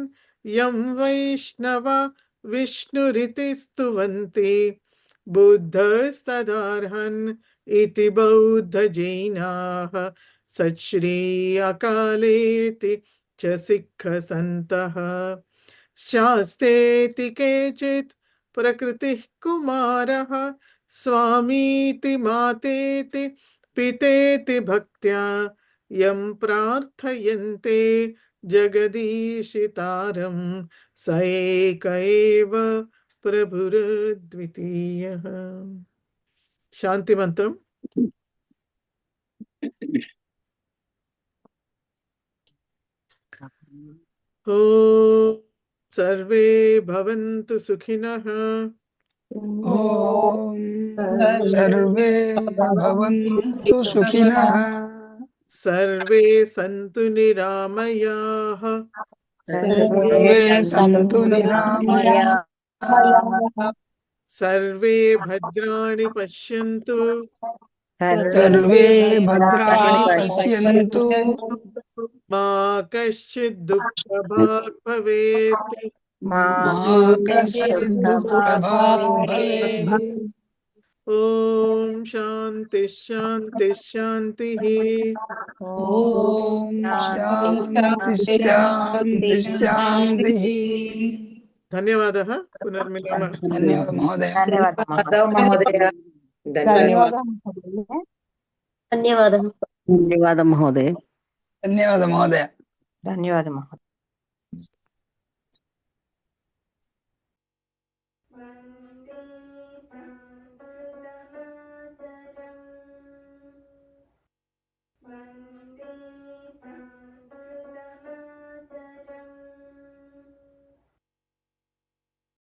యం వైష్ణవ విష్ణురితి స్తువంతి బుద్ధస్తదార్హన్ ఇతి బౌద్ధ జైనాః సచ్శ్రీ అకాలేతి చ సిక్ఖ సంతః శాస్తేతి కేచిత్ ప్రకృతిః కుమారః స్వామీతి మాతేతి పితేతి భక్త్యా యం ప్రార్థయంతే జగదీశితారం స ఏక ఏవ ప్రభురద్వితీయః. శాంతి మంత్రం. ఓం సర్వే భవంతు సుఖినః. ఓం సర్వే భవంతు సుఖినః. సర్వే సంతు నిరామయాః. సర్వే సంతు నిరామయాః. సర్వే భద్రాణి పశ్యంతు. సర్వే భద్రాణి పశ్యంతు. మా కశ్చిద్ దుఃఖభాగ్ భవేత్. మా కశ్చిద్ దుఃఖభాగ్ భవేత్. ఓం శాంతి శాంతి శాంతి. ఓం శాంతి శాంతి శాంతి. ధన్యవాదः. పునర్మిలామः. ధన్యవాదः మహోదయ. మహోదయ. ధన్యవాదాలు ధన్యవాదం. ధన్యవాదం మహోదయ. ధన్యవాదः మహోదయ. ధన్యవాదం మహోదయ.